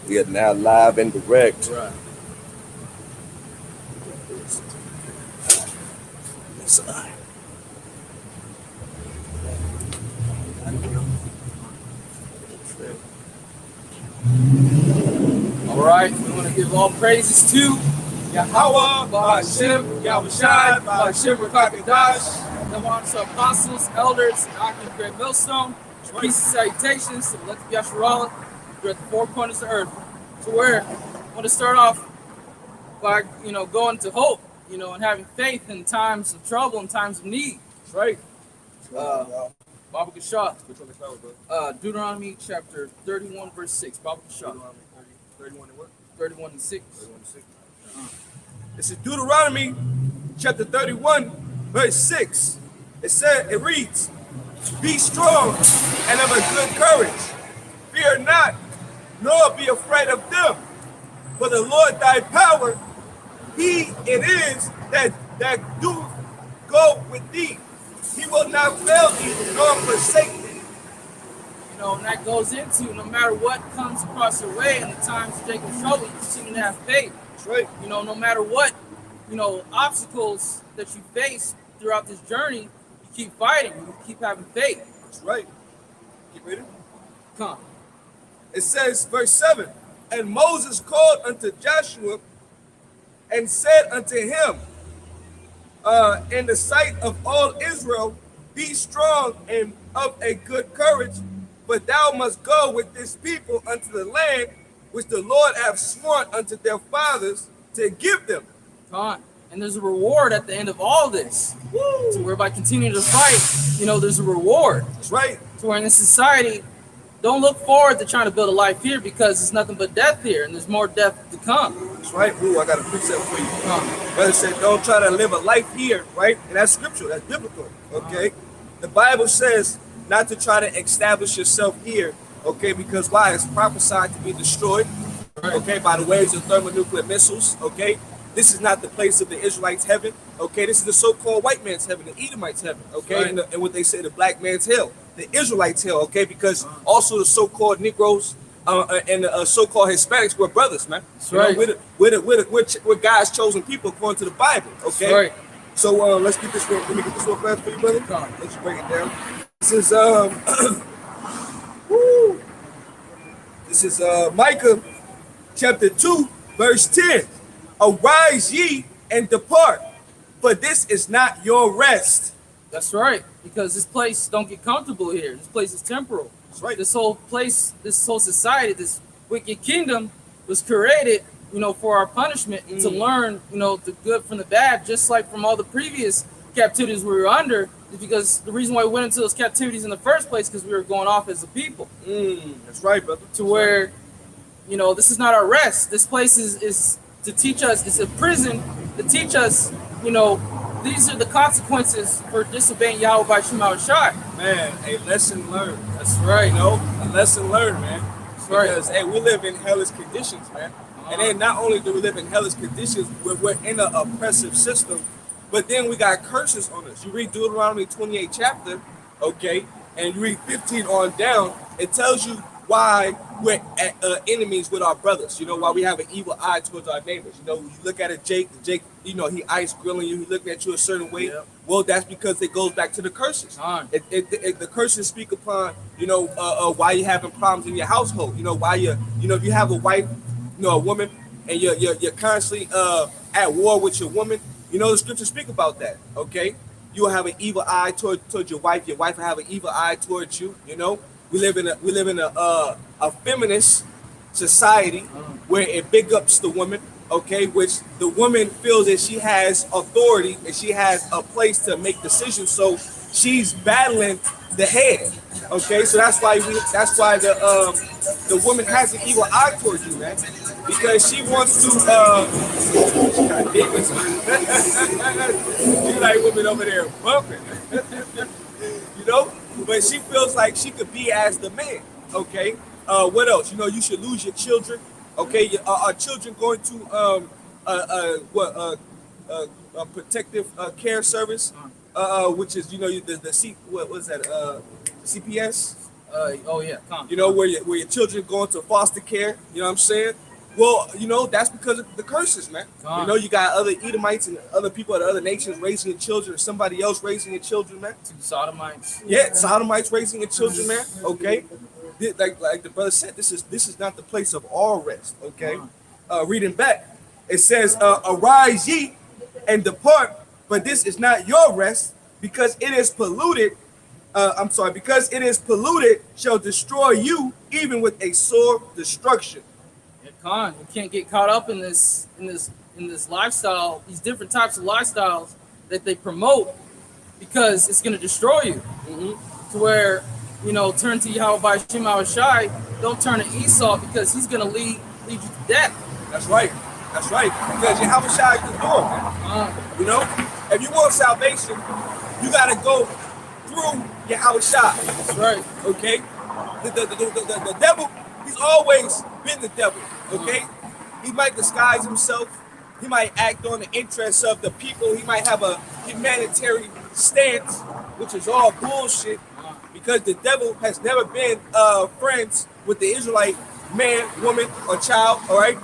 We are now live and direct. Right. Yes, All right. We want to give all praises to Yahweh, Ba'ashem, Yahushai, Ba'ashem, Rakakadash. Them honors to apostles, elders, Akim, Great Millstone. Peace and salutations to the Electric Yasharala. We're at the four corners of earth. So I want to start off by, going to hope, and having faith in times of trouble and times of need. that's right. Baba Gashah. Which one is that, Deuteronomy chapter 31, verse 6. Baba Gashah. 31 and what? 31 and 6. 31 and 6. This is Deuteronomy chapter 31, verse 6. It reads, "Be strong and of a good courage. Fear not, nor be afraid of them. For the Lord thy power, he it is that do go with thee. He will not fail thee, nor forsake thee." And that goes into no matter what comes across your way in the times of Jacob's trouble, you continue to have faith. That's right. No matter what, obstacles that you face throughout this journey, you keep fighting, you keep having faith. That's right. Keep reading. Come. It says, verse 7, "And Moses called unto Joshua and said unto him, in the sight of all Israel, be strong and of a good courage, but thou must go with this people unto the land which the Lord hath sworn unto their fathers to give them." Come on. And there's a reward at the end of all this. Woo! So whereby continuing to fight, there's a reward. That's right. So we're in this society, don't look forward to trying to build a life here because there's nothing but death here and there's more death to come. That's right. Ooh, I got a precept for you. Come. Brother said, don't try to live a life here, right? And that's scripture, that's biblical, okay? The Bible says not to try to establish yourself here, okay? Because why? It's prophesied to be destroyed, okay, by the waves of thermonuclear missiles, okay? This is not the place of the Israelites' heaven, okay? This is the so-called white man's heaven, the Edomites' heaven, okay? Right. And what they say, the black man's hell, the Israelites' hell, okay? Because also the so-called Negroes and the so-called Hispanics were brothers, man. That's right. We're God's chosen people according to the Bible, okay? That's right. So let's get this one. Let me get this one fast for you, brother. Come on. Let's break it down. This is woo. This is Micah chapter 2, verse 10. "Arise ye and depart, for this is not your rest." That's right. Because this place don't get comfortable here. This place is temporal. That's right. This whole place, this whole society, this wicked kingdom was created, for our punishment and to learn, the good from the bad, just like from all the previous captivities we were under, is because the reason why we went into those captivities in the first place, because we were going off as a people. That's right, brother. To where, this is not our rest. This place is to teach us, it's a prison to teach us, these are the consequences for disobeying Yahweh by Shema Shai. Man, a lesson learned. That's right. A lesson learned, man. Right. Because hey, we live in hellish conditions, man. And then not only do we live in hellish conditions, we're in an oppressive system, but then we got curses on us. You read Deuteronomy 28 chapter, okay, and you read 15 on down, it tells you why we're enemies with our brothers. Why we have an evil eye towards our neighbors. You look at Jake, he ice grilling you, he looking at you a certain way. Yep. Well, that's because it goes back to the curses. The curses speak upon, why you're having problems in your household. Why if you have a wife, a woman, and you're constantly at war with your woman, the scriptures speak about that, okay? You will have an evil eye towards your wife will have an evil eye towards you, We live in a feminist society where it big ups the woman, okay, which the woman feels that she has authority and she has a place to make decisions, so she's battling the head, okay? So that's why the woman has an evil eye towards you, man, because she wants to you like women over there bumping, but she feels like she could be as the man, okay? What else? You should lose your children, okay? Are children going to a protective care service, which is what was that? CPS, Oh yeah, come. You know, where your children go into foster care. You know what I'm saying? Well, you know, that's because of the curses, man. You know, you got other Edomites and other people of other nations raising your children, or somebody else raising your children, man. To the Sodomites. Yeah, Sodomites raising your children, man. Okay. Like the brother said, this is not the place of all rest. Okay. Reading back, it says, arise ye and depart, but this is not your rest, because it is polluted. Because it is polluted, shall destroy you, even with a sore destruction. Yeah, Khan, you can't get caught up in this lifestyle, these different types of lifestyles that they promote, because it's going to destroy you. To where, you know, turn to Yahweh by Shema Shai, don't turn to Esau, because he's going to lead you to death. That's right. That's right. Because Yahweh Shai is the door, man. You know, if you want salvation, you got to go through Yahweh Shai. That's right. Okay? The devil, he's always been the devil. Okay? He might disguise himself. He might act on the interests of the people. He might have a humanitarian stance, which is all bullshit, because the devil has never been friends with the Israelite man, woman, or child, all right?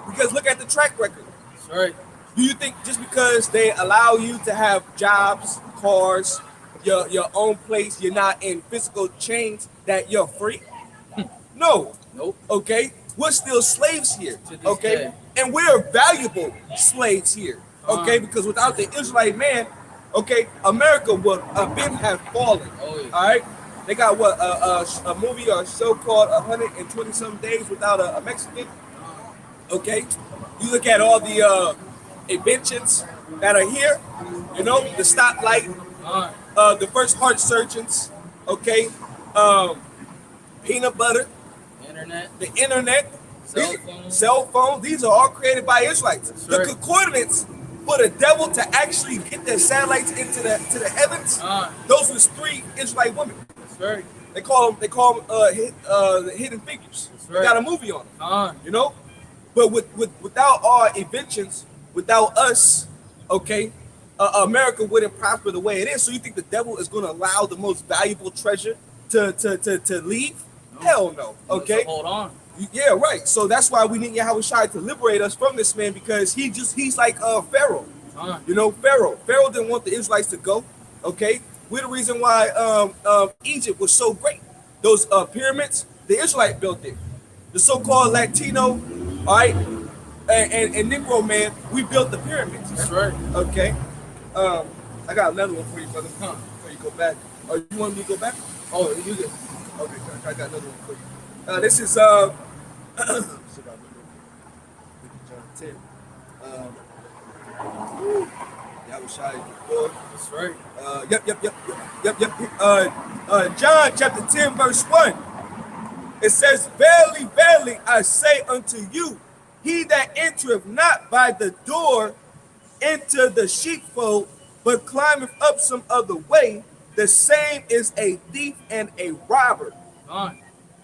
Because look at the track record. That's right. Do you think just because they allow you to have jobs, cars, your own place, you're not in physical chains, that you're free? No. Nope. Okay? We're still slaves here. Okay? Day. And we're valuable slaves here. Okay? Because without the Israelite man, okay, America would have fallen. Oh, yeah. All right? They got what, a movie or a show called 120 some days without a Mexican. Okay? You look at all the inventions that are here, you know, the stoplight, the first heart surgeons, okay, peanut butter, the internet, cell phone. These are all created by Israelites. The concordance for the devil to actually get their satellites into the heavens, those was 3 Israelite women. That's right. They call them the hidden figures. They got a movie on them. You know, but without our inventions, without us, okay, America wouldn't prosper the way it is. So you think the devil is going to allow the most valuable treasure to leave? No. Hell no. Okay. Hold on. Yeah, right. So that's why we need Yahweh Shai to liberate us from this man, because he's like Pharaoh. You know, Pharaoh. Pharaoh didn't want the Israelites to go. Okay. We're the reason why Egypt was so great. Those pyramids, the Israelite built it. The so-called Latino, all right, and Negro man, we built the pyramids. That's right. Okay. I got another one for you, brother. Before you go back. Oh, you want me to go back? Oh, you good. Okay, I got another one for you. This is John 10. Yahweh Shai. That's right. Yep. John chapter 10, verse 1. It says, verily, verily, I say unto you, he that entereth not by the door into the sheepfold, but climbeth up some other way, the same is a thief and a robber.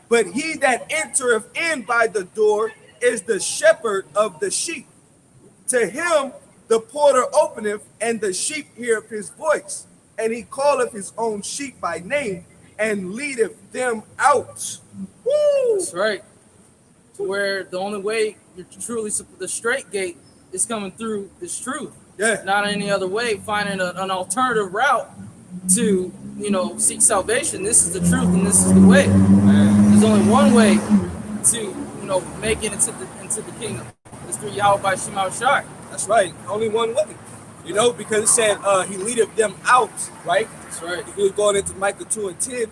But he that entereth in by the door is the shepherd of the sheep. To him the porter openeth, and the sheep heareth his voice, and he calleth his own sheep by name, and leadeth them out. Woo! That's right. To where the only way you're truly, the straight gate is coming through this truth. Yeah. Not any other way, finding an alternative route to, you know, seek salvation. This is the truth and this is the way. There's only one way to, you know, make it into the kingdom. It's through Yahweh by Shema Shai. That's right. Only one way. You know, because it said he leadeth them out, right? That's right. You're going into Micah 2 and 10.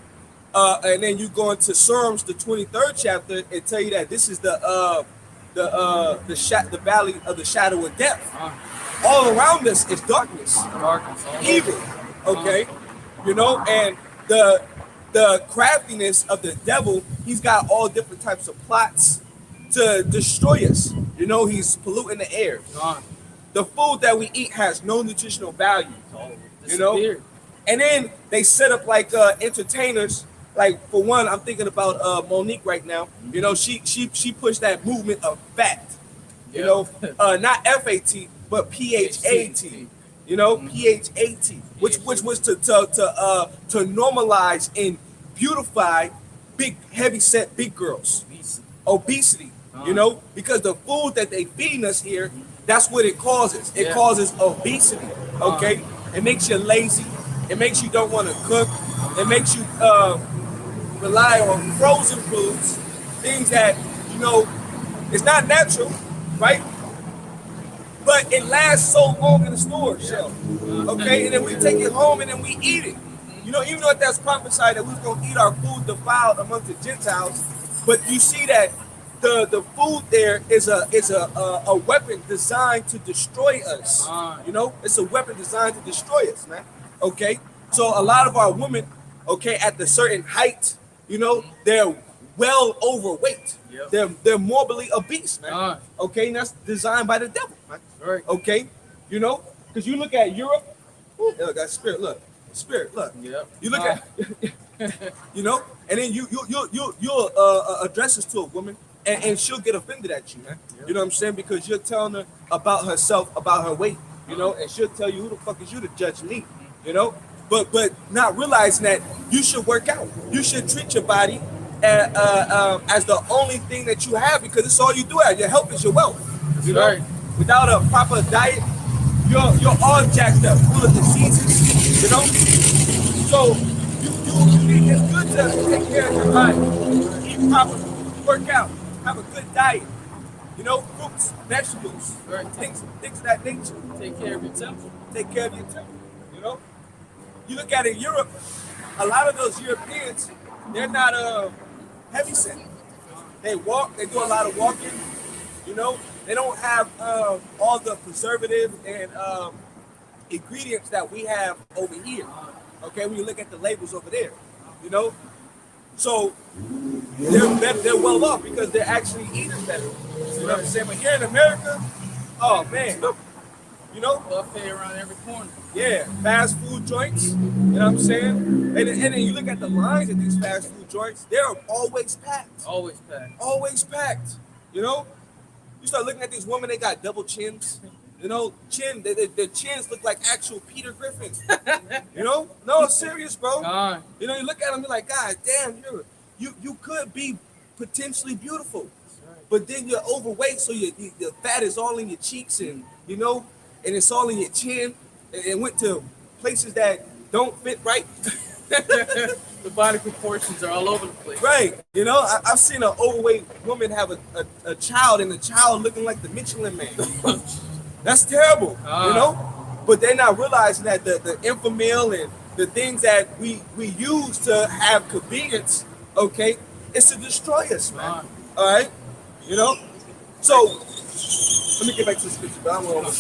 And then you go into Psalms, the 23rd chapter, and tell you that this is the valley of the shadow of death. All around us is darkness, evil. Okay, you know, and the craftiness of the devil. He's got all different types of plots to destroy us. You know, he's polluting the air. The food that we eat has no nutritional value. You know, and then they set up like entertainers. Like, for one, I'm thinking about Monique right now. You know, she pushed that movement of fat. You know, not FAT, but PHAT. You know, PHAT, which was to normalize and beautify big, heavy set, big girls. Obesity. Obesity, you know, because the food that they feed us here, that's what it causes. It Yeah. causes obesity. Okay, it makes you lazy. It makes you don't want to cook. It makes you rely on frozen foods, things that you know it's not natural, right? But it lasts so long in the store shelf. Okay, and then we take it home and then we eat it. You know, even though that's prophesied that we was gonna eat our food defiled amongst the Gentiles, but you see that the food there is a weapon designed to destroy us. You know, it's a weapon designed to destroy us, man. Okay, so a lot of our women, okay, at the certain height, you know, they're well overweight. Yep. They're morbidly obese, man. Okay, and that's designed by the devil, man. Right. Okay, you know, because you look at Europe, look, that spirit, look, Yep. you look at, you know, and then you'll address this to a woman, and she'll get offended at you, man. Yep. You know what I'm saying? Because you're telling her about herself, about her weight, you know, and she'll tell you, who the fuck is you to judge me, you know? But not realizing that you should work out, you should treat your body as the only thing that you have, because it's all you do. Your health is your wealth. You know, right. Without a proper diet, you're all jacked up, full of diseases. You know, so it's good to take care of your body, eat properly, work out, have a good diet. You know, fruits, vegetables, Right. things of that nature. Take care of your temple. Take care of your temple. You know, you look at it in Europe, a lot of those Europeans, they're not heavy set. They walk, they do a lot of walking, you know. They don't have all the preservative and ingredients that we have over here. Okay, when you look at the labels over there, you know. So they're well off because they're actually eating better. You know what I'm saying? But here in America, oh man, you know, Buffet around every corner. yeah, fast food joints. You know what I'm saying? And then you look at the lines at these fast food joints; they're always packed. Always packed. Always packed. You know, you start looking at these women; they got double chins. You know, their chins look like actual Peter Griffin. You know, no, serious, bro. You know, you look at them, you're like, God damn, you could be potentially beautiful, but then you're overweight, so the fat is all in your cheeks, and you know, and it's all in your chin, and went to places that don't fit right. The body proportions are all over the place. Right. You know, I've seen an overweight woman have a child, and the child looking like the Michelin Man. That's terrible, you know? But they're not realizing that the Enfamil and the things that we use to have convenience, okay, is to destroy us, man. All right? You know? So, let me get back to the scripture, but I don't want to.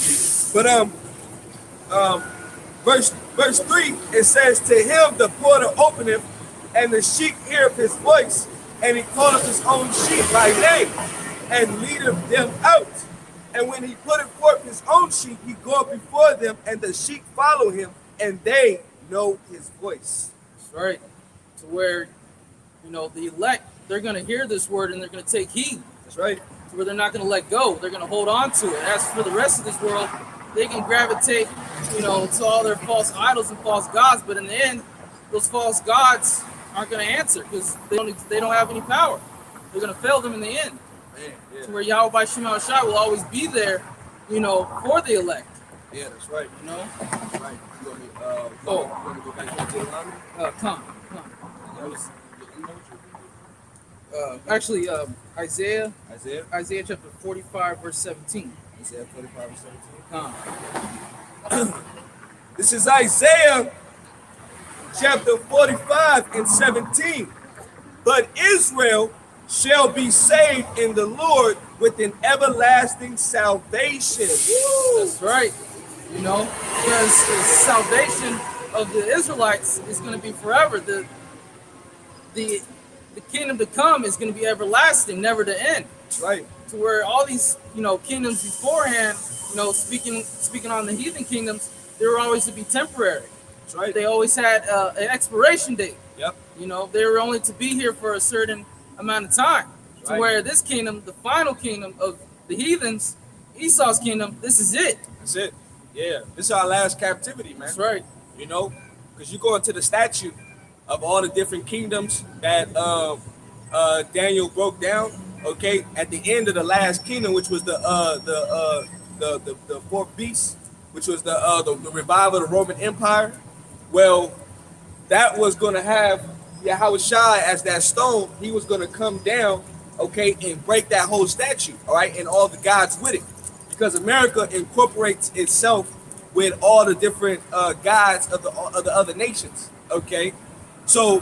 But verse 3, it says, to him the porter openeth, and the sheep heareth his voice, and he calleth his own sheep by name, and leadeth them out. And when he putteth forth his own sheep, he goeth before them, and the sheep follow him, and they know his voice. That's right. To where, you know, the elect, they're going to hear this word and they're going to take heed. That's right. To where they're not going to let go. They're going to hold on to it. As for the rest of this world, they can gravitate, you know, to all their false idols and false gods. But in the end, those false gods aren't going to answer because they don't have any power. They're going to fail them in the end. Man, yeah. To where Yahweh Shema Shai will always be there, you know, for the elect. Yeah, that's right. You know? Right. You want me to go back to Deuteronomy? Come. Actually, Isaiah chapter 45, verse 17. Isaiah 45 and 17. Come. This is Isaiah chapter 45 and 17. But Israel shall be saved in the Lord with an everlasting salvation. Woo! That's right. You know, because the salvation of the Israelites is going to be forever. The kingdom to come is going to be everlasting, never to end. That's right. To where all these, you know, kingdoms beforehand, you know, speaking on the heathen kingdoms, they were always to be temporary. That's right. They always had an expiration date. Yep. You know, they were only to be here for a certain amount of time. Right. To where this kingdom, the final kingdom of the heathens, Esau's kingdom, this is it. That's it. Yeah. This is our last captivity, man. That's right. You know, because you go into the statute, of all the different kingdoms that Daniel broke down. Okay, at the end of the last kingdom, which was the fourth beast, which was the revival of the Roman Empire. Well, that was going to have Yahushua as that stone. He was going to come down, okay, and break that whole statue, all right, and all the gods with it, because America incorporates itself with all the different gods of the other nations, okay. So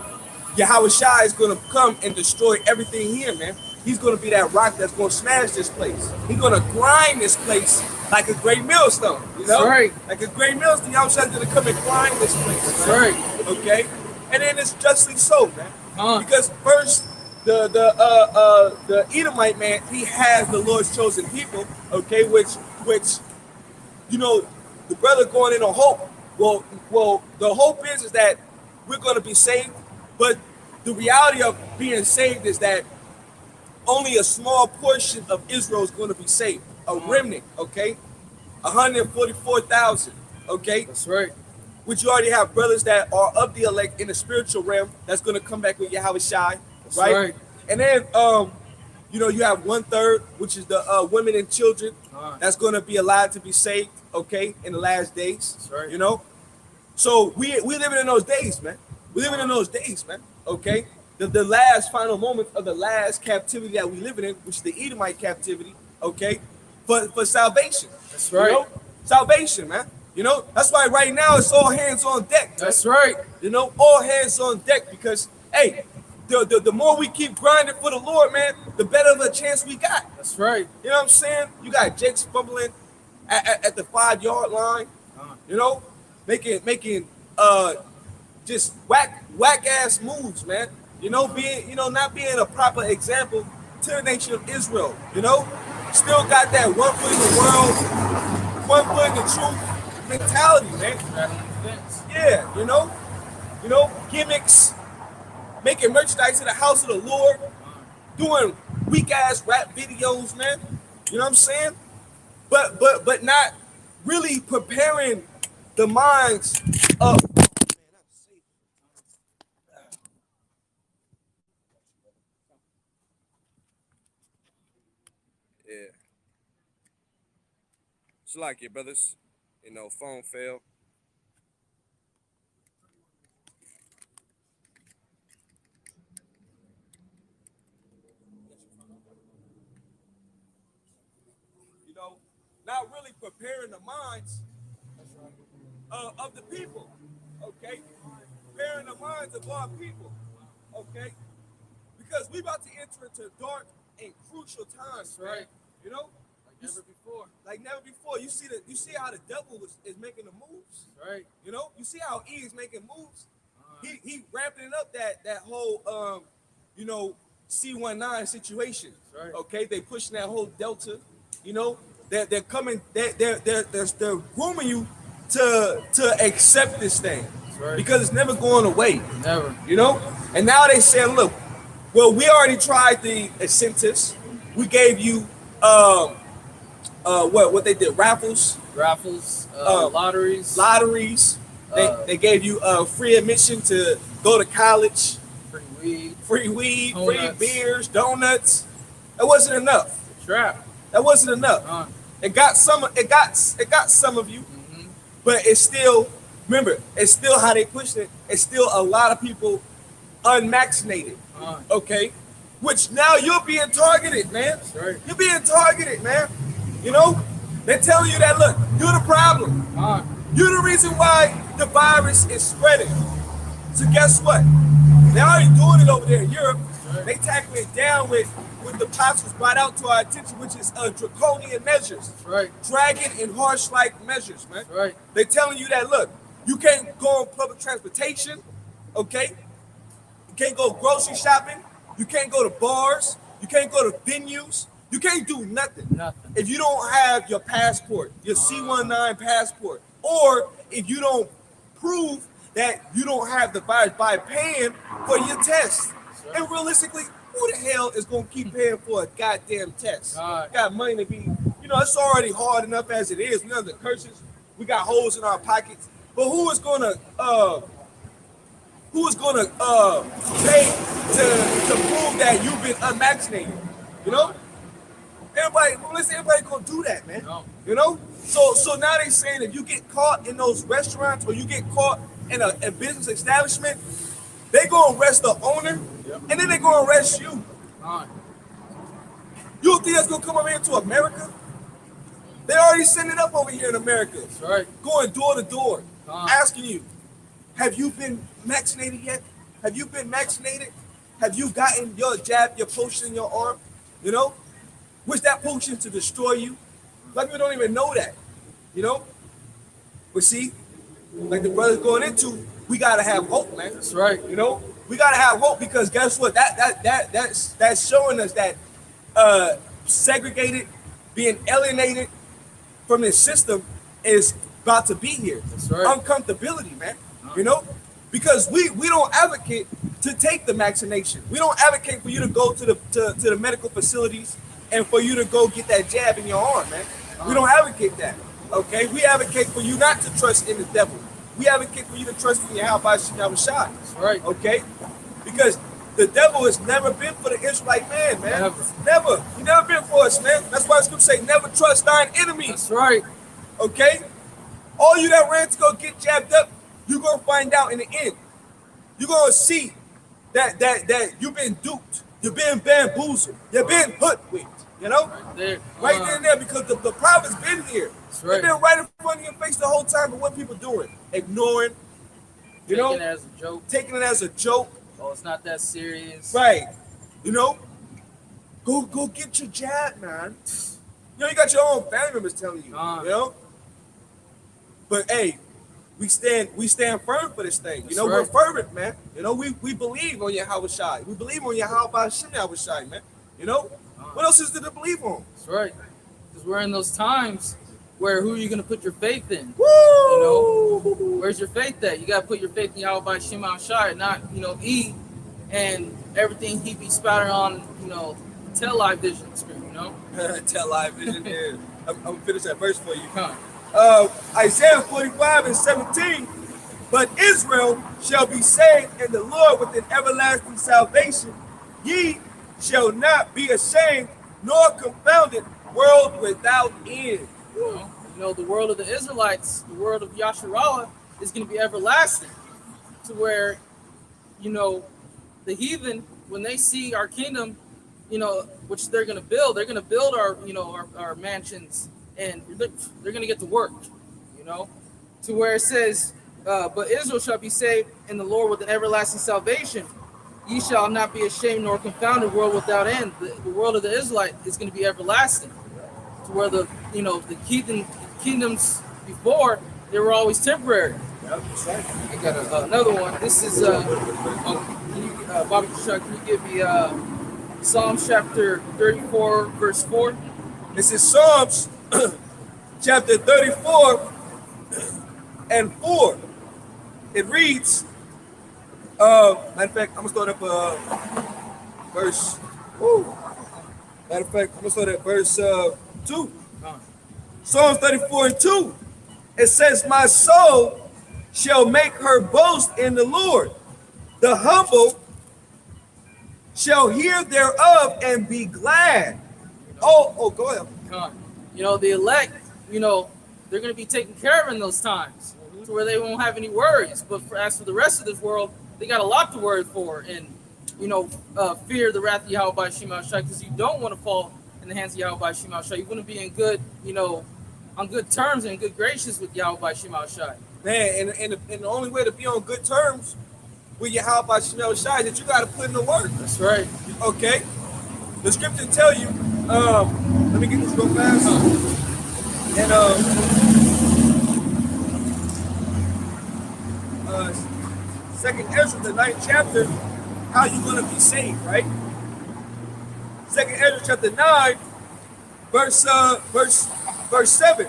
Yahushua is going to come and destroy everything here, man. He's going to be that rock that's going to smash this place. He's going to grind this place like a great millstone, you know? That's right. Like a great millstone. Yahushua is going to come and grind this place. That's right. Okay? And then it's justly so, man. Because first, the Edomite man, he has the Lord's chosen people, okay, which you know, the brother going in on hope. Well, the hope is that we're going to be saved, but the reality of being saved is that only a small portion of Israel is going to be saved, a remnant, okay, 144,000, okay. That's right. Which you already have brothers that are of the elect in the spiritual realm that's going to come back with Yahushua, right? And then, you know, you have 1/3, which is the women and children that's going to be allowed to be saved, okay, in the last days. That's right. You know, so we living in those days, man. We living in those days, man. Okay, the last final moments of the last captivity that we living in, which is the Edomite captivity. Okay, for salvation. That's right. You know? Salvation, man. You know, that's why right now it's all hands on deck. That's right. You know, all hands on deck, because hey, the more we keep grinding for the Lord, man, the better of a chance we got. That's right. You know what I'm saying? You got Jake's fumbling at the 5-yard line. You know, making just whack ass moves, man. You know, not being a proper example to the nation of Israel. You know, still got that one foot in the world, one foot in the truth mentality, man. Yeah, you know, gimmicks, making merchandise in the house of the Lord, doing weak ass rap videos, man. You know what I'm saying? But not really preparing the minds of. Yeah. It's like it, brothers. You know, phone failed. You know, not really preparing the minds of the people. Okay, preparing the minds of our people. Okay, because we about to enter into dark and crucial times, right? Man. You know. Like never before. You see how the devil is making the moves. Right. You know, you see how E is making moves. He ramping up that whole you know, C-19 situation. Right. Okay, they pushing that whole Delta. You know, they're coming. They're grooming you to accept this thing. Right. Because it's never going away. Never. You know, and now they saying, look, well, we already tried the incentives. We gave you what they did, raffles, lotteries. They gave you free admission to go to college, free weed, free beers, donuts. That wasn't enough. Trap. That wasn't enough. It got some of you, but it's still, remember, it's still how they pushed it. It's still a lot of people unvaccinated. Okay, which now you're being targeted, man. Right. You're being targeted, man. You know, they're telling you that, look, you're the problem. You're the reason why the virus is spreading. So guess what? They're already doing it over there in Europe. Right. They tackling it down with the apostles brought out to our attention, which is draconian measures. Right. Dragon and harsh-like measures, man. Right. They're telling you that, look, you can't go on public transportation, okay? You can't go grocery shopping. You can't go to bars. You can't go to venues. You can't do nothing. If you don't have your passport, your C-19 passport, or if you don't prove that you don't have the virus by paying for your test. Right. And realistically, who the hell is going to keep paying for a goddamn test? Got money to be, you know, it's already hard enough as it is. We under curses. We got holes in our pockets. But who is going to who is gonna pay to prove that you've been unvaccinated? You know, everybody. Well, listen, everybody gonna do that, man. No. You know, so now they saying if you get caught in those restaurants or you get caught in a business establishment, they gonna arrest the owner, and then they gonna arrest you. You don't think that's gonna come over here to America? They already send it up over here in America. That's right. Going door to door, asking you, have you been vaccinated yet? Have you been vaccinated? Have you gotten your jab, your potion in your arm? You know? Which that potion to destroy you? Like we don't even know that. You know? But see, like the brother's going into, we gotta have hope, man. That's right. You know? We gotta have hope because guess what? That's showing us that segregated, being alienated from this system is about to be here. That's right. Uncomfortability, man. You know, because we don't advocate to take the vaccination. We don't advocate for you to go to the medical facilities and for you to go get that jab in your arm, man. We don't advocate that. Okay, we advocate for you not to trust in the devil. We advocate for you to trust in Yahweh Shah. That's right. Okay, because the devil has never been for the Israelite man, man. Never. He never been for us, man. That's why the scripture say, never trust thine enemies. That's right. Okay? All you that ran to go get jabbed up, you're going to find out in the end. You're going to see that you've been duped. You've been bamboozled. You've been hoodwinked. You know? Right there. Right there and there, because the prophet's been here. That's right. They've been right in front of your face the whole time, but what people doing? Ignoring. You know? Taking it as a joke. Taking it as a joke. Oh, it's not that serious. Right. You know? Go get your jab, man. You know, you got your own family members telling you. You know? But hey, we stand firm for this thing. You know, we're fervent, man. You know, we believe on Yahweh Shai. We believe on Yahweh Shai, man. You know? What else is there to believe on? That's right. Because we're in those times where who are you going to put your faith in? Woo! You know? Where's your faith at? You got to put your faith in Yahweh Shema Shai, not, you know, E and everything he be spouting on, you know, Tell Live Vision screen, you know? Tell Live Vision, yeah. I'm going to finish that verse for you. Huh. Isaiah 45:17. But Israel shall be saved in the Lord with an everlasting salvation. Ye shall not be ashamed nor confounded, world without end. You know, the world of the Israelites, the world of Yasharallah is going to be everlasting, to where, you know, the heathen, when they see our kingdom, you know, which they're going to build our, you know, our mansions, and they're going to get to work, you know, to where it says, but Israel shall be saved in the Lord with an everlasting salvation. Ye shall not be ashamed nor confounded, world without end. The world of the Israelite is going to be everlasting, to where the, you know, the kingdoms before, they were always temporary. I got another one. This is Bobby Chuck, can you give me Psalms chapter 34, verse 4? This is Psalms chapter 34 and 4. It reads, matter of fact, I'm going to start up verse, matter of fact, I'm going to start at verse 2. Psalms 34 and 2. It says, my soul shall make her boast in the Lord. The humble shall hear thereof and be glad. Oh, go ahead. You know, the elect, you know, they're going to be taken care of in those times, to where they won't have any worries. But as for the rest of this world, they got a lot to worry for, and, you know, fear the wrath of Yahweh Shema Shai, because you don't want to fall in the hands of Yahweh Shema Shai. You want to be in good, you know, on good terms and good gracious with Yahweh Shema Shai. Man, and the only way to be on good terms with Yahweh Shema Shai is that you got to put in the work. That's right. Okay? The scripture tell you, let me get this real fast. And Second Ezra, the 9th chapter, how you gonna be saved, right? Second Ezra chapter 9, verse 7.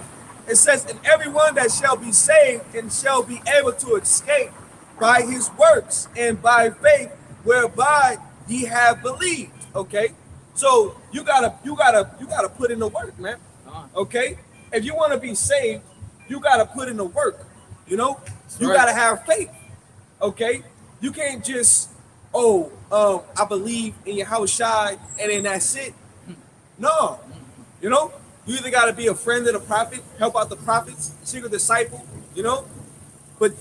It says, and everyone that shall be saved and shall be able to escape by his works and by faith whereby ye have believed. Okay, so you gotta put in the work, man. Okay, if you want to be saved, you gotta put in the work. You know, you gotta have faith. Okay, You can't just, I believe in Yahweh Shai, and then that's it. No, you know, you either got to be a friend of the prophet, help out the prophets, secret disciple, you know, but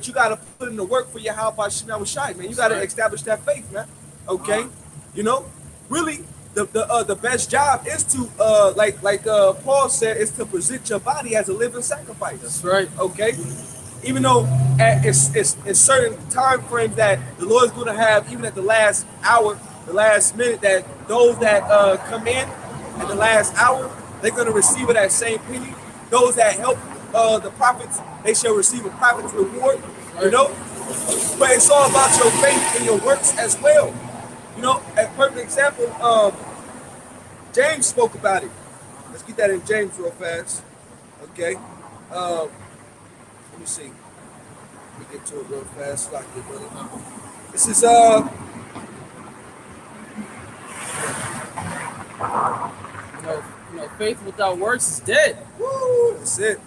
you got to put in the work for Yahweh Shai, man. You got to establish that faith, man. Okay, you know, really, the best job is to like Paul said, is to present your body as a living sacrifice. That's right. Okay, even though it's certain time frames that the Lord is going to have, even at the last hour, the last minute, that those that come in at the last hour, they're going to receive it at same penny. Those that help the prophets, they shall receive a prophet's reward. You know, but it's all about your faith and your works as well. You know, a perfect example, James spoke about it. Let's get that in James real fast. Okay. Let me see. Let me get to it real fast. Like it, brother. This is you know, faith without works is dead. Woo, that's it.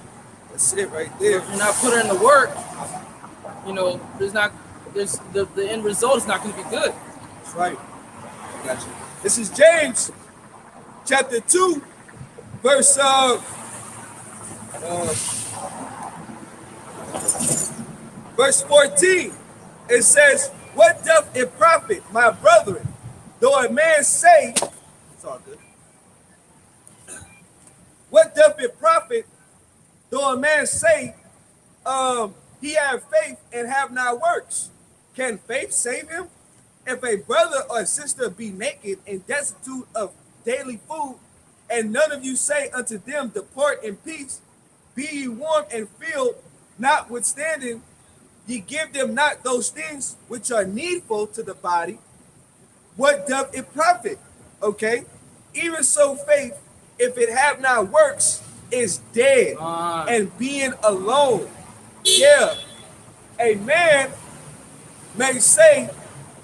That's it right there. If you're not putting in the work, you know, there's the end result is not going to be good. That's right. Gotcha. This is James chapter 2, verse verse 14. It says, "What doth it profit, my brethren, though a man say," it's all good. "What doth it profit, though a man say, he have faith and have not works? Can faith save him? If a brother or sister be naked and destitute of daily food, and none of you say unto them, Depart in peace, be ye warm and filled, notwithstanding ye give them not those things which are needful to the body, what doth it profit?" Okay, even so faith, if it have not works, is dead, and being alone. Yeah, a man may say,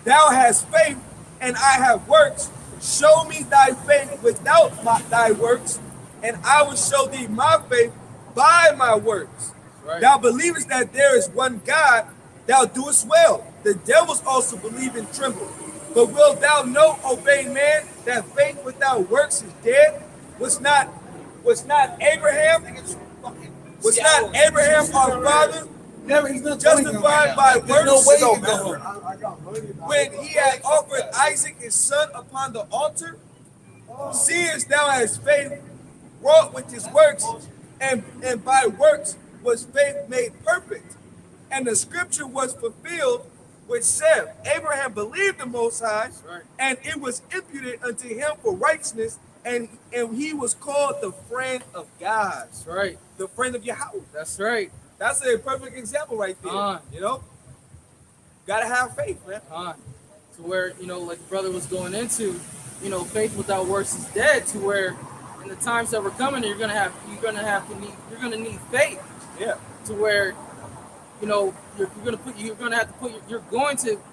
"Thou hast faith, and I have works. Show me thy faith without thy works, and I will show thee my faith by my works. Right. Thou believest that there is one God, thou doest well. The devils also believe and tremble. But wilt thou know, O vain man, that faith without works is dead? Was not Abraham our father justified by works when he had offered Isaac his son upon the altar? Seest thou as faith wrought with his works, and by works was faith made perfect. And the scripture was fulfilled, which said, Abraham believed the Most High, and it was imputed unto him for righteousness, and he was called the friend of God. That's right. The friend of Yahweh. That's right. That's a perfect example right there. You know, gotta have faith, man. To where, you know, like the brother was going into, you know, faith without works is dead. To where, in the times that we're coming, you're gonna need faith. Yeah. To where, you know, you're going to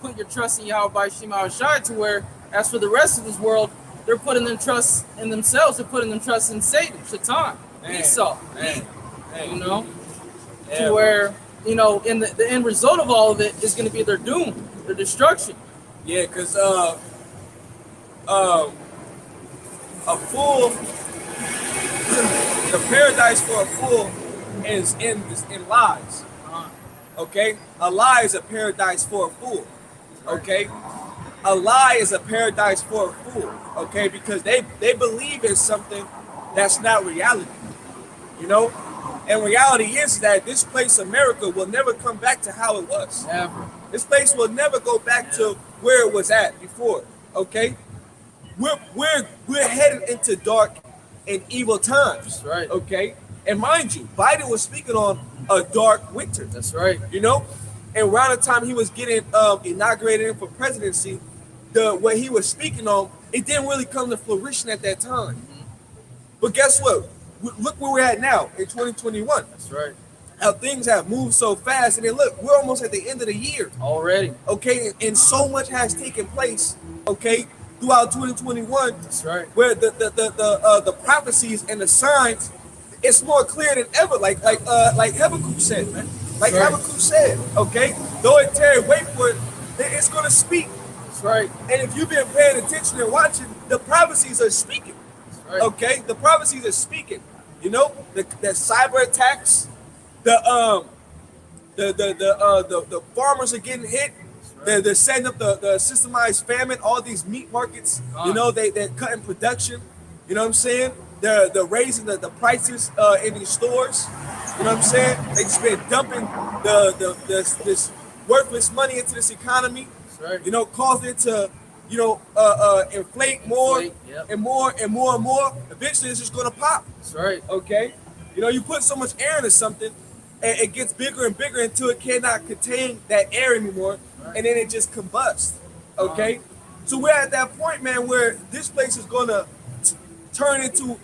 put your trust in Yahweh by Shema Shai. To where, as for the rest of this world, they're putting their trust in themselves. They're putting their trust in Satan, Shaitan, Esau. You know. To where, you know, in the end result of all of it is going to be their doom, their destruction. Yeah, because a fool, the paradise for a fool is in lies. Okay, a lie is a paradise for a fool. Okay, a lie is a paradise for a fool. Okay, because they believe in something that's not reality. You know. And reality is that this place, America, will never come back to how it was. Never. This place will never go back to where it was at before. Okay, we're headed into dark and evil times. That's right. Okay, and mind you, Biden was speaking on a dark winter. That's right. You know, and around the time he was getting inaugurated for presidency, what he was speaking on, it didn't really come to fruition at that time. But guess what? Look where we're at now in 2021. That's right. How things have moved so fast. I mean, look, we're almost at the end of the year. Already. Okay, and so much has taken place, okay, throughout 2021. That's right. Where the prophecies and the signs, it's more clear than ever. Like Habakkuk said, man. Like Habakkuk said, okay? though it tarry, wait for it, it's going to speak. That's right. And if you've been paying attention and watching, the prophecies are speaking. That's right. Okay, the prophecies are speaking. You know, the cyber attacks, the farmers are getting hit. They're setting up the systemized famine. All these meat markets, you know, they're cutting production. You know what I'm saying? They're raising the prices in these stores. You know what I'm saying? They just been dumping this worthless money into this economy. Right. You know, causing it to, you know, inflate more and more and more and more. Eventually, it's just gonna pop. That's right. Okay. You know, you put so much air into something, and it gets bigger and bigger until it cannot contain that air anymore, and then it just combusts. Okay. So we're at that point, man, where this place is gonna turn into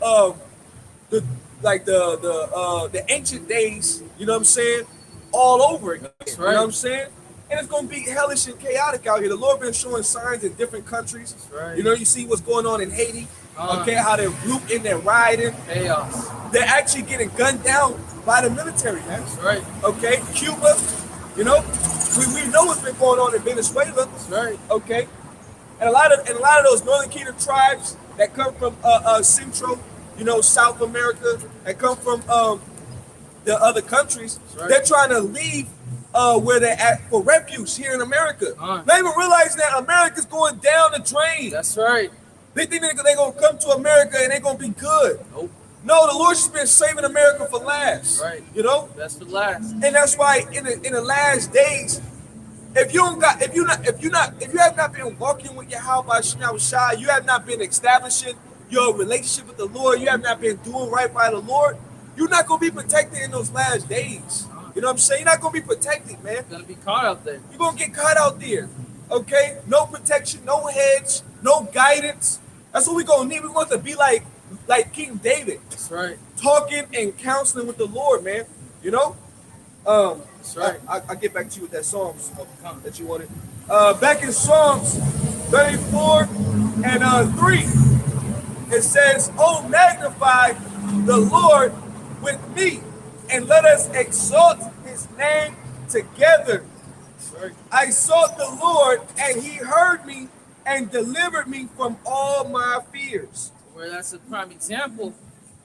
the ancient days. You know what I'm saying? All over again. That's right. You know what I'm saying? And it's gonna be hellish and chaotic out here. The Lord been showing signs in different countries. That's right. You know, you see what's going on in Haiti. Okay, how they're looting, they're rioting. Chaos. They're actually getting gunned down by the military, man. That's right. Okay, Cuba. You know, we know what's been going on in Venezuela. That's right. Okay, and a lot of those Northern Kingdom tribes that come from Central, you know, South America, that come from the other countries, right. They're trying to leave where they're at for refuge here in America. Not even realizing that America's going down the drain. That's right. They think they're going to come to America and they're going to be good. Nope. No, the Lord's just been saving America for last. Right. You know? That's for last. And that's why in the last days, if you have not been walking with Yahweh Shai, you have not been establishing your relationship with the Lord, you have not been doing right by the Lord, you're not going to be protected in those last days. You know what I'm saying? You're not going to be protected, man. You're going to be caught out there. You're going to get caught out there. Okay? No protection, no hedge, no guidance. That's what we're going to need. We're going to be like King David. That's right. Talking and counseling with the Lord, man. You know? That's right. I'll get back to you with that Psalms that you wanted. Back in Psalms 34 and 3, it says, "Oh, magnify the Lord with me, and let us exalt his name together. Right. I sought the Lord, and he heard me and delivered me from all my fears." Where that's a prime example,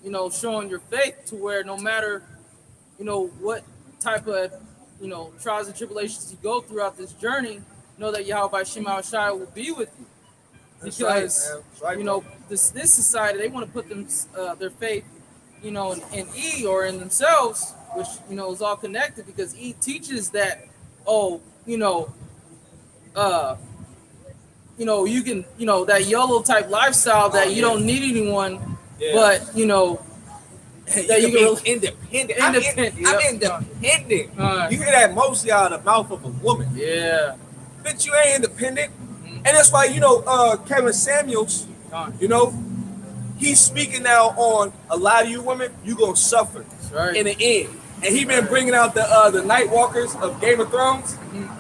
you know, showing your faith to where no matter, you know, what type of, you know, trials and tribulations you go throughout this journey, know that Yahweh Shema Shai will be with you. Because, right, you know, this society, they want to put them their faith, you know, in E or in themselves, which, you know, is all connected, because E teaches that, oh, you know, you can, you know, that YOLO type lifestyle that you don't need anyone, but, you know, that you can be independent. I'm independent. You hear that mostly out of the mouth of a woman. Yeah. Bitch, you ain't independent. And that's why, you know, Kevin Samuels, you know, he's speaking now on a lot of you women, you gonna suffer in the end. And he been bringing out the Night Walkers of Game of Thrones.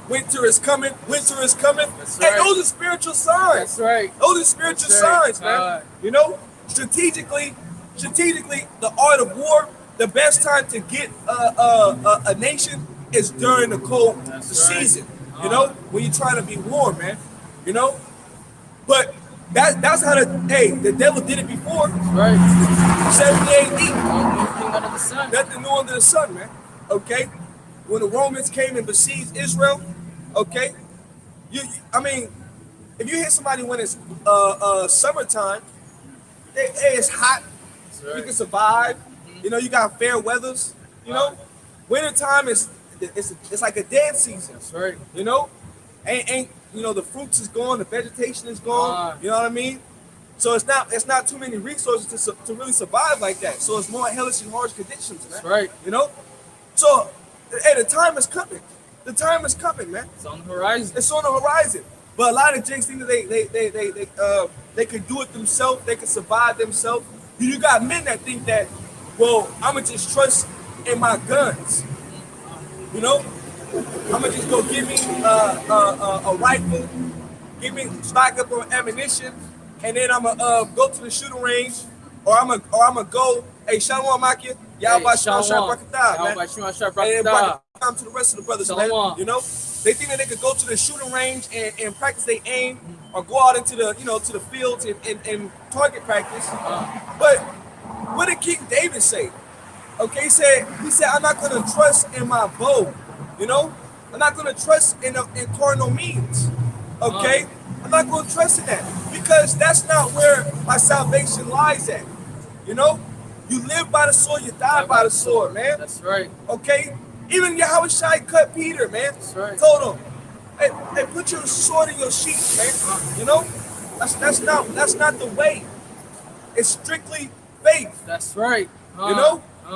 Winter is coming. Winter is coming. That's right. And those are spiritual signs. That's right. Those are spiritual signs, man. You know, strategically, the art of war. The best time to get a nation is during the cold season. You know, when you're trying to be warm, man. You know, but that's how the devil did it before. Right. 70 AD. Nothing new under the sun, man. Okay, when the Romans came and besieged Israel, okay, I mean, if you hit somebody when it's summertime, it's hot, right. You can survive. You know, you got fair weathers. You know, wintertime it's like a dead season. That's right. You know, ain't you know, the fruits is gone, the vegetation is gone. You know what I mean? So it's not too many resources to really survive like that. So it's more hellish and harsh conditions, man. That's right. You know? So, the time is coming. The time is coming, man. It's on the horizon. It's on the horizon. But a lot of jigs think that they could do it themselves. They can survive themselves. You got men that think that, well, I'ma just trust in my guns. You know? I'ma just go give me a rifle, give me stock up on ammunition, and then I'm gonna go to the shooting range, or I'm gonna go. Hey, Shalom Makia, Yahweh Shalom Brakatah, man. Yahweh Shalom And then to the rest of the brothers, man. You know, They think that they could go to the shooting range and practice their aim, or go out into the to the fields and target practice. But what did King David say? Okay, he said, I'm not gonna trust in my bow, I'm not gonna trust in carnal means. Okay, I'm not gonna trust in that because that's not where my salvation lies at. You live by the sword, you die by the sword, man. That's right. Okay, even Yahweh Shai cut Peter, man. That's right. Told him, hey, put your sword in your sheath, man. That's not the way. It's strictly faith. That's right.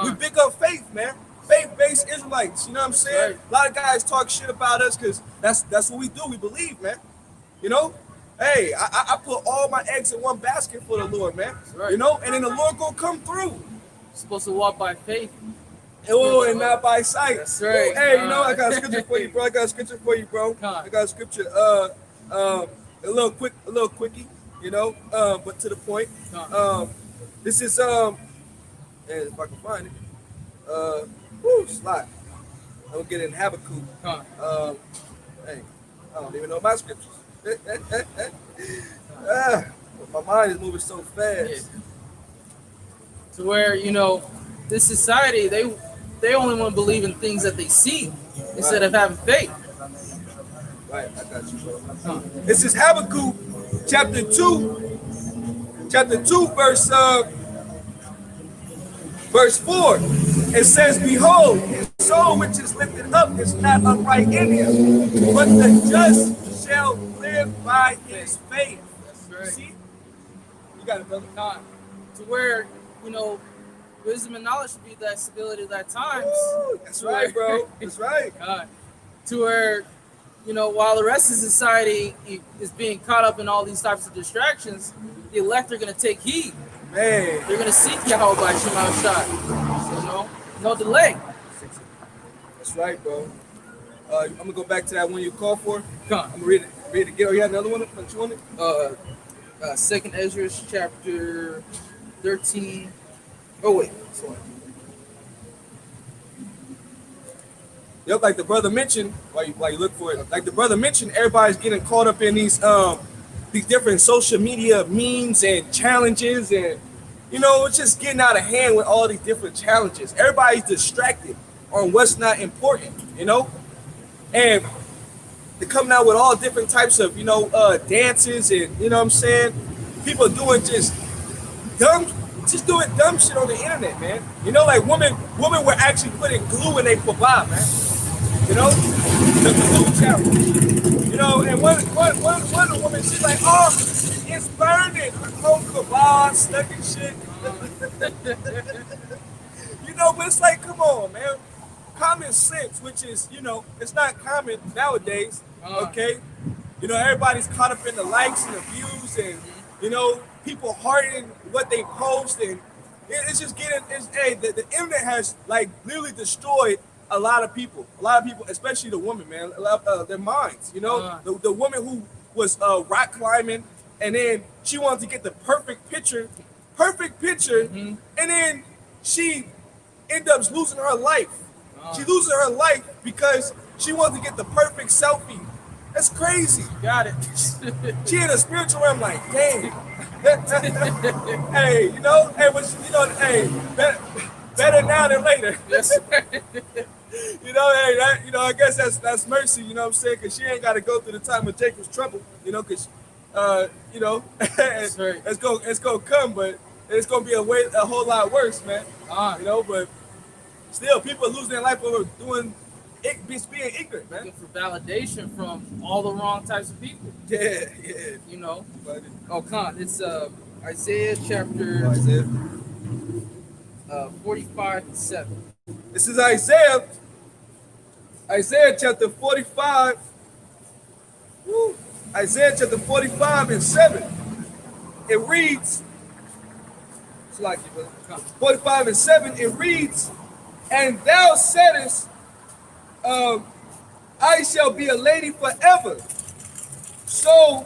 We pick up faith, man. Faith-based Israelites. You know what I'm saying? Right. A lot of guys talk shit about us because that's what we do. We believe, man. Hey, I put all my eggs in one basket for the Lord, man. Right. And then the Lord gonna come through. You're supposed to walk by faith. And not by sight. That's right. Hey, I got a scripture for you, bro. I got a scripture. A little quickie, but to the point. This is and if I can find it. Slide. I'm gonna get in Habakkuk. Hey, I don't even know my scriptures. My mind is moving so fast. Yeah. To where this society they only want to believe in things that they see instead of having faith. Right, I got you, bro. This is Habakkuk chapter 2, verse 4. It says, behold, his soul which is lifted up is not upright in him, but the just shall live by his faith. That's right. See? You got it, brother. To where, wisdom and knowledge should be that stability of that times. Woo, that's right, bro. That's right. To where, while the rest of society is being caught up in all these types of distractions, the elect are going to take heed. Man. They're going to seek Yahweh by Shema Shai. No delay. That's right, bro. I'm going to go back to that one you called for. Come on. I'm going to read it again. Oh, you had another one? What you wanted? 2nd Ezra chapter 13. Oh, wait. Sorry. Yep, like the brother mentioned, while you look for it, like the brother mentioned, everybody's getting caught up in these different social media memes and challenges, and it's just getting out of hand with all these different challenges. Everybody's distracted on what's not important, and they're coming out with all different types of dances, and what I'm saying, people doing doing dumb shit on the internet, man. Like women were actually putting glue in their football, man. The glue challenge. And one woman, she's like, oh, it's burning. Her whole football stuck and shit. But it's like, come on, man. Common sense, which is, it's not common nowadays. Okay. Everybody's caught up in the likes and the views, and people hearting what they post, and it's just the internet has literally destroyed a lot of people, especially the women, man, their minds. The woman who was rock climbing, and then she wanted to get the perfect picture, and then she ended up losing her life. She loses her life because she wanted to get the perfect selfie. That's crazy. Got it. She in a spiritual realm, like, dang. Hey, better now than later. Yes. I guess that's mercy, what I'm saying? Because she ain't got to go through the time of Jacob's trouble, because, it's going to come, but it's going to be a whole lot worse, man. But still, people losing their life over being ignorant, man. Looking for validation from all the wrong types of people. Yeah. It's Isaiah chapter 45:7. This is Isaiah chapter 45. Isaiah chapter 45 and 7. It reads, 45 and 7, it reads, and thou saidest, I shall be a lady forever. So,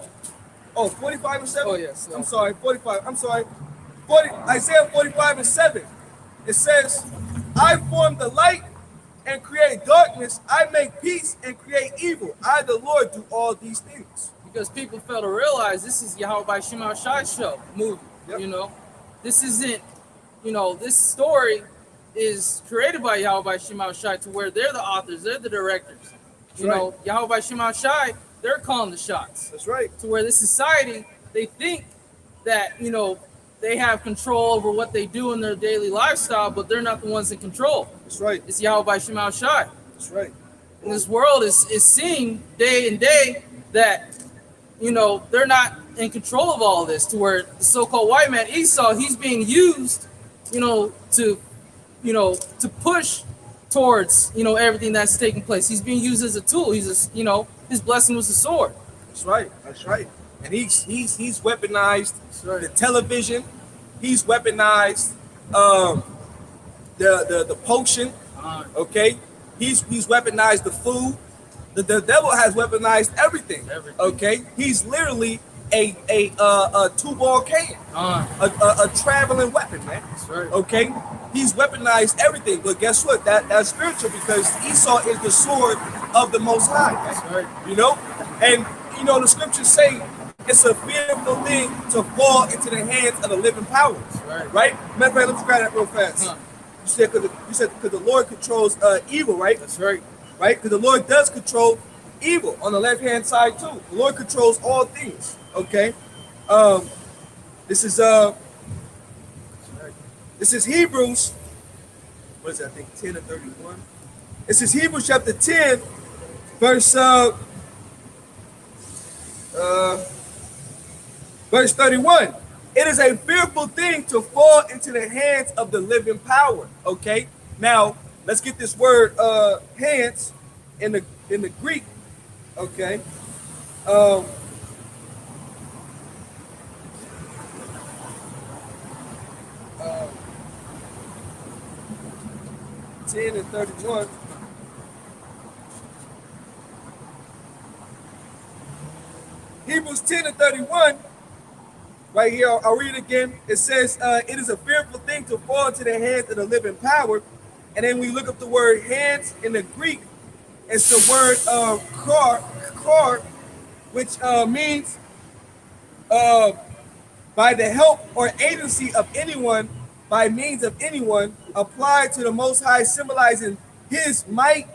45 and 7? Oh, yes. I'm sorry, 45. I'm sorry. Isaiah 45 and 7. It says, I formed the light and create darkness. I make peace and create evil. I, the Lord, do all these things. Because people fail to realize this is Yahweh Shema Shai show movie. Yep. You know, this isn't. You know, this story is created by Yahweh Shema Shai to where they're the authors, they're the directors. You know, Yahweh Shema Shai, they're calling the shots. That's right. To where this society, they think that, you know, they have control over what they do in their daily lifestyle, but they're not the ones in control. That's right. It's Yahweh Shema Shai. That's right. And this world is seeing day and day that, you know, they're not in control of all this, to where the so-called white man Esau, he's being used, to push towards, everything that's taking place. He's being used as a tool. His blessing was a sword. That's right. That's right. And he's weaponized the television. He's weaponized the potion. Okay. He's weaponized the food. The devil has weaponized everything. Okay. He's literally a two-ball can, a traveling weapon, man. That's right. Okay. He's weaponized everything, but guess what? That's spiritual, because Esau is the sword of the Most High. That's right. And the scriptures say it's a fearful thing to fall into the hands of the living powers. Right? Matter of fact, let's grab that real fast. You said because the Lord controls evil, right? That's right. Right? Because the Lord does control evil on the left-hand side too. The Lord controls all things. Okay. This is Hebrews. What is that? I think 10 and 31. This is Hebrews chapter 10, verse 31. It is a fearful thing to fall into the hands of the living power. Okay. Now let's get this word hands in the Greek. Okay. 10 and 31. Hebrews 10 and 31. Right here, I'll read it again. It says, it is a fearful thing to fall into the hands of the living power. And then we look up the word hands in the Greek. It's the word kar, which means by the help or agency of anyone, by means of anyone, applied to the Most High, symbolizing his might,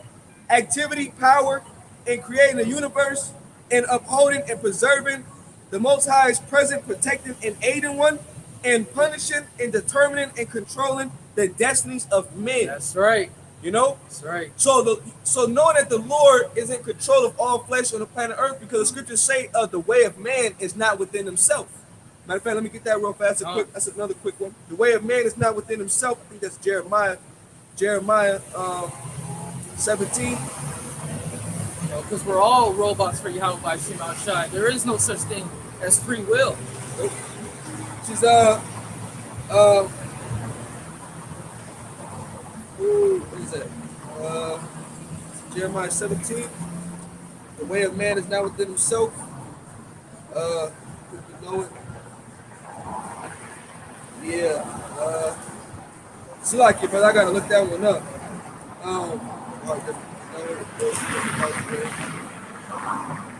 activity, power in creating the universe and upholding and preserving. The Most High is present, protecting and aiding one, and punishing and determining and controlling the destinies of men. That's right. That's right. So knowing that the Lord is in control of all flesh on the planet Earth, because the scriptures say the way of man is not within himself. Matter of fact, let me get that real fast. That's another quick one. The way of man is not within himself. I think that's Jeremiah 17. Because we're all robots for Yahweh Shema Shai. There is no such thing as free will. She's what is that? Jeremiah 17. The way of man is not within himself. It's like it, but I gotta look that one up.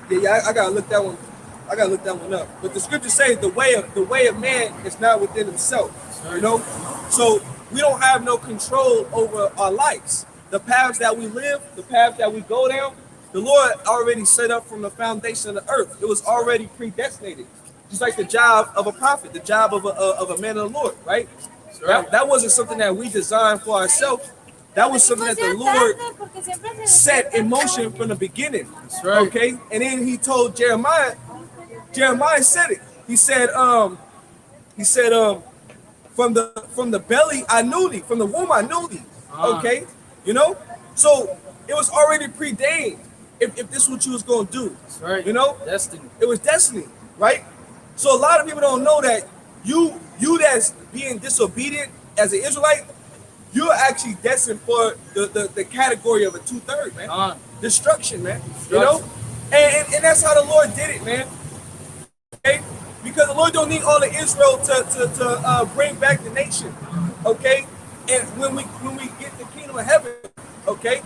I gotta look that one. I gotta look that one up. But the scripture says the way of man is not within himself. So we don't have no control over our lives. The paths that we live, the paths that we go down, the Lord already set up from the foundation of the earth. It was already predestinated. Just like the job of a prophet, the job of a man of the Lord, right? That wasn't something that we designed for ourselves. That was something that the Lord set in motion from the beginning. Okay? And then he told Jeremiah said it. He said, from the belly I knew thee, from the womb I knew thee. Okay? So it was already preordained if this is what you was gonna do. Destiny. It was destiny, right? So a lot of people don't know that you that's being disobedient as an Israelite, you're actually destined for the category of a 2/3, man. Destruction, man. And that's how the Lord did it, man. Okay? Because the Lord don't need all of Israel to bring back the nation. Okay? And when we get the kingdom of heaven, Okay,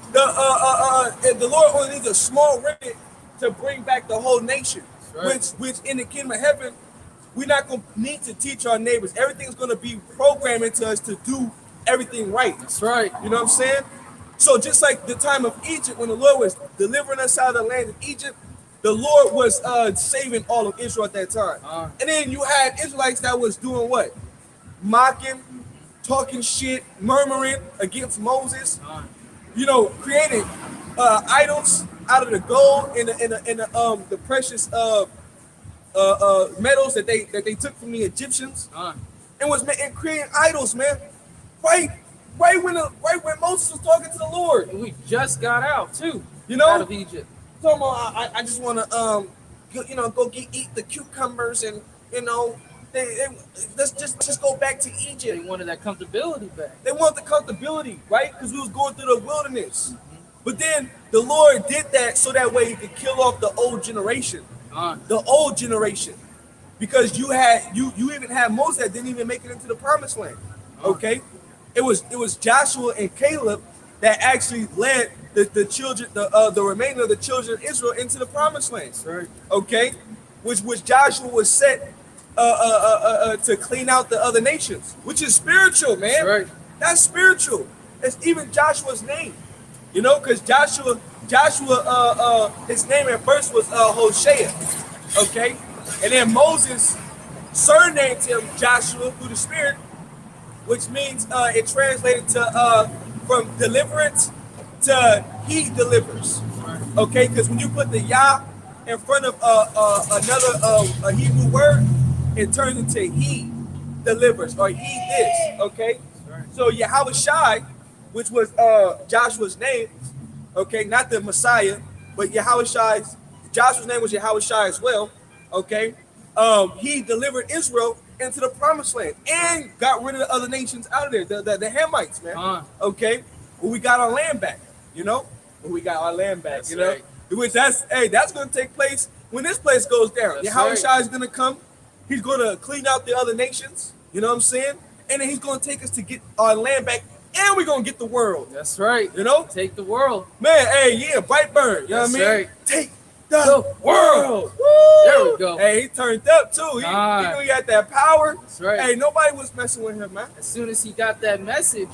and the Lord only needs a small remnant to bring back the whole nation. Right. Which in the kingdom of heaven, we're not going to need to teach our neighbors. Everything's going to be programmed into us to do everything right. That's right. You know what I'm saying? So just like the time of Egypt, when the Lord was delivering us out of the land of Egypt, the Lord was saving all of Israel at that time. And then you had Israelites that was doing what? Mocking, talking shit, murmuring against Moses. You know, creating idols out of the gold and the precious metals that they took from the Egyptians, and was and creating idols, man. Right when Moses was talking to the Lord. And we just got out too. You know, out of Egypt. So I just want to go eat the cucumbers and let's just go back to Egypt. They wanted that comfortability back. They want the comfortability, right? Because we was going through the wilderness. But then the Lord did that so that way He could kill off the old generation, the old generation, because you even had Moses that didn't even make it into the promised land. Okay, it was Joshua and Caleb that actually led the children, the remainder of the children of Israel into the promised land. Right. Okay, which Joshua was set to clean out the other nations, which is spiritual, man. Right. That's spiritual. It's even Joshua's name, you know, because Joshua, his name at first was Hosea, okay, and then Moses surnamed him Joshua through the Spirit, which means it translated to from deliverance to He delivers, okay, because when you put the Yah in front of another a Hebrew word, it turns into He delivers or He this, okay. So Yahweh Shai, which was Joshua's name, okay, not the Messiah, but Yahweh Shai, Joshua's name was Yahweh Shai as well, okay. He delivered Israel into the promised land and got rid of the other nations out of there, the Hamites, man. Okay, well, we got our land back, you know. We got our land back, that's you know. Right. Which that's going to take place when this place goes down. Yahweh Shai is going to come. He's going to clean out the other nations. You know what I'm saying? And then He's going to take us to get our land back, and we're going to get the world. That's right. You know, take the world, man. Hey, yeah, Brightburn. You know what I mean? Right. Take the world. Woo! There we go. Hey, he turned up too. He knew he had that power. That's right. Hey, nobody was messing with him, man. As soon as he got that message,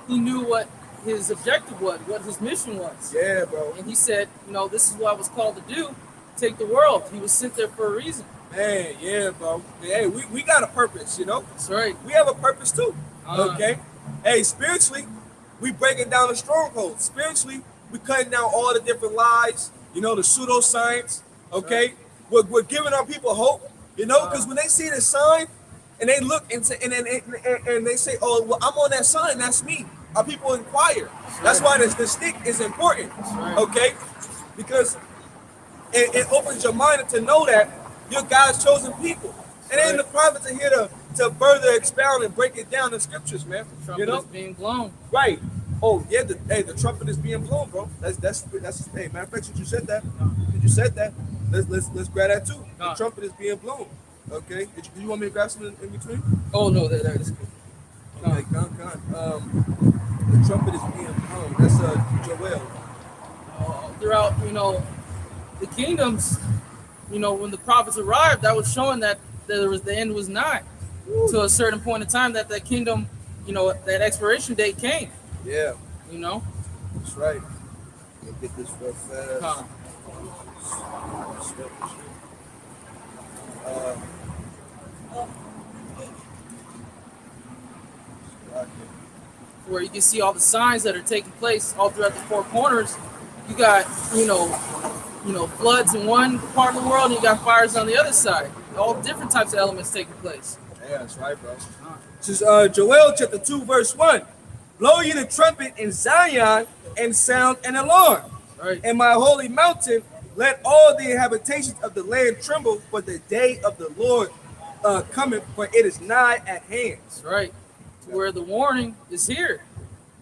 he knew what his objective was, what his mission was. Yeah, bro. And he said, you know, this is what I was called to do. Take the world. He was sent there for a reason. Man, yeah, bro. Hey, we got a purpose, you know? That's right. We have a purpose too. Okay? Hey, spiritually, we breaking down the strongholds. Spiritually, we cutting down all the different lies, you know, the pseudoscience, okay? Right. We're giving our people hope, you know, because when they see the sign and they look and they say, oh, well, I'm on that sign, that's me. Our people inquire. That's why the stick is important, okay? Because it opens your mind to know that you're God's chosen people. And then the prophets are here to further expound and break it down in scriptures, man. The trumpet you know? is being blown. Right. Oh, yeah, the trumpet is being blown, bro. That's hey, matter of fact, since you said that, let's grab that too. The trumpet is being blown. Okay. Did you want me to grab something in between? Oh no, that is good. Okay, the trumpet is being blown. That's Joel. Throughout, you know, the kingdoms, you know, when the prophets arrived, that was showing that the end was nigh. To a certain point in time that kingdom, you know, that expiration date came. Yeah. You know? That's right. Let me get this real fast. Where you can see all the signs that are taking place all throughout the four corners. You got, you know, floods in one part of the world, and you got fires on the other side. All different types of elements taking place. Yeah, that's right, bro. This is Joel chapter 2, verse 1. Blow ye the trumpet in Zion and sound an alarm. Right. In my holy mountain, let all the habitations of the land tremble, for the day of the Lord cometh, for it is nigh at hand. That's right. To where the warning is here.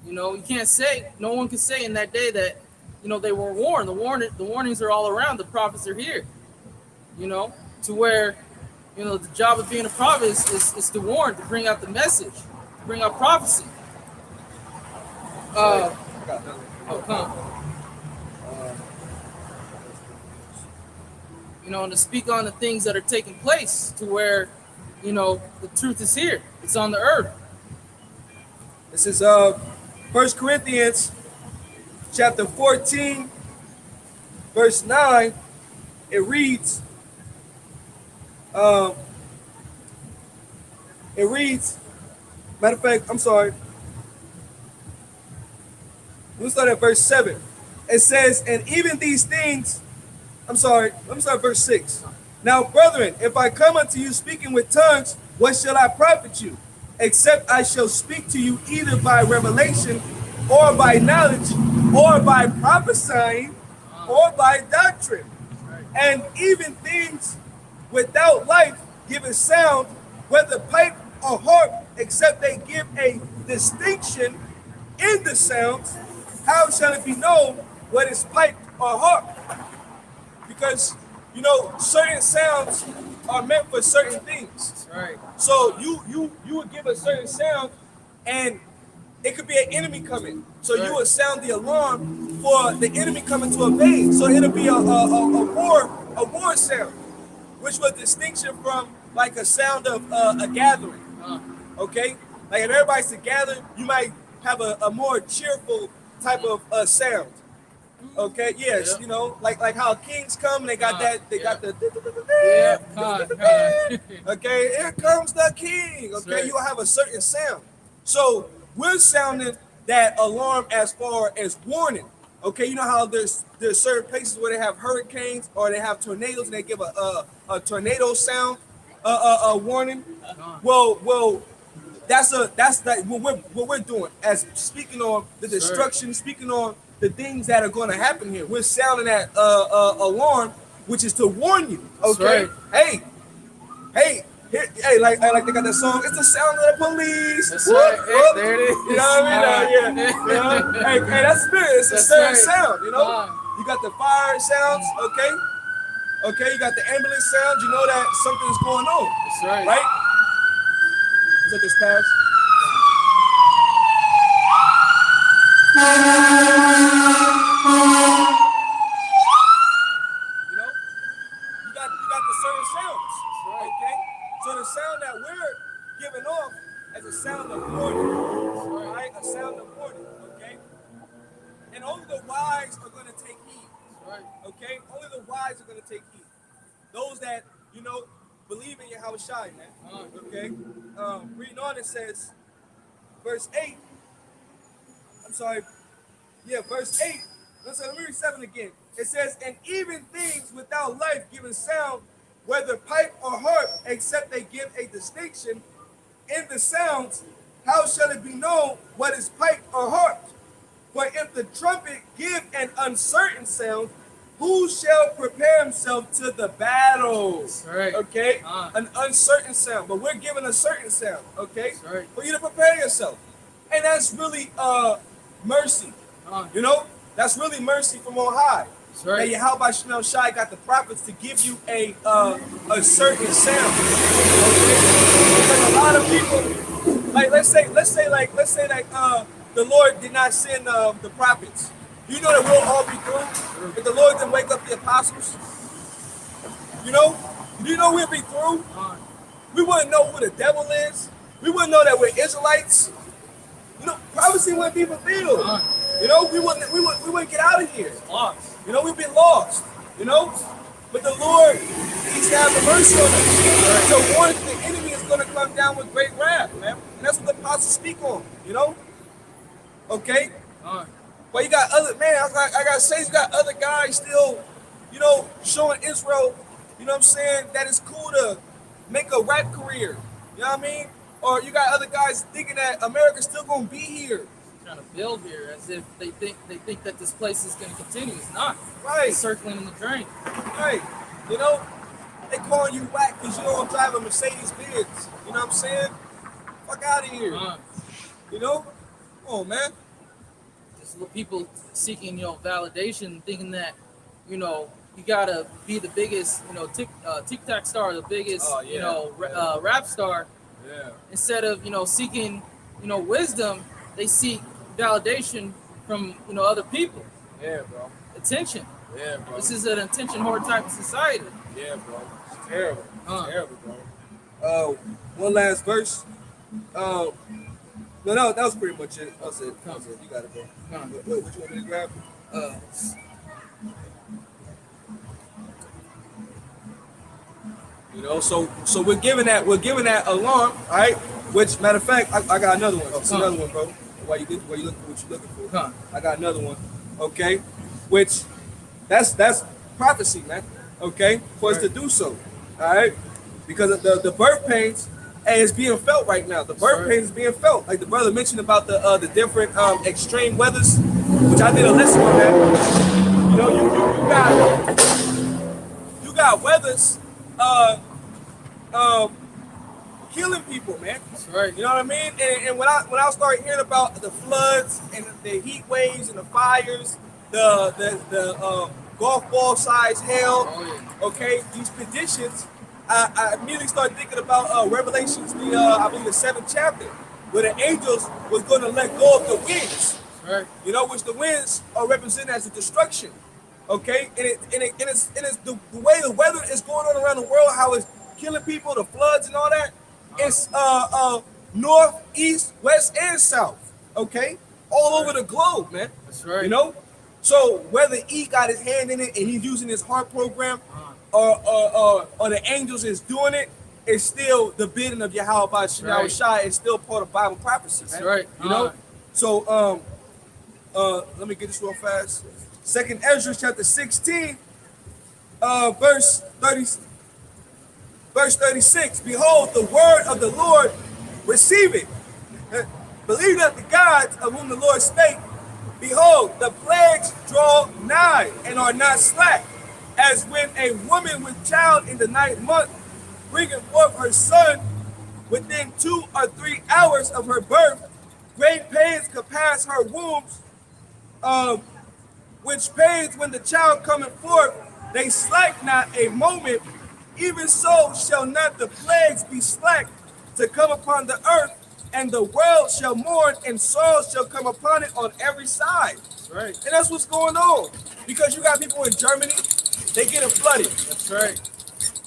You know, you can't say, no one can say in that day that, you know, they were warned. The warnings are all around. The prophets are here. You know, to where, you know, the job of being a prophet is to warn, to bring out the message, to bring out prophecy. got another. Oh, come. You know, and to speak on the things that are taking place to where, you know, the truth is here. It's on the earth. This is 1 Corinthians chapter 14, verse 9. It reads, matter of fact, I'm sorry. We'll start at verse 7. It says, and even these things, let me start verse 6. Now, brethren, if I come unto you speaking with tongues, what shall I profit you? Except I shall speak to you either by revelation, or by knowledge, or by prophesying, or by doctrine. And even things without life give a sound, whether pipe or harp, except they give a distinction in the sounds. How shall it be known what is pipe or harp? Because, you know, certain sounds are meant for certain things. Right. So you would give a certain sound, and it could be an enemy coming. So you would sound the alarm for the enemy coming to invade. So it'll be a war sound, which was distinction from like a sound of a gathering. Okay, like if everybody's together, you might have a more cheerful type of sound. Okay, yes, Yeah. you know, like how kings come, they got that, they got the okay, here comes the king. Okay, Right. you'll have a certain sound. So we're sounding that alarm as far as warning. Okay, you know how there's certain places where they have hurricanes or they have tornadoes and they give a tornado sound, a warning. Well, that's what we're doing as speaking on the destruction, speaking on the things that are going to happen here. We're sounding that alarm, which is to warn you. Okay, That's hey, hey, like they got that song. It's the sound of the police. That's Whoop, right. whoop. Hey, there it is. You know what I mean? Yeah. You know? Hey, that's spirit. It's a That's certain right. sound. You know, you got the fire sounds. Okay, you got the ambulance sounds. You know that something's going on. That's right. Right? Let this pass. You know, you got the certain sounds. Okay, so the sound that we're giving off as a sound of warning, right? A sound of warning. Okay, and only the wise are going to take heed. Okay, only the wise are going to take heed. Those that, you know, believe in Yahweh Shai, man. Okay, reading on, it says, verse 8. I'm sorry. Yeah, verse 8. Let me read 7 again. It says, and even things without life give a sound, whether pipe or harp, except they give a distinction in the sounds. How shall it be known what is pipe or harp? For if the trumpet give an uncertain sound, who shall prepare himself to the battle? Right. Okay, an uncertain sound, but we're giving a certain sound. Okay, Right. for you to prepare yourself, and that's really mercy. You know, that's really mercy from on high. That's right. That Yahweh Shai got the prophets to give you a certain sound. Okay, because a lot of people, like let's say the Lord did not send the prophets. You know that we'll all be through if the Lord didn't wake up the apostles. You know, we'll be through. We wouldn't know who the devil is. We wouldn't know that we're Israelites. You know, prophecy wouldn't be fulfilled. You know, we wouldn't get out of here. Lost. You know, we'd be lost. You know, but the Lord, He's having mercy on us. So warn the enemy is going to come down with great wrath, man. And that's what the apostles speak on. You know, okay. But you got other, man, I gotta say, you got other guys still, you know, showing Israel, you know what I'm saying, that it's cool to make a rap career. You know what I mean? Or you got other guys thinking that America's still gonna be here. Trying to build here as if they think that this place is gonna continue. It's not. Right. It's circling in the drain. Right. You know, they calling you whack because you don't drive a Mercedes Benz. You know what I'm saying? Fuck out of here. You know? Come on, man. People seeking, you know, validation, thinking that, you know, you gotta be the biggest, you know, TikTok star, the biggest, you know, rap star. Yeah. Instead of, you know, seeking, you know, wisdom, they seek validation from other people. Yeah, bro. Attention. Yeah, bro. This is an attention whore type of society. Yeah, bro. It's terrible. Uh. Terrible, bro. One last verse. No, that was pretty much it. That was it. You got it, bro. What you want me to grab? So we're giving that alarm, all right? Which, matter of fact, I got another one. It's another one, bro. While you looking for what you're looking for, I got another one. Okay, which that's prophecy, man. Okay, for us to do so, all right? Because of the birth pains, and it's being felt right now. The birth pains is being felt. Like the brother mentioned about the different extreme weathers, which I did a lesson on that. You know, you got weathers killing people, man. That's right. You know what I mean? And when I started hearing about the floods and the heat waves and the fires, the golf ball size hail, okay, these conditions, I immediately started thinking about Revelations, I believe the 7th chapter, where the angels was going to let go of the winds. Right. You know, which the winds are represented as a destruction. Okay, and it's the way the weather is going on around the world, how it's killing people, the floods and all that. It's north, east, west, and south. Okay, all over the globe, man. That's right. You know, so whether E got his hand in it and he's using his heart program, or the angels is doing it, it's still the bidding of Yahweh by Yahweh Shai. It's still part of Bible prophecy. That's right. You know, so let me get this real fast. 2nd Ezra chapter 16, verse 36. Behold, the word of the Lord, receive it. Believe not the gods of whom the Lord spake. Behold, the plagues draw nigh and are not slack, as when a woman with child in the 9th month bringeth forth her son within 2 or 3 hours of her birth. Great pains compass her wombs, which pains when the child cometh forth, they slack not a moment. Even so shall not the plagues be slack to come upon the earth, and the world shall mourn, and sorrow shall come upon it on every side. That's right. And that's what's going on. Because you got people in Germany, they getting flooded. That's right.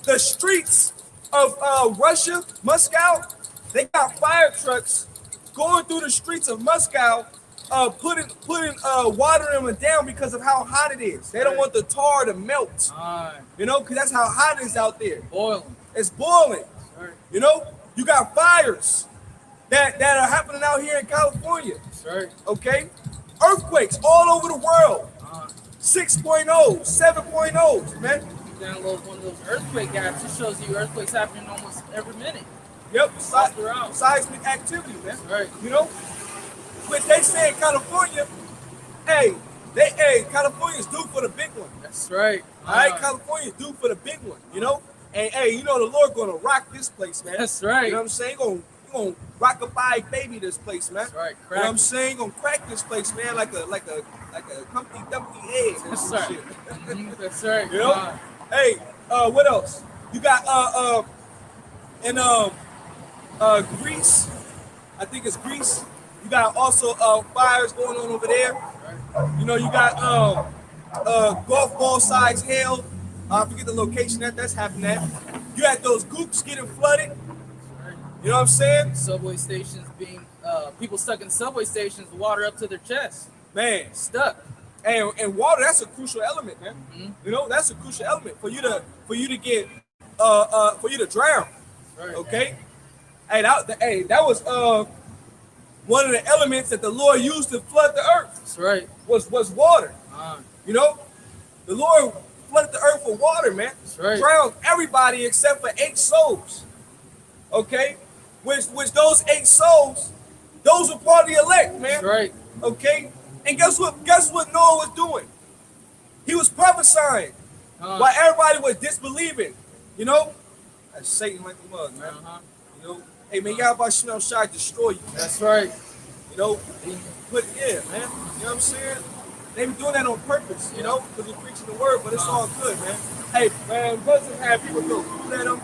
The streets of Russia, Moscow, they got fire trucks going through the streets of Moscow, putting water in them down because of how hot it is. They don't want the tar to melt. You know, because that's how hot it is out there. Boiling. It's boiling. Right. You know, you got fires that are happening out here in California. That's right. Okay? Earthquakes all over the world. 6.0, 7.0, man. Download one of those earthquake apps. It shows you earthquakes happening almost every minute. Yep, seismic activity, man. That's right. You know, when they say in California, California's due for the big one. That's right. All right, California's due for the big one. You know, and you know the Lord gonna rock this place, man. That's right. You know what I'm saying? You're gonna rock a baby this place, man. That's right. You know what I'm saying? Gonna crack this place, man, like a Humpty Dumpty egg. That's right. Shit. That's right. You know? Hey, what else? You got in Greece, I think it's Greece. You got also fires going on over there. You know, you got golf ball size hail. I forget the location that's happening at. You had those goops getting flooded. You know what I'm saying? Subway stations being people stuck in subway stations, water up to their chest. Man, Stuck. and water, that's a crucial element, man. Mhm. You know, that's a crucial element for you to get for you to drown. Right. Okay. Hey, that was one of the elements that the Lord used to flood the earth. That's right. Was water. You know, the Lord flooded the earth with water, man. That's right. Drowned everybody except for 8 souls. Okay, which those 8 souls, those were part of the elect, man. That's right. Okay, and guess what Noah was doing? He was prophesying while everybody was disbelieving. You know, that's Satan like a mug, man. You know, hey man, y'all about Shemel Shai destroy you, man. That's right. You know, but yeah, man. You know what I'm saying? They be doing that on purpose, you know, because we're preaching the word, but it's all good, man. Hey, man, doesn't have people go let them,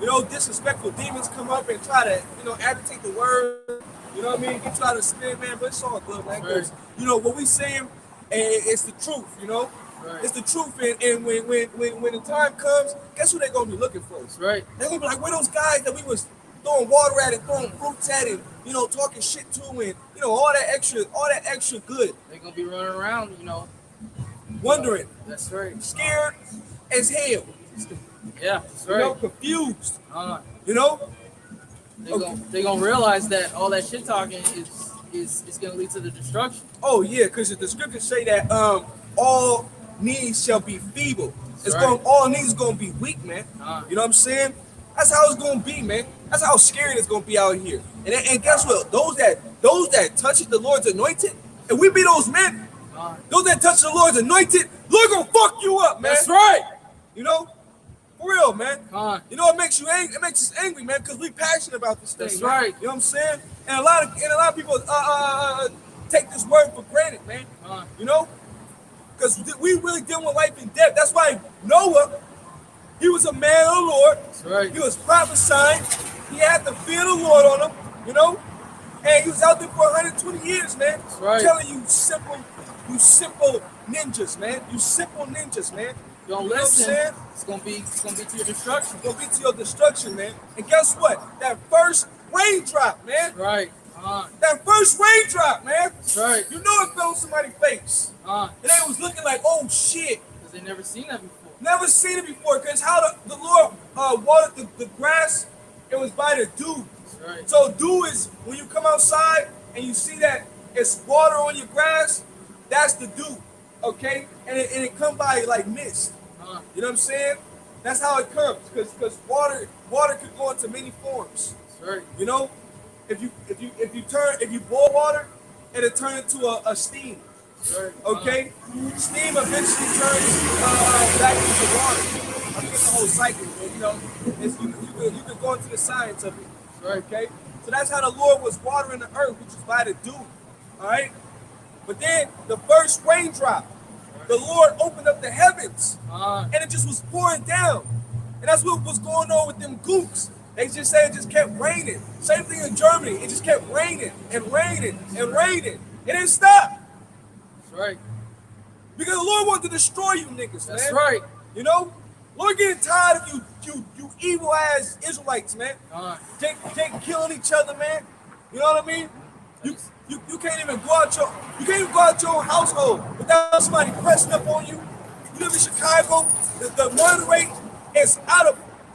you know, disrespectful demons come up and try to, you know, agitate the word. You know what I mean? Get you out of the spin, man. But it's all good, man. 'Cause, Right. you know what we saying, it's the truth. You know, Right. it's the truth. And when the time comes, guess who they gonna be looking for? That's right. They're gonna be like, where those guys that we was throwing water at and throwing fruits at and talking shit to and all that extra good. They're gonna be running around, Wondering, That's right. scared as hell. Yeah, that's You know, right. confused. Uh, You know, they gonna realize that all that shit talking is gonna lead to the destruction. oh yeah, because the scriptures say that all knees shall be feeble. It's right. all knees gonna be weak, man. You know what I'm saying? That's how it's gonna be, man. That's how scary it's gonna be out here. And guess what? Those that touch the Lord's anointed, and we be those men. Those that touch the Lord's anointed, Lord gonna fuck you up, man. That's right. You know, for real, man. Come on. You know, it makes you angry. It makes us angry, man, because we passionate about this thing. That's man. right. You know what I'm saying? And a lot of people take this word for granted, man. Come on. You know, because we really dealing with life and death. That's why Noah, he was a man of the Lord. That's right. He was prophesying. He had the fear of the Lord on him. You know, and he was out there for 120 years, man. That's right. I'm telling you, you simple ninjas, man. You simple ninjas, man. Don't You know what I'm listen. saying? It's gonna be to your destruction. Gonna be to your destruction, man. And guess what? That first raindrop, man. Right. Come on. That first raindrop, man. That's right. You know it fell on somebody's face. Come on. And they was looking like, oh shit. Because they never seen that before. Never seen it before. Because how the Lord watered the grass, it was by the dew. That's right. So dew is when you come outside and you see that it's water on your grass, that's the dew. Okay? And it come by like mist. Come on. You know what I'm saying? That's how it comes. Because water could go into many forms. That's right. You know, if you boil water, it'll turn into a steam. That's right. Okay, steam eventually turns back into water. I forget the whole cycle, but you can go into the science of it. That's right. Okay, so that's how the Lord was watering the earth, which is by the dew. All right, but then the first raindrop, the Lord opened up the heavens, and it just was pouring down, and that's what was going on with them gooks. They just said it just kept raining. Same thing in Germany. It just kept raining and raining and raining. It didn't stop. That's right. Because the Lord wanted to destroy you niggas, man. That's right. You know? Lord getting tired of you evil ass Israelites, man. Can't killing each other, man. You know what I mean? You can't even go out your own household without somebody pressing up on you. You live in Chicago, the murder rate is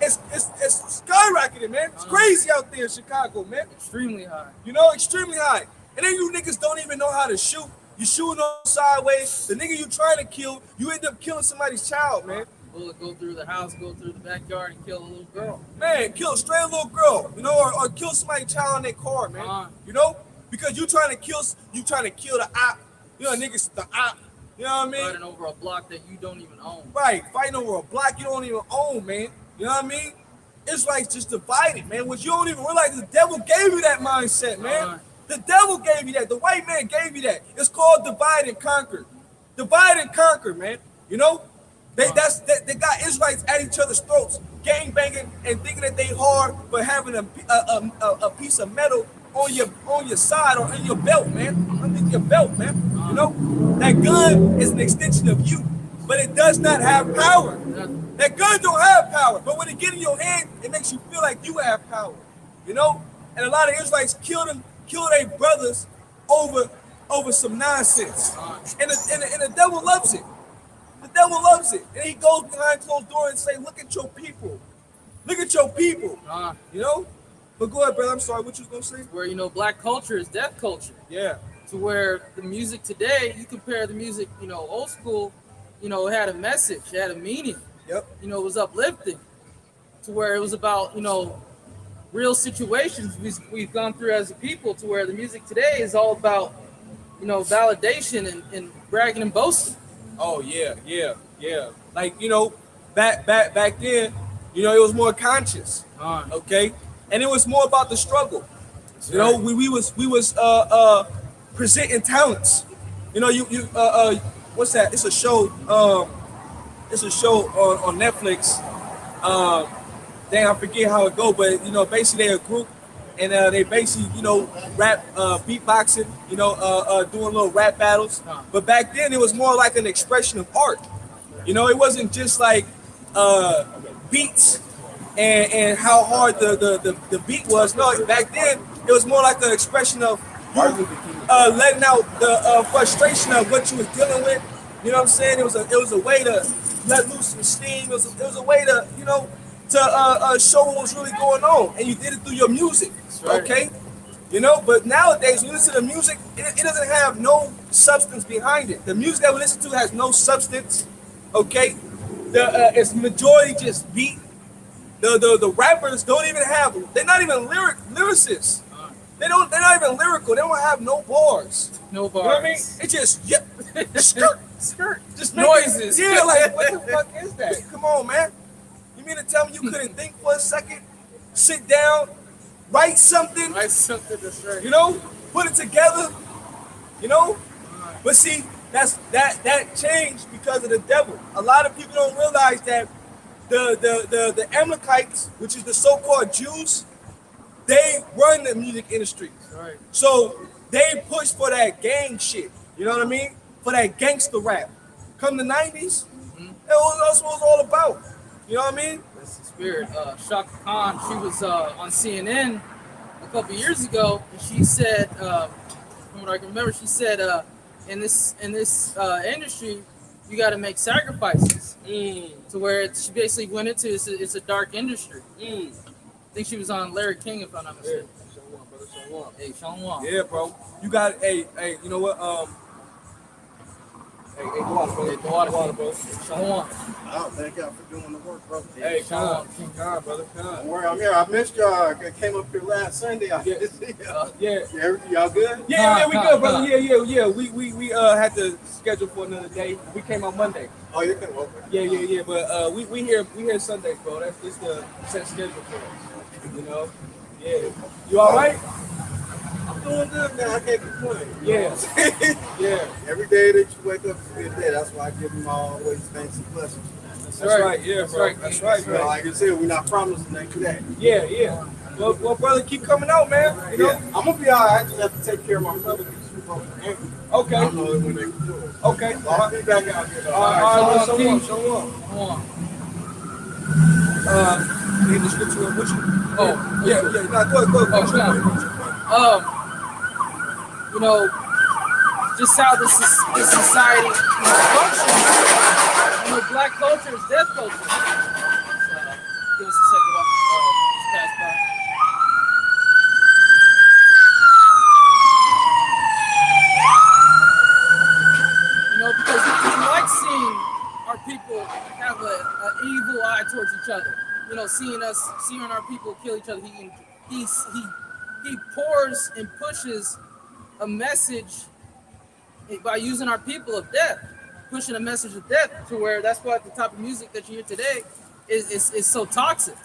it's skyrocketing, man. It's crazy out there in Chicago, man. Extremely high. You know, extremely high. And then you niggas don't even know how to shoot. You shooting on sideways. The nigga you trying to kill, you end up killing somebody's child, man. Bullet go through the house, go through the backyard, and kill a little girl. Man, kill a stray little girl, or kill somebody's child in their car, man. You know, because you trying to kill the op. You know, niggas the op. You know what I mean? Fighting over a block that you don't even own. Right, fighting over a block you don't even own, man. You know what I mean? It's like just divided, man. What you don't even realize, the devil gave you that mindset, man. The devil gave you that. The white man gave you that. It's called divide and conquer. Divide and conquer, man. You know, they got Israelites at each other's throats, gang banging and thinking that they hard for having a piece of metal on your side or in your belt, man. Underneath your belt, man. You know, that gun is an extension of you, but it does not have power. That gun don't have power, but when it get in your hand, it makes you feel like you have power. You know, and a lot of Israelites kill their brothers over some nonsense, and the devil loves it. The devil loves it, and he goes behind closed doors and say, "Look at your people, look at your people." You know. But go ahead, brother. I'm sorry. What you was gonna say? Where black culture is death culture. Yeah. To where the music today, you compare the music, old school, it had a message, it had a meaning. Yep. It was uplifting. To where it was about, real situations we've gone through as a people. To where the music today is all about, validation and bragging and boasting. Oh yeah. Like back then, it was more conscious. Okay, and it was more about the struggle. That's you know, we was presenting talents. What's that? It's a show. It's a show on Netflix. Dang, I forget how it go, but basically they're a group and they basically, rap, beatboxing, doing little rap battles. But back then, it was more like an expression of art. It wasn't just like beats and how hard the beat was. No, back then it was more like an expression of you letting out the frustration of what you was dealing with. You know what I'm saying? It was a way to let loose some steam. It was a way to to show what was really going on, and you did it through your music. Right. Okay. But nowadays, when you listen to music, it doesn't have no substance behind it. The music that we listen to has no substance. Okay, it's majority just beat. The rappers don't even have. They're not even lyricists. They're not even lyrical. They don't have no bars. No bars. You know what I mean? It's just skirt, just noises. Yeah, like what the fuck is that? Come on, man. You mean to tell me you couldn't think for a second? Sit down, write something. Write something that's right. Put it together. But see, that changed because of the devil. A lot of people don't realize that the Amalekites, which is the so-called Jews, they run the music industry. Right. So they push for that gang shit. You know what I mean? For that gangster rap. Come the 90s, that's what it's all about. You know what I mean? That's the spirit. Shaka Khan, she was on CNN a couple years ago, and she said, from what I can remember, she said, in this industry, you got to make sacrifices. To where she basically went into it's a dark industry. I think she was on Larry King, if I'm not mistaken. Hey, Shalom. Yeah, bro. You got hey, you know what? Hey, go water, bro. Hey, the water, bro. Shalom. Oh, thank y'all for doing the work, bro. Hey, Shalom. Con, brother, Don't Con. worry, I'm here. I missed y'all. I came up here last Sunday. I didn't see y'all. Yeah. Y'all good? Yeah, we Con, good, brother. con. Yeah. We had to schedule for another day. We came on Monday. Oh, you can open. Yeah. But we here Sunday, bro. That's just the set schedule for us. Yeah. You all right? I'm doing good, man. I can't complain. Yeah. Yeah. Every day that you wake up is a good day. That's why I give them always thanks and blessings. That's right. Yeah, That's bro. right. That's right, You know, man. like I said, we're not promising next day. Yeah. Well, brother, keep coming out, man. Yeah, I'm gonna be all right. I just have to take care of my brother. I Okay. don't know when they can do it. Okay. So I'll be back out here. All right. Shalom, Show up. Come on. Need the scripture with you? Oh, Yeah. Nah, go ahead. Oh, sure. Just how this society functions. Black culture is death culture. Give us a second while just pass by. Because we like seeing our people have an evil eye towards each other. Seeing our people kill each other. He pours and pushes a message by using our people of death, pushing a message of death to where that's why the type of music that you hear today is so toxic.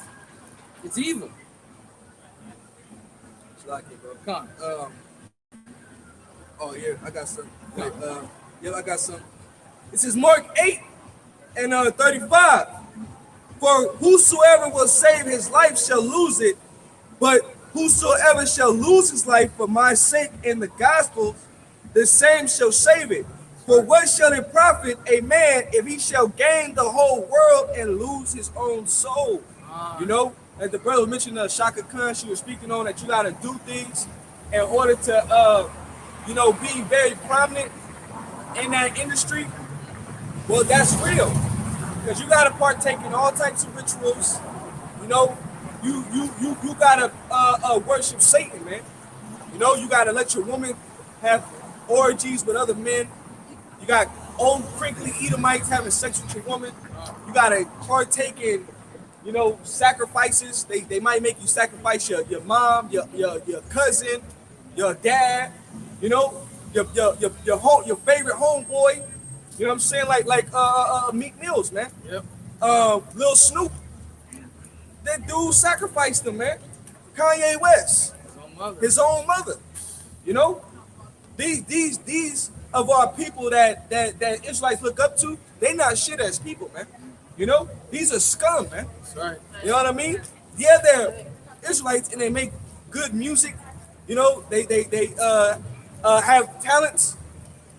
It's evil. It's like it, bro. Come on. Oh yeah, I got some. I got some. This is Mark 8 and 35. For whosoever will save his life shall lose it, but whosoever shall lose his life for my sake in the gospel, the same shall save it. For what shall it profit a man if he shall gain the whole world and lose his own soul? As the brother mentioned, Shaka Khan, she was speaking on that you got to do things in order to, be very prominent in that industry. Well, that's real, because you got to partake in all types of rituals. You gotta worship Satan, man. You gotta let your woman have orgies with other men. You got old crinkly Edomites having sex with your woman. You gotta partake in, sacrifices. They might make you sacrifice your mom, your cousin, your dad. Your favorite homeboy. You know what I'm saying? Like Meek Mills, man. Yep. Lil Snoop. That dude sacrificed him, man. Kanye West, his own mother. These of our people that Israelites look up to, they not shit as people, man. These are scum, man. That's right. You know what I mean? Yeah, they're Israelites and they make good music. You know, they have talents,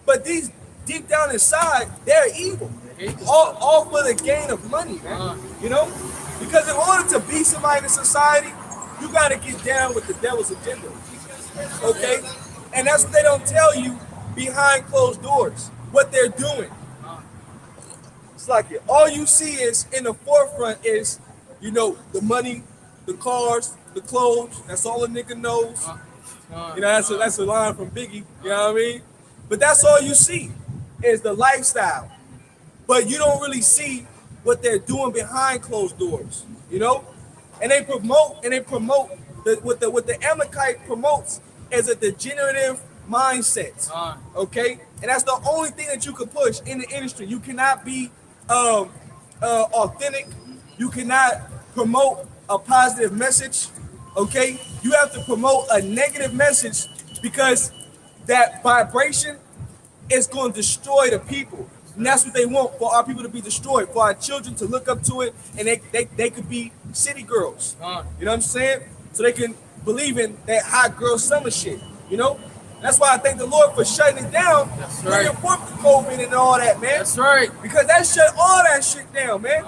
but these deep down inside, they're evil. They hate this All for the gain of money, man. You know, because in order to be somebody in society, you got to get down with the devil's agenda. Okay, and that's what they don't tell you behind closed doors. What they're doing. It's like it. All you see is in the forefront is, you know, the money, the cars, the clothes. That's all a nigga knows. You know, that's a line from Biggie. You know what I mean? But that's all you see is the lifestyle. But you don't really see what they're doing behind closed doors. You know, and they promote what the Amalekite promotes as a degenerative mindset. Okay, and that's the only thing that you can push in the industry. You cannot be authentic. You cannot promote a positive message. Okay, you have to promote a negative message because that vibration is going to destroy the people. And that's what they want, for our people to be destroyed, for our children to look up to it, and they could be city girls. You know what I'm saying? So they can believe in that hot girl summer shit. You know? That's why I thank the Lord for shutting it down. That's right. Bringing forth the COVID and all that, man. That's right. Because that shut all that shit down, man.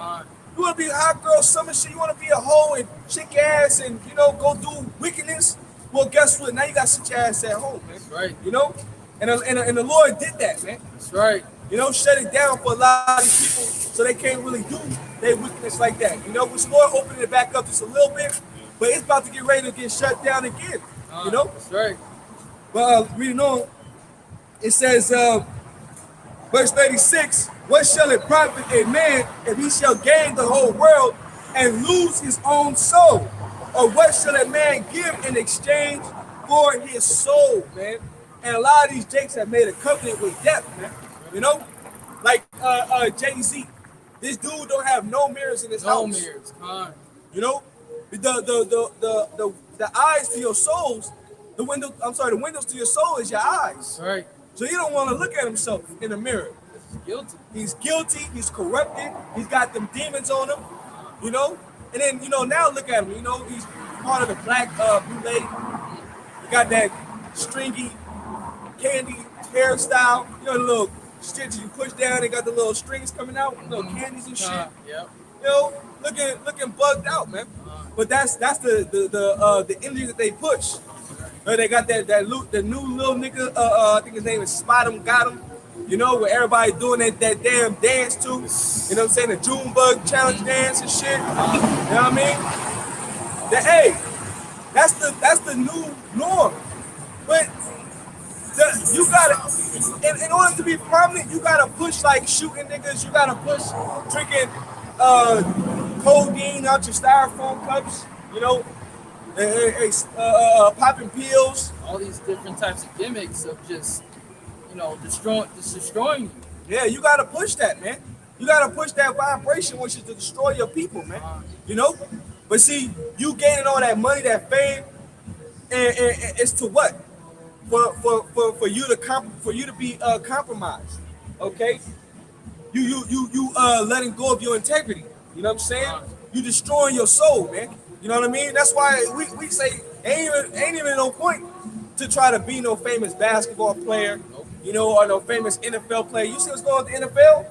You want to be a hot girl summer shit, you want to be a hoe and shake ass and, you know, go do wickedness. Well, guess what? Now you got to sit your ass at home, man. That's right. You know? And the Lord did that, man. That's right. You know, shut it down for a lot of these people so they can't really do their wickedness like that. You know, we're still opening it back up just a little bit, but it's about to get ready to get shut down again. You know? That's right. Well, reading on, it says, verse 36, what shall it profit a man if he shall gain the whole world and lose his own soul? Or what shall a man give in exchange for his soul, man? And a lot of these jakes have made a covenant with death, man. You know, like Jay-Z. This dude don't have no mirrors in his house. No mirrors. You know, the eyes to your souls, the windows to your soul is your eyes. Right. So you don't want to look at himself in the mirror. He's guilty. He's guilty. He's corrupted. He's got them demons on him. You know, and then you know now look at him. You know, he's part of the black boule. He got that stringy candy hairstyle. You know, the little stitches you push down. They got the little strings coming out, little candies and shit. Yep. You know, looking bugged out, man. But that's the energy that they push. They got the new little nigga. I think his name is Spot 'em Got 'em. You know, where everybody doing that damn dance too. You know what I'm saying? The Junebug challenge dance and shit. You know what I mean? Hey, that's the new norm. But you gotta, in order to be prominent, you gotta push like shooting niggas. You gotta push drinking codeine out your styrofoam cups. You know, popping pills. All these different types of gimmicks of just, you know, destroying you. Yeah, you gotta push that, man. You gotta push that vibration, which is to destroy your people, man. You know, but see, you gaining all that money, that fame, and it's to what? For you to be compromised, okay? You letting go of your integrity. You know what I'm saying? You destroying your soul, man. You know what I mean? That's why we say ain't even no point to try to be no famous basketball player, you know, or no famous NFL player. You see what's going on with the NFL?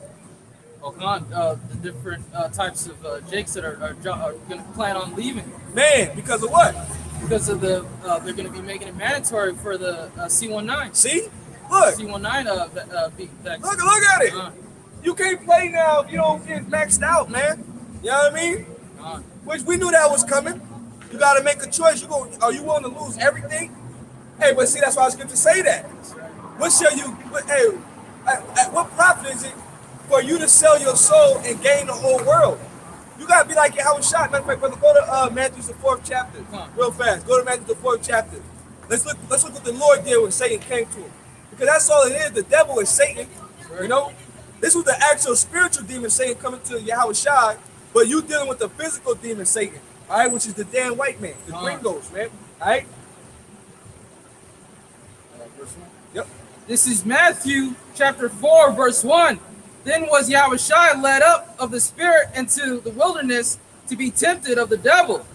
Oh, come on, the different types of jakes that are going to plan on leaving. Man, because of what? Because of they're going to be making it mandatory for the C19. See? Look. C19 vaccine. Look at it. You can't play now if you don't get maxed out, man. You know what I mean? Which we knew that was coming. You got to make a choice. Are you willing to lose everything? Hey, but see, that's why I was going to say that. What profit is it for you to sell your soul and gain the whole world? You got to be like Yahweh Shai. Matter of fact, brother, go to Matthew the 4th chapter. Real fast. Go to Matthew the 4th chapter. Let's look what the Lord did when Satan came to him. Because that's all it is. The devil is Satan. You know? This was the actual spiritual demon Satan coming to Yahweh Shai, but you dealing with the physical demon Satan, all right, which is the damn white man, the gringos, man. All right? Yep. This is Matthew chapter 4, verse 1. Then was Yahweh Shai led up of the Spirit into the wilderness to be tempted of the devil.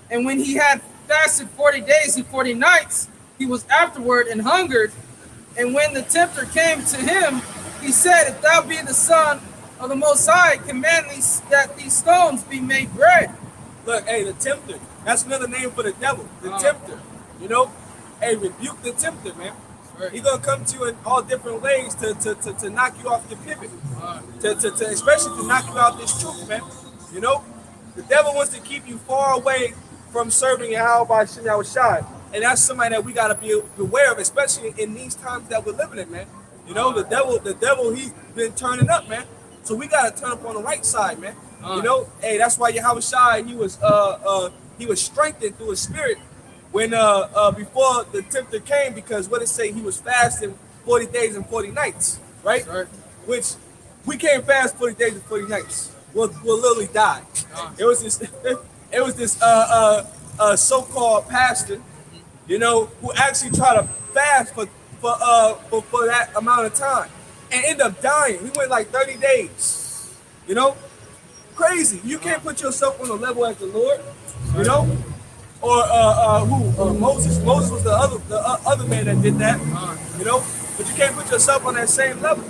And when he had fasted 40 days and 40 nights, he was afterward and hungered. And when the tempter came to him, he said, If thou be the Son of the Most High, command that these stones be made bread. Look, hey, the tempter. That's another name for the devil. The tempter. You know? Hey, rebuke the tempter, man. Right. He's gonna come to you in all different ways to knock you off your pivot. To especially to knock you out this truth, man. You know? The devil wants to keep you far away from serving Yahweh Shem Yahushai. And that's somebody that we gotta be aware of, especially in these times that we're living in, man. You know, the devil, he's been turning up, man. So we gotta turn up on the right side, man. You know, hey, that's why Yahushua, he was strengthened through his spirit when before the tempter came, because what it say, he was fasting 40 days and 40 nights, right? Which we can't fast 40 days and 40 nights. We'll literally die. It was this so-called pastor, you know, who actually tried to fast for that amount of time and ended up dying. He went like 30 days, you know? Crazy. You can't put yourself on the level as the Lord, you know? Or Moses. Moses was the other man that did that, you know? But you can't put yourself on that same level,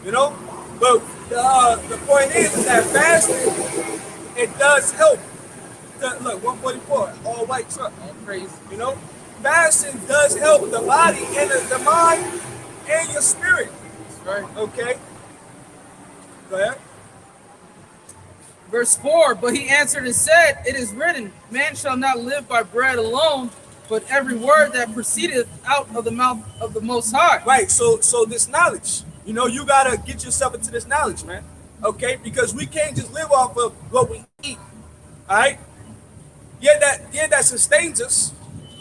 you know? But the point is that fasting, it does help. Look, 144, all white truck. All praise. You know? Fasting does help the body and the mind and your spirit. That's right. Okay? Go ahead. Verse 4, but he answered and said, It is written, Man shall not live by bread alone, but every word that proceedeth out of the mouth of the Most High. Right, so this knowledge, you know, you got to get yourself into this knowledge, man. Okay? Because we can't just live off of what we eat. All right? Yeah, that sustains us.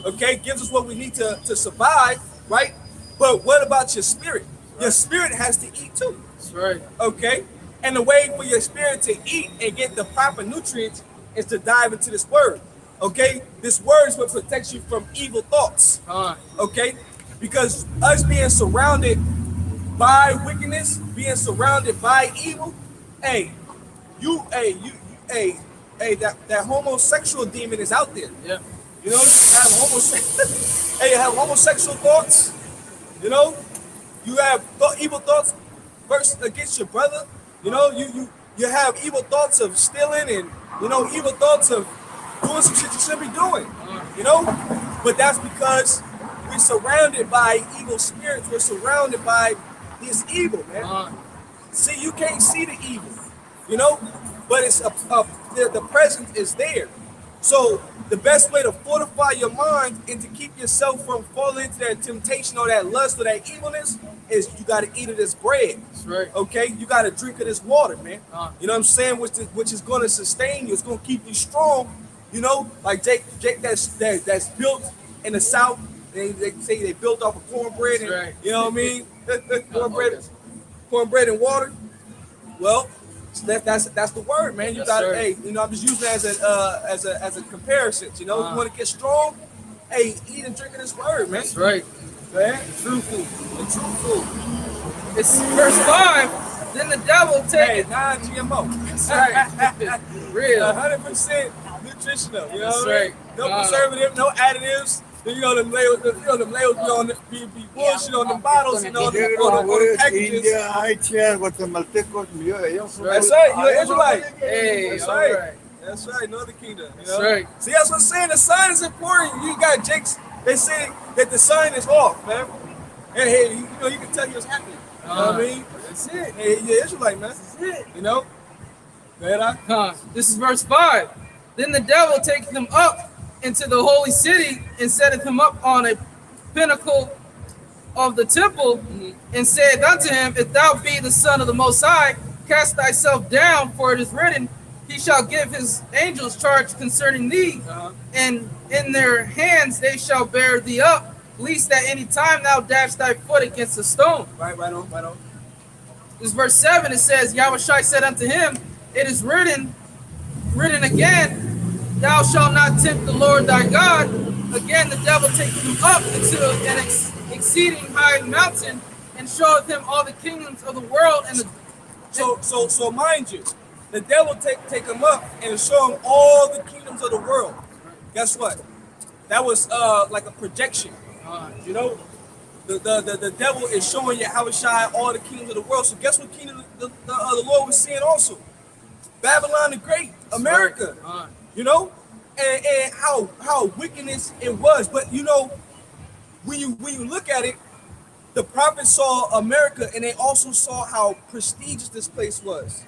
Okay? Gives us what we need to survive, right? But what about your spirit? Your spirit has to eat too. That's right. Okay? And the way for your spirit to eat and get the proper nutrients is to dive into this word. Okay? This word is what protects you from evil thoughts. Okay? Because us being surrounded by wickedness, being surrounded by evil, that homosexual demon is out there. Yeah. You know, you have homosexual thoughts. You know, you have evil thoughts versus against your brother. You know, you have evil thoughts of stealing and, you know, evil thoughts of doing some shit you shouldn't be doing, you know? But that's because we're surrounded by evil spirits. We're surrounded by this evil, man. See, you can't see the evil, you know? But it's the presence is there. So the best way to fortify your mind and to keep yourself from falling into that temptation or that lust or that evilness is you got to eat of this bread. That's right. Okay? You got to drink of this water, man. You know what I'm saying? Which is going to sustain you. It's going to keep you strong. You know, like Jake that's built in the South. They say they built off of cornbread and right. You know what I mean? cornbread and water. Well, that's the word, man. You got to, hey, you know, I'm just using it as a comparison. You know, you want to get strong, hey, eat and drink of this word, man. That's right. Man, true food. The true food. It's verse 5. Then the devil take non-GMO. That's right. Real. 100% nutritional. You know That's what I mean? right. No preservative, no additives. You know, them labels be bullshit on the bottles, you know, on the packages. India, Haitian, Guatemaltecos, ellos. That's right. You're an Israelite. Hey, That's all right. right. That's right. Northern Kingdom. You know? That's right. See, that's what I'm saying. The sign is important. You got Jake's. They say that the sign is off, man. And hey, you know, you can tell he was happy. You know what I mean? That's it. Hey, you're Israelite, man. That's it. You know? This is verse 5. Then the devil taketh him up into the holy city and setteth him up on a pinnacle of the temple and said unto him, If thou be the Son of the Most High, cast thyself down, for it is written, He shall give his angels charge concerning thee, and in their hands they shall bear thee up, lest at any time thou dash thy foot against a stone. Right on. This is verse 7. It says, Yahushua said unto him, It is written again, Thou shalt not tempt the Lord thy God. Again, the devil taketh him up into an exceeding high mountain and showeth him all the kingdoms of the world. And so mind you, the devil take him up and show him all the kingdoms of the world. Guess what? That was like a projection. You know, the devil is showing you how it shine all the kingdoms of the world. So guess what kingdom the Lord was seeing also? Babylon the Great, America. You know, and how wickedness it was. But you know, when you look at it, the prophets saw America, and they also saw how prestigious this place was.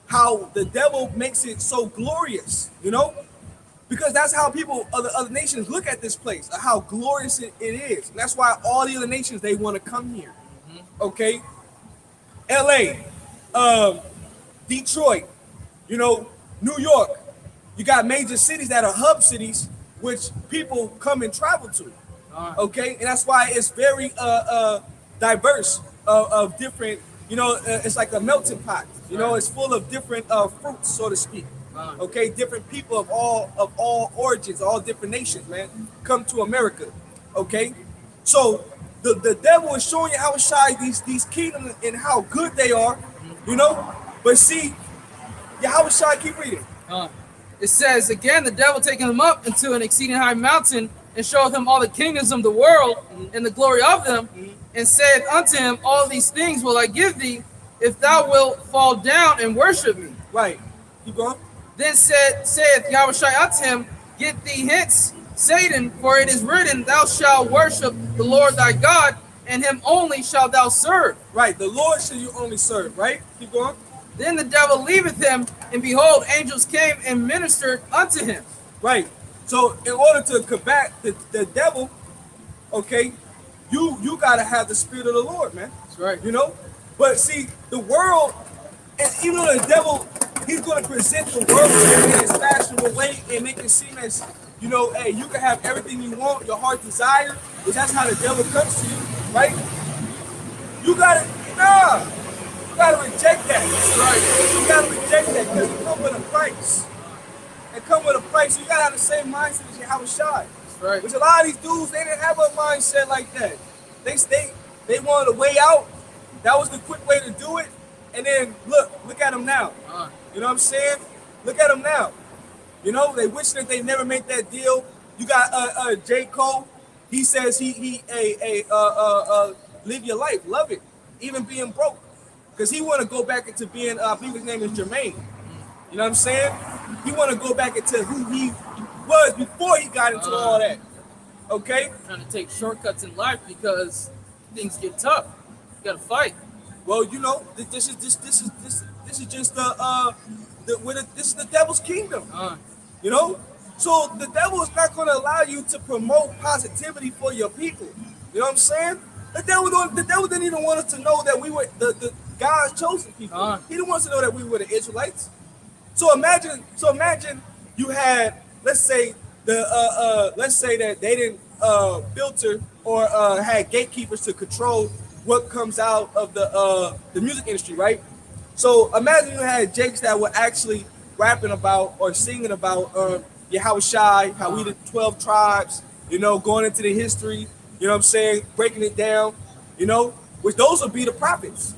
How the devil makes it so glorious, you know, because that's how people other nations look at this place, how glorious it is. And that's why all the other nations, they want to come here. Okay, LA, Detroit, you know, New York. You got major cities that are hub cities, which people come and travel to. Okay, and that's why it's very diverse of different. You know, it's like a melting pot. You know, it's full of different fruits, so to speak. Okay, different people of all origins, all different nations, man, come to America. Okay, so the devil is showing you how it shines these kingdoms and how good they are. You know, but see, how Shai, keep reading. It says again, the devil taking him up into an exceeding high mountain and showed him all the kingdoms of the world and the glory of them, and said unto him, all these things will I give thee, if thou wilt fall down and worship me. Right. Keep going. Then saith Yahushua unto him, get thee hence, Satan, for it is written, thou shalt worship the Lord thy God, and him only shalt thou serve. Right. The Lord shall you only serve. Right. Keep going. Then the devil leaveth him, and behold, angels came and ministered unto him. Right. So in order to combat the devil, okay, you gotta have the spirit of the Lord, man. That's right. You know, but see, the world, and even though the devil, he's gonna present the world to you in his fashionable way and make it seem as, you know, hey, you can have everything you want, your heart desire, because that's how the devil comes to you, right? You gotta reject that. That's right. You gotta reject that because it comes with a price. It comes with a price. So you gotta have the same mindset as Yahushua. That's right. Which a lot of these dudes, they didn't have a mindset like that. They wanted a way out. That was the quick way to do it. And then look at them now. You know what I'm saying? Look at them now. You know, they wish that they never made that deal. You got J. Cole. He says he live your life, love it, even being broke. Because he want to go back into being, I think his name is Jermaine. You know what I'm saying? He want to go back into who he was before he got into all that. Okay? Trying to take shortcuts in life because things get tough. You gotta fight. Well, you know, this is just this is the devil's kingdom. You know? So the devil is not gonna allow you to promote positivity for your people. You know what I'm saying? The devil didn't even want us to know that we were the God's chosen people. He didn't want us to know that we were the Israelites. So imagine you had, let's say that they didn't filter or had gatekeepers to control what comes out of the music industry, right? So imagine you had Jakes that were actually rapping about or singing about Yahushua, how we the 12 tribes, you know, going into the history, you know what I'm saying, breaking it down, you know, which those would be the prophets.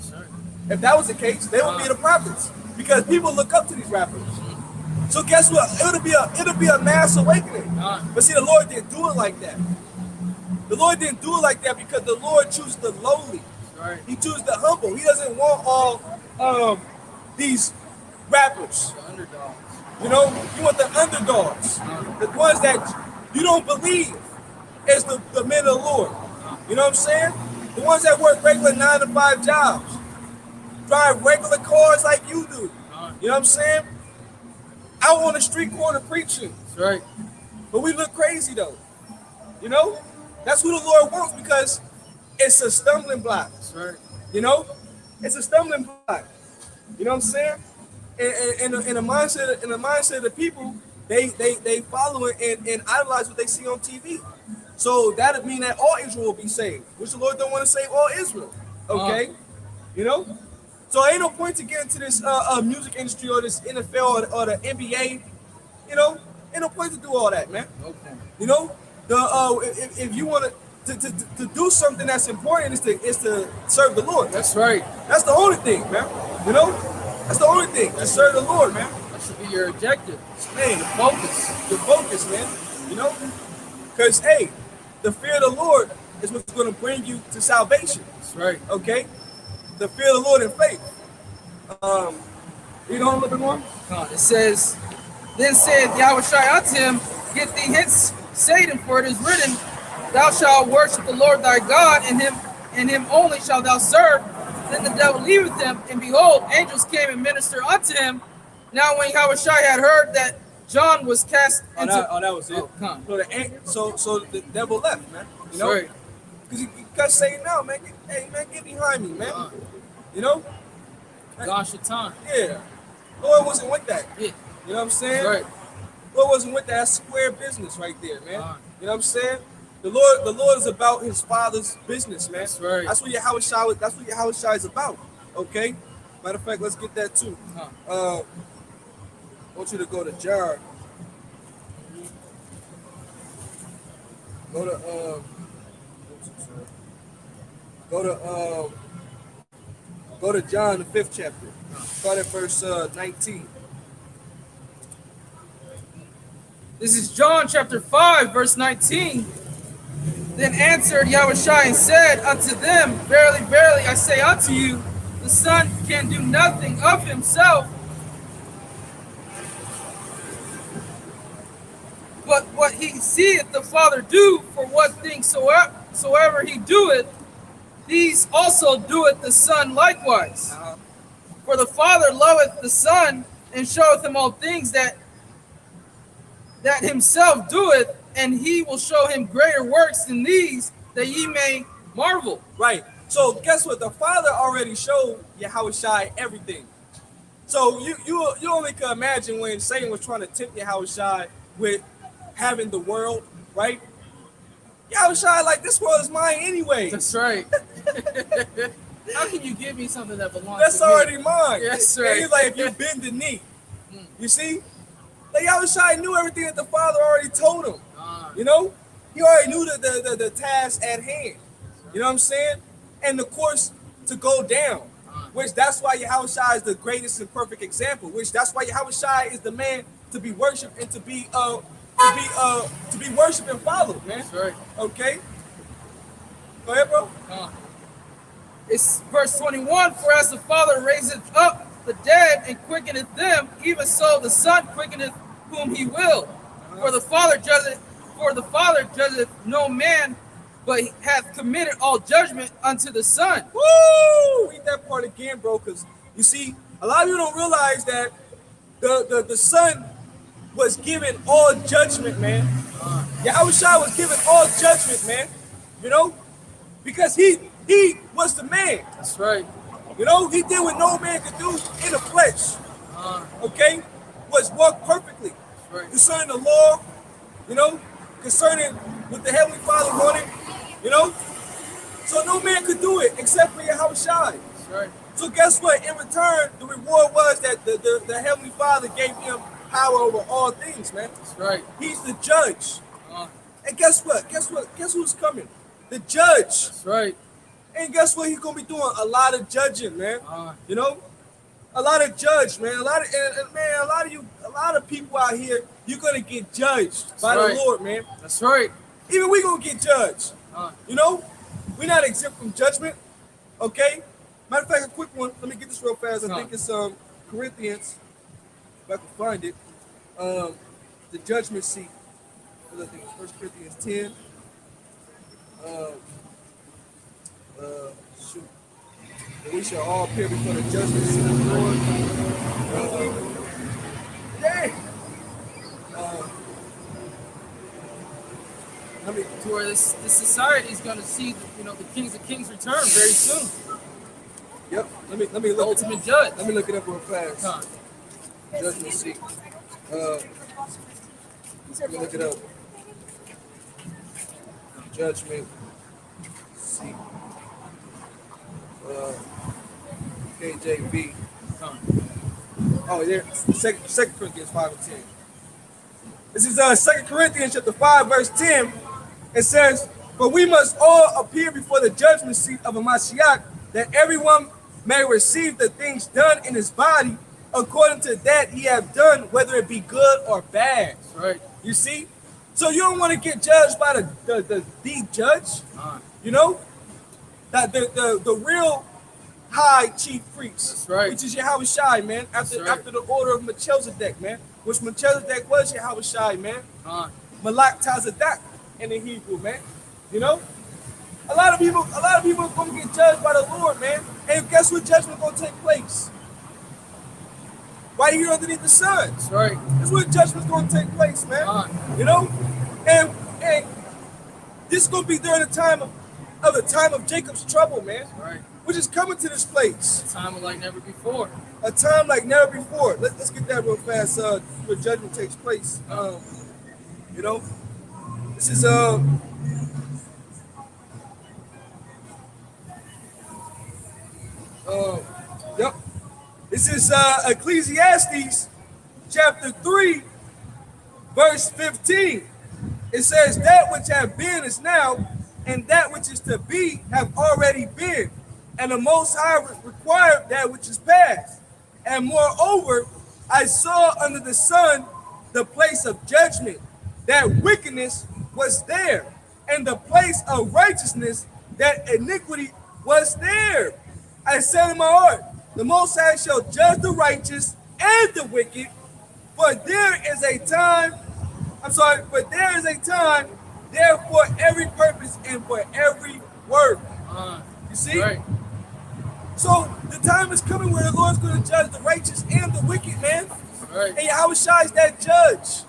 If that was the case, they would be the prophets because people look up to these rappers. So guess what? It'll be a mass awakening. But see, the Lord didn't do it like that. The Lord didn't do it like that because the Lord chooses the lowly. Right. He chooses the humble. He doesn't want all these rappers. The underdogs. You know, you want the underdogs, the ones that you don't believe is the men of the Lord. You know what I'm saying? The ones that work regular 9-to-5 jobs, drive regular cars like you do. You know what I'm saying? Out on the street corner preaching. That's right. But we look crazy though. You know? That's who the Lord wants because it's a stumbling block. That's right. You know? It's a stumbling block. You know what I'm saying? In the mindset of the people, they follow it and idolize what they see on TV. So that would mean that all Israel will be saved, which the Lord don't want to save all Israel. Okay? You know? So ain't no point to get into this music industry or this NFL or the NBA. You know? Ain't no point to do all that, man. Okay. You know? If you want to do something that's important is to serve the Lord. That's right. That's the only thing, man. You know? That's the only thing. To serve the Lord, man. That should be your objective. Man, Focus. your focus, man. You know? Because, hey, the fear of the Lord is what's going to bring you to salvation. That's right. Okay? The fear of the Lord and faith. Read on a little bit more. It says, then said Yahushua unto him, get thee hence, Satan, for it is written, thou shalt worship the Lord thy God, and him only shalt thou serve. Then the devil leaveth him, and behold, angels came and ministered unto him. Now when Yahushua had heard that John was cast into... that was it. So the devil left, man. You know? Because he cut Satan out, man. Hey, man, get behind me, man. You know? Gosh, your time. Yeah. Lord wasn't with that. Yeah. You know what I'm saying? Right. Lord wasn't with that. That's square business right there, man. You know what I'm saying? The Lord is about his Father's business, man. That's right. That's what Yahushua is about. Okay? Matter of fact, let's get that too. I want you to go to John. Go to John, the 5th chapter. Start at verse 19. This is John chapter 5, verse 19. Then answered Yahushua and said unto them, verily, verily, I say unto you, the Son can do nothing of himself, but what he seeth the Father do, for what things soever he doeth, these also doeth the Son likewise. For the Father loveth the Son, and showeth him all things that himself doeth, and he will show him greater works than these, that ye may marvel. Right. So guess what? The Father already showed Yahushua everything. So you only can imagine when Satan was trying to tempt Yahushua with having the world, right? Yahushua, like, this world is mine anyway. That's right. How can you give me something that belongs That's to me? already mine. Yes, And right. he's like, if you bend the knee, you see? Like, Yahushua knew everything that the Father already told him. You know? He already knew the task at hand. You know what I'm saying? And the course to go down. Which that's why Yahushua is the greatest and perfect example. Which that's why Yahushua is the man to be worshipped and to be worshipped and followed, man. That's right. Okay? Go ahead, bro. It's verse 21, for as the Father raiseth up the dead and quickeneth them, even so the Son quickeneth whom he will. For the Father judgeth no man, but hath committed all judgment unto the Son. Woo! Read that part again, bro, because you see, a lot of you don't realize that the Son was given all judgment, man. Yahushua was given all judgment, man. You know? Because he was the man. That's right. You know, he did what no man could do in the flesh. Okay? Was walk perfectly. Right. Concerning the law, you know, concerning what the Heavenly Father wanted, you know. So no man could do it except for Yahushua. That's right. So guess what? In return, the reward was that the Heavenly Father gave him power over all things, man. That's right. He's the judge. And guess what? Guess who's coming? The judge. That's right. And guess what? He's gonna be doing a lot of judging, man. You know, a lot of judge, man. A lot of people out here, you're gonna get judged by the Lord, man. That's right. Even we gonna get judged. You know, we're not exempt from judgment. Okay. Matter of fact, a quick one. Let me get this real fast. I think it's Corinthians. If I can find it, the judgment seat. I think it's 1 Corinthians 10. Shoot. And we shall all appear before the judgment seat of the Lord. Dang. I mean, to where this society is going to see, the Kings of Kings return very soon. Yep. Let me The look. ultimate judge. Let me look it up real fast. Judgment seat. Let me look it up. Judgment seat. KJV. Oh, there. Second Corinthians 5 and 10. This is 2 Corinthians chapter 5, verse 10. It says, "For we must all appear before the judgment seat of a Mashiach, that everyone may receive the things done in his body according to that he have done, whether it be good or bad." That's right. You see? So you don't want to get judged by the judge, you know, that the real high chief priest, That's right. which is Yahweh Shai, man, after the order of Melchizedek, man, which Melchizedek was Yahweh Shai, man, Malak Tazadak in the Hebrew, man, you know. A lot of people are going to get judged by the Lord, man, and guess what judgment going to take place? Right here underneath the sun. That's right. That's where judgment's going to take place, man. You know, and this is going to be during the time of Jacob's trouble, man. Right. Which is coming to this place. A time like never before. A time like never before. Let's get that real fast. Where judgment takes place. You know, this is yep. This is Ecclesiastes chapter 3, verse 15. It says, that which have been is now, and that which is to be have already been. And the Most High required that which is past. And moreover, I saw under the sun the place of judgment, that wickedness was there, and the place of righteousness, that iniquity was there. I said in my heart, the Most High shall judge the righteous and the wicked, for there is a time, there for every purpose and for every work. You see? Right. So the time is coming where the Lord's going to judge the righteous and the wicked, man. Right. And Yahweh Shai is that judge,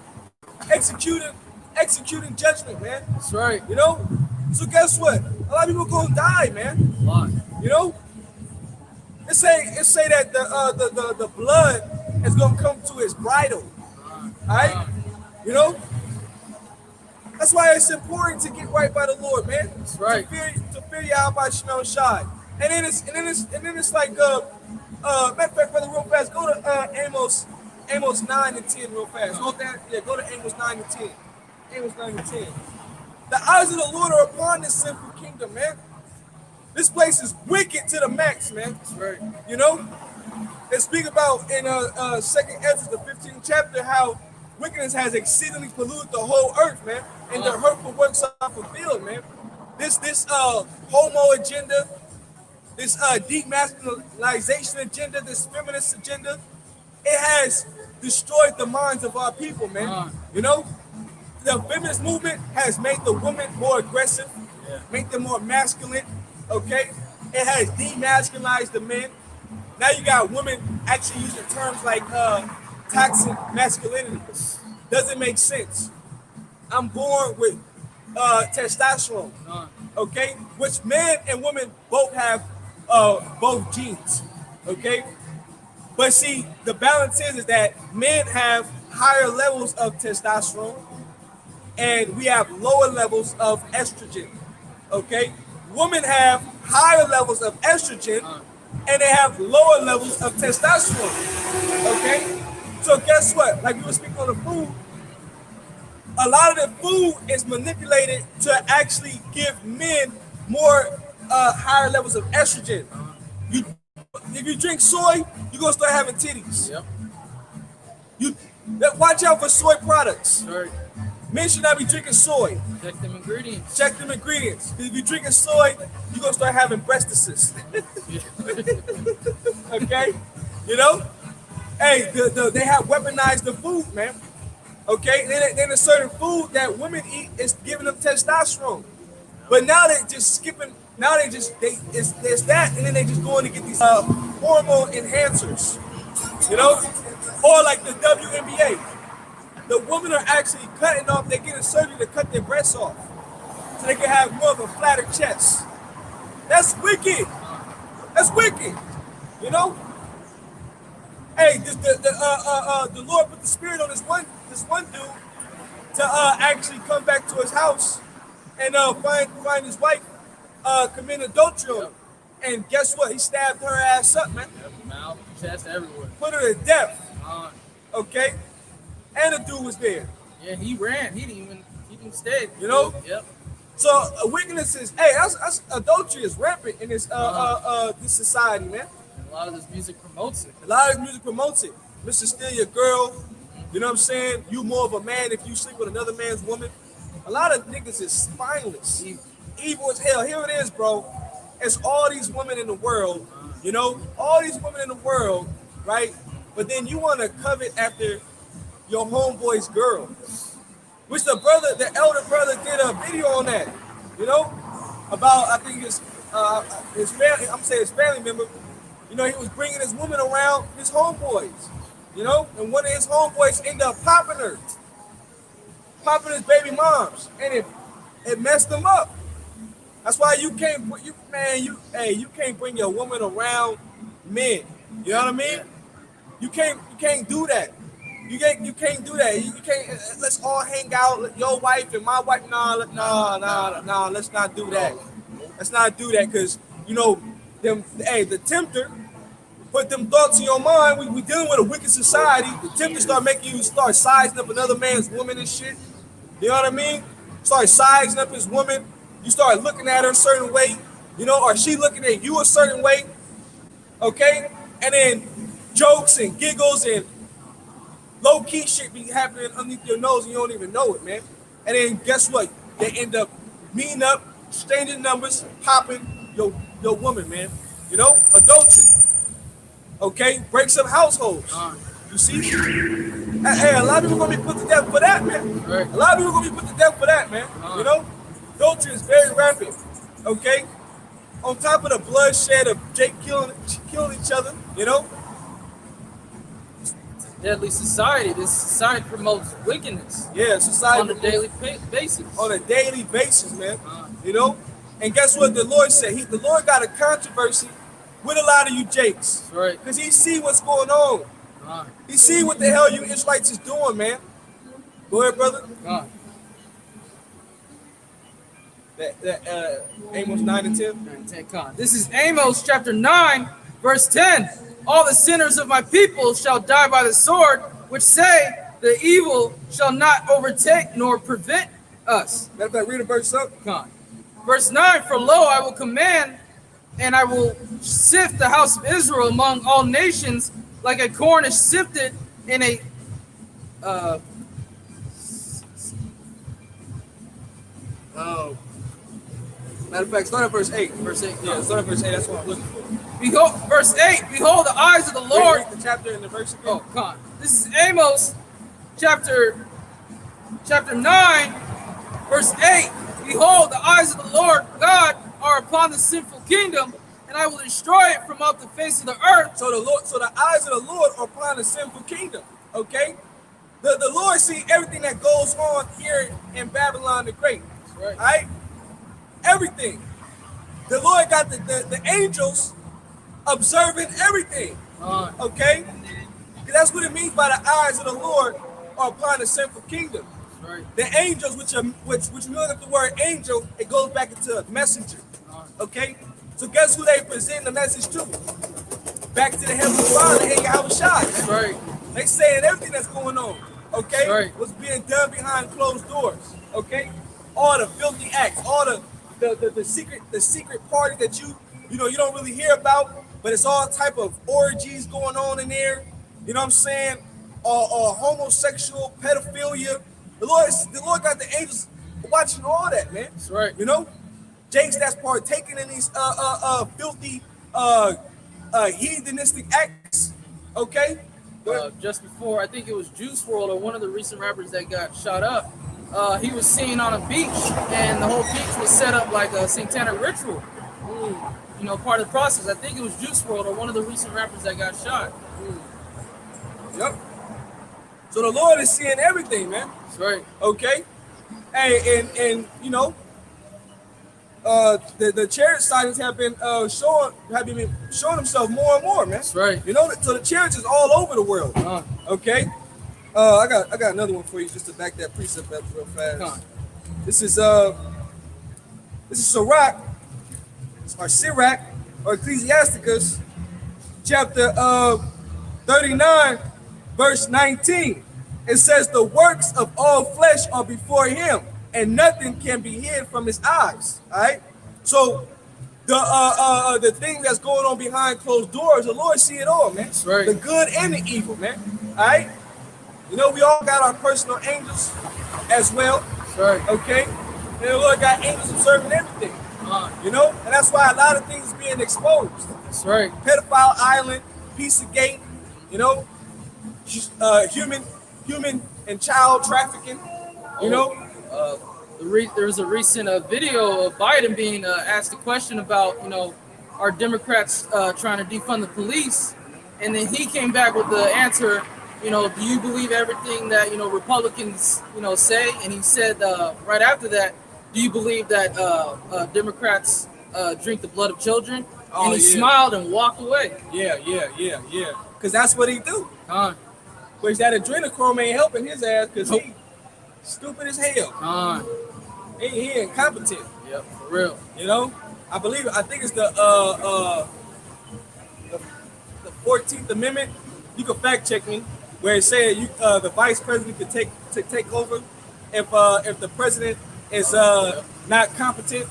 executing judgment, man. That's right. You know? So guess what? A lot of people are going to die, man. A lot. You know? It say that the blood is going to come to his bridle. All right? You know? That's why it's important to get right by the Lord, man. That's right. To fear Yahweh Shemel Shai. And then it's like matter of fact, brother, real fast, go to Amos 9 and 10 real fast. Go to Amos 9 and 10. Amos 9 and 10. The eyes of the Lord are upon this sinful kingdom, man. This place is wicked to the max, man. That's right. You know? They speak about in 2nd Ezra, the 15th chapter, how wickedness has exceedingly polluted the whole earth, man. And the hurtful works are fulfilled, man. This homo agenda, this demasculinization agenda, this feminist agenda, it has destroyed the minds of our people, man. You know, the feminist movement has made the woman more aggressive, made them more masculine, okay? It has demasculinized the men. Now you got women actually using terms like toxic masculinity. Doesn't make sense. I'm born with testosterone, okay? Which men and women both have both genes, okay? But see, the balance is that men have higher levels of testosterone and we have lower levels of estrogen, okay? Women have higher levels of estrogen and they have lower levels of testosterone, okay? So guess what? Like we were speaking on the food, a lot of the food is manipulated to actually give men more higher levels of estrogen. If you drink soy, you're gonna start having titties. Yep. Watch out for soy products. Right. Men should not be drinking soy. Check them ingredients. Check them ingredients. If you're drinking soy, you're gonna start having breastitis. Okay? You know? Hey, they have weaponized the food, man. Okay? Then a certain food that women eat is giving them testosterone. But now they're just skipping. Now it's that, and then they just going to get these hormone enhancers, you know, or like the WNBA. The women are actually cutting off. They're getting surgery to cut their breasts off, so they can have more of a flatter chest. That's wicked. That's wicked. You know. Hey, the Lord put the spirit on this one dude to actually come back to his house and find his wife committing adultery on him. And guess what? He stabbed her ass up, man. Mouth, chest, everywhere. Put her to death. Okay? And the dude was there. Yeah, he ran. He didn't even stay. You know? Yep. So wickedness is, hey, that's adultery is rampant in this this society, man. And a lot of this music promotes it. A lot of music promotes it. Mr. Steal Your Girl, You know what I'm saying? You more of a man if you sleep with another man's woman. A lot of niggas is spineless, evil as hell. Here it is, bro. It's all these women in the world, you know, all these women in the world, right? But then you want to covet after your homeboy's girl, which the elder brother did a video on that, you know, about I think his family. I'm saying his family member. You know, he was bringing his woman around his homeboys, you know, and one of his homeboys ended up popping his baby moms, and it messed them up. That's why you can't bring your woman around men. You know what I mean? You can't do that. You can't do that. You can't. Let's all hang out. Your wife and my wife. Nah. Let's not do that. Let's not do that because you know them. Hey, the tempter put them thoughts in your mind. We dealing with a wicked society. The tempter start making you start sizing up another man's woman and shit. You know what I mean? Start sizing up his woman. You start looking at her a certain way, you know, or she looking at you a certain way, okay? And then jokes and giggles and low-key shit be happening underneath your nose and you don't even know it, man. And then guess what? They end up meeting up, exchanging numbers, popping your woman, man. You know, adultery, okay? Breaks up households. You see? Hey, a lot of people gonna be put to death for that, man. Right. A lot of people gonna be put to death for that, man. You know? Adultery is very rampant, okay? On top of the bloodshed of Jake killing each other, you know? Deadly society. This society promotes wickedness. Yeah, society on a daily basis. On a daily basis, man. You know? And guess what the Lord said? The Lord got a controversy with a lot of you Jakes. That's right. Because he see what's going on. He see what the hell you Israelites is doing, man. Go ahead, brother. Amos 9 and 10. 9 and 10, con. This is Amos chapter 9, verse 10. All the sinners of my people shall die by the sword, which say the evil shall not overtake nor prevent us. Matter of fact, read a verse up. Con. Verse 9, for lo, I will command, and I will sift the house of Israel among all nations, like a corn is sifted in a matter of fact, start at verse 8. Verse 8. Yeah, start at verse 8. That's what I'm looking for. Behold, verse 8. Behold, the eyes of the Lord. Read the chapter and the verse again. Oh, God. This is Amos, chapter 9, verse 8. Behold, the eyes of the Lord God are upon the sinful kingdom, and I will destroy it from off the face of the earth. So the eyes of the Lord are upon the sinful kingdom. Okay, the Lord see everything that goes on here in Babylon the Great. That's right. All right, everything. The Lord got the angels observing everything. Okay, that's what it means by the eyes of the Lord are upon the sinful kingdom. Right. The angels, which when you look at the word angel, it goes back into messenger. Okay, so guess who they present the message to? Back to the Heavenly Father and Yahushua. That's right. They saying everything that's going on. Okay, right. What's being done behind closed doors. Okay, all the filthy acts, all the secret party that you don't really hear about, but it's all type of orgies going on in there. You know what I'm saying? Or homosexual pedophilia. The Lord got the angels watching all that, man. That's right. You know, Jakes that's partaking in these filthy heathenistic acts. Okay. Just before, I think it was Juice WRLD or one of the recent rappers that got shot up. He was seen on a beach, and the whole beach was set up like a satanic ritual. You know, part of the process. I think it was Juice WRLD or one of the recent rappers that got shot. Yep. So the Lord is seeing everything, man. That's right. Okay. Hey, and you know, the chariot sightings have been showing themselves more and more, man. That's right. You know, so the chariots is all over the world. Okay. I got another one for you just to back that precept up real fast. This is Sirach, or Sirach, or Ecclesiasticus, chapter 39, verse 19. It says, the works of all flesh are before him, and nothing can be hid from his eyes. All right. So the thing that's going on behind closed doors, the Lord see it all, man. That's right. The good and the evil, man. All right. You know, we all got our personal angels as well. That's right. Okay, and the Lord got angels observing everything. Come You know, and that's why a lot of things being exposed. That's right. Pedophile Island, Pizzagate, you know, human and child trafficking. You know, There was a recent video of Biden being asked a question about, are Democrats trying to defund the police? And then he came back with the answer, do you believe everything that, Republicans, say? And he said right after that, do you believe that Democrats drink the blood of children? Oh, And he yeah. smiled and walked away. yeah. Because that's what he do. Con, Which that adrenochrome ain't helping his ass because Nope. he stupid as hell. con. He incompetent. Yep, for real. You know, I think it's the 14th Amendment. You can fact check me where it said the vice president could take over if the president is not competent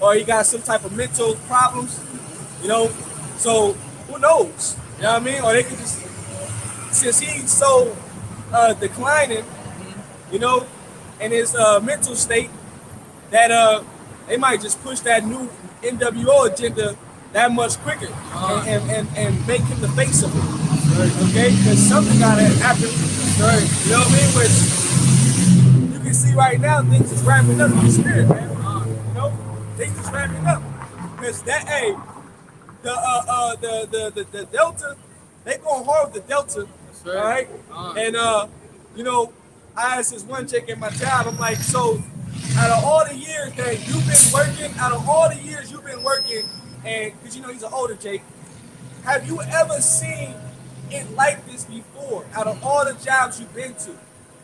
or he got some type of mental problems. You know, so who knows? You know what I mean? Or they could just, since he's so declining, you know, in his mental state, that they might just push that new NWO agenda that much quicker and make him the face of it. Okay? Because something gotta happen. You know what I mean? Which you can see right now, things is ramping up in the spirit, man. You know? Things is ramping up. Because that, hey, the Delta, they going hard with the Delta. right. All right? And, you know, I asked this one chick at my job, I'm like, so out of all the years that you've been working, and because you know he's an older Jake, have you ever seen it like this before? Out of all the jobs you've been to,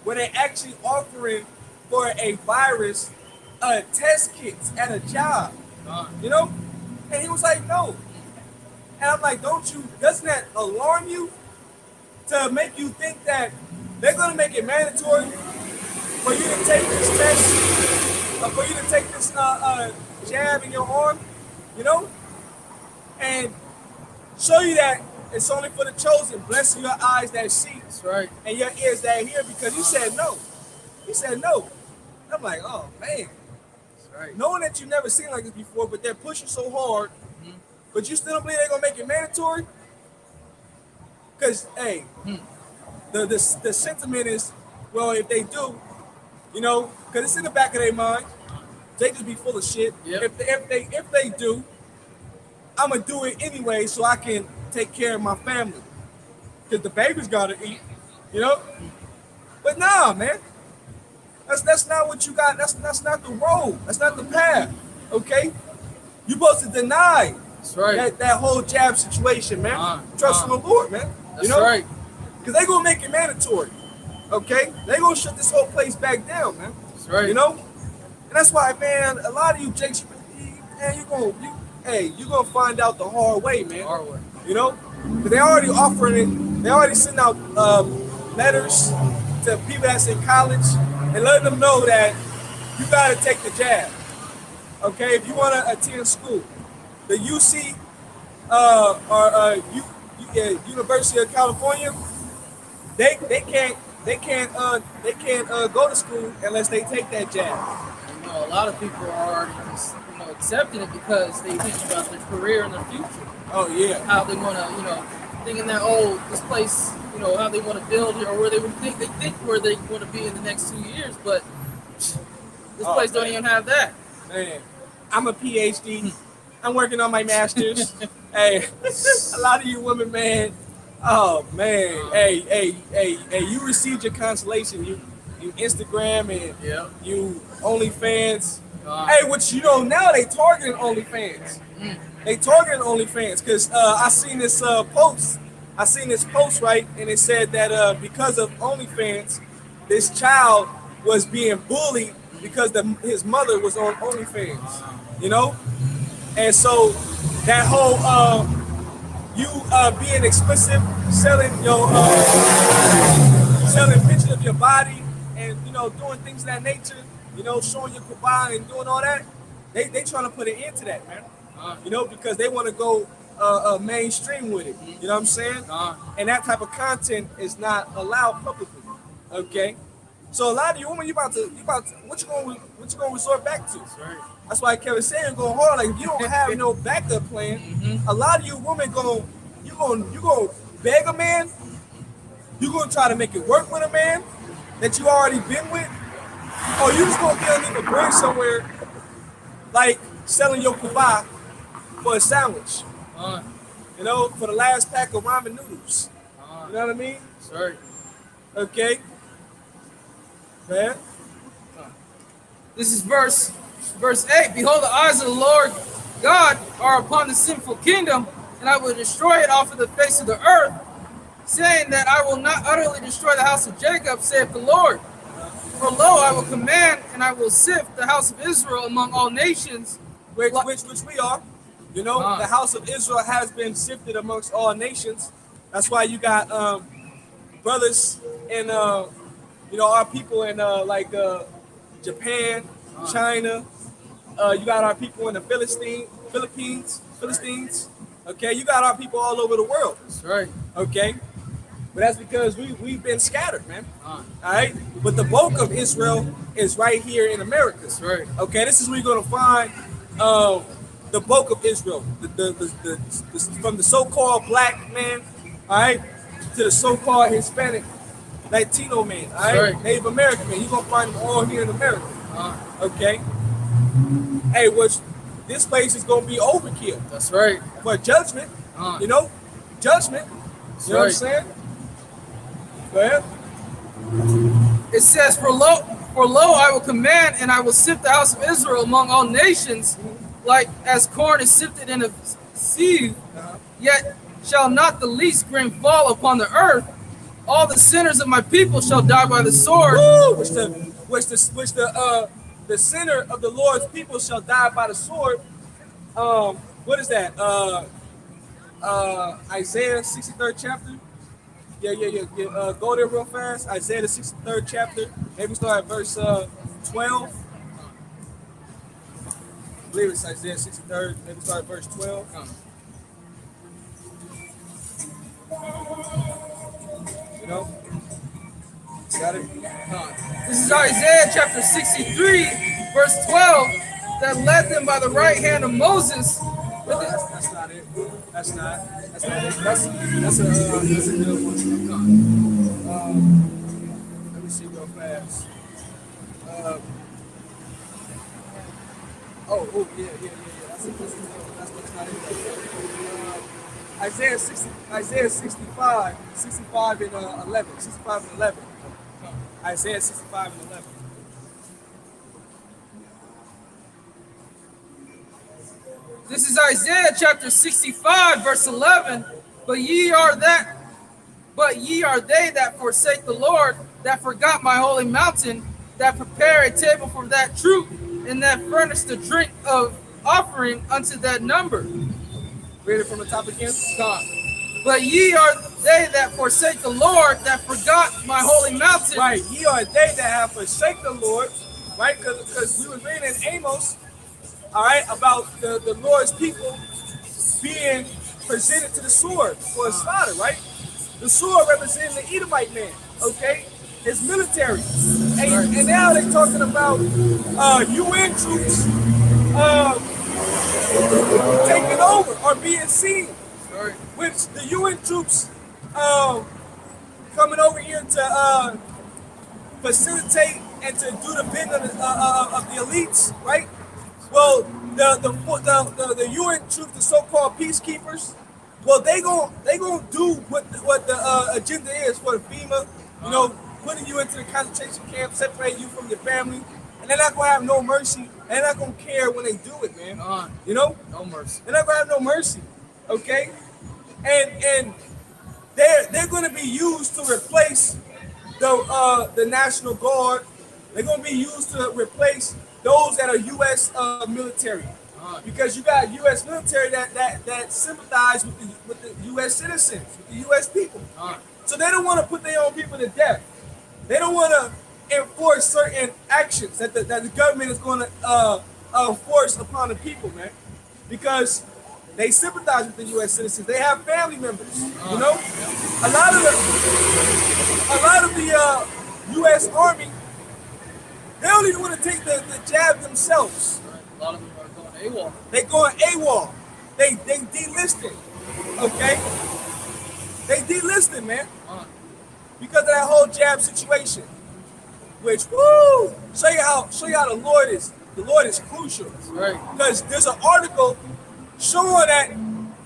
where they're actually offering for a virus test kits at a job, you know? And he was like, no. And I'm like, doesn't that alarm you to make you think that they're gonna make it mandatory for you to take this test, for you to take this jab in your arm, you know, and show you that it's only for the chosen. Bless your eyes that see, That's right. and your ears that hear, because he said no. He said no. I'm like, oh man, That's right. knowing that you've never seen like this before, but they're pushing so hard, but you still don't believe they're gonna make it mandatory? Because hey, the sentiment is, well, if they do, you know, because it's in the back of their mind, they just be full of shit. Yep. If they do, I'm gonna do it anyway so I can take care of my family, because the baby's gotta eat, you know. But nah, man, that's not what you got. That's not the road. That's not the path. Okay, you supposed to deny That's right. that whole jab situation, man. Trust in the Lord, man. That's You know, right. because they gonna make it mandatory. Okay, they gonna shut this whole place back down, man. That's right. You know, and that's why, man, a lot of you Jakes, man, you're gonna find out the hard way, man. Our way. You know, because they already offering it. They already sending out letters to people that's in college and letting them know that you gotta take the jab. Okay, if you want to attend school, the UC University of California, they can't go to school unless they take that jab. You know, a lot of people are already just, accepting it because they think about their career and their future. Oh yeah. How they want to, thinking that, this place, how they want to build it or where they think where they want to be in the next 2 years. But this place don't even have that. Man, I'm a PhD. I'm working on my master's. Hey, a lot of you women, man. Oh man, hey, you received your consolation. You Instagram and you OnlyFans. Hey, which now they targeting OnlyFans. They targeting OnlyFans because I seen this post. I seen this post, right, and it said that because of OnlyFans, this child was being bullied because his mother was on OnlyFans. And so that whole you being explicit, selling pictures of your body and doing things of that nature, showing your kabah and doing all that, they trying to put an end to that, man. Because they want to go mainstream with it. You know what I'm saying? And that type of content is not allowed publicly. Okay, so a lot of you women, what you gonna resort back to? That's right. That's why Kevin saying going hard. Like if you don't have no backup plan, a lot of you women you gonna beg a man. You gonna try to make it work with a man that you already been with, or you just gonna be underneath a bridge somewhere, like selling your kebab for a sandwich. You know, for the last pack of ramen noodles. You know what I mean? That's right. Okay. Man. This is verse 8. Behold, the eyes of the Lord God are upon the sinful kingdom, and I will destroy it off of the face of the earth, saying that I will not utterly destroy the house of Jacob, saith the Lord. For lo, I will command, and I will sift the house of Israel among all nations. Which we are. You know, the house of Israel has been sifted amongst all nations. That's why you got brothers in you know, our people in Japan, China. You got our people in the Philippines. Okay, you got our people all over the world. That's right. Okay, but that's because we've been scattered, man. All right, but the bulk of Israel is right here in America. That's right. Okay, this is where you're gonna find the bulk of Israel, from the so-called black man, all right, to the so-called Hispanic, Latino man, all right, Right. Native American man. You're gonna find them all here in America. Okay. Hey, this place is gonna be overkill That's right. for judgment. You know, judgment. You know what I'm saying? Go ahead. It says, For lo, I will command, and I will sift the house of Israel among all nations, like as corn is sifted in a sieve. Yet shall not the least grain fall upon the earth. All the sinners of my people shall die by the sword. Woo! The sinner of the Lord's people shall die by the sword. What is that? Isaiah 63rd chapter. Yeah. Go there real fast. Isaiah the 63rd chapter. Maybe start at verse 12. I believe it's Isaiah 63rd. Maybe start at verse 12. You know? Got it? This is Isaiah chapter 63, verse 12, that led them by the right hand of Moses. No, that's not it. That's not it. That's a good one. Let me see real fast. Yeah. That's not it. Isaiah 65 and 11. 65 and 11. Isaiah 65 and 11. This is Isaiah chapter 65, verse 11. But ye are they that forsake the Lord, that forgot my holy mountain, that prepare a table for that troop, and that furnish the drink of offering unto that number. Read it from the top again. But ye are they that forsake the Lord, that forgot my holy mountain. Right, ye are they that have forsaken the Lord, right? Because we were reading in Amos, all right, about the Lord's people being presented to the sword for a slaughter, right? The sword representing the Edomite man, okay? His military. And now they're talking about UN troops taking over or being seen. Which the UN troops coming over here to facilitate and to do the bidding of the elites, right? Well, the UN troops, the so-called peacekeepers, well, they gonna do what the agenda is for the FEMA, you know, putting you into the concentration camp, separating you from your family, and they're not gonna have no mercy. They're not gonna care when they do it, man. You know, no mercy. They're not gonna have no mercy, okay? And they're gonna be used to replace the National Guard. They're gonna be used to replace those that are U.S. Military, because you got U.S. military that sympathize with the U.S. citizens, with the U.S. people. So they don't want to put their own people to death. They don't want to enforce certain actions that the government is going to enforce upon the people, man, because they sympathize with the U.S. citizens. They have family members, you know. A lot of the U.S. Army, they don't even want to take the jab themselves. Right. A lot of them are going AWOL. They going AWOL. They delisted. Okay? They delisted, man. Because of that whole jab situation. Which, woo! Show you how the Lord is crucial. Right. Because there's an article showing that,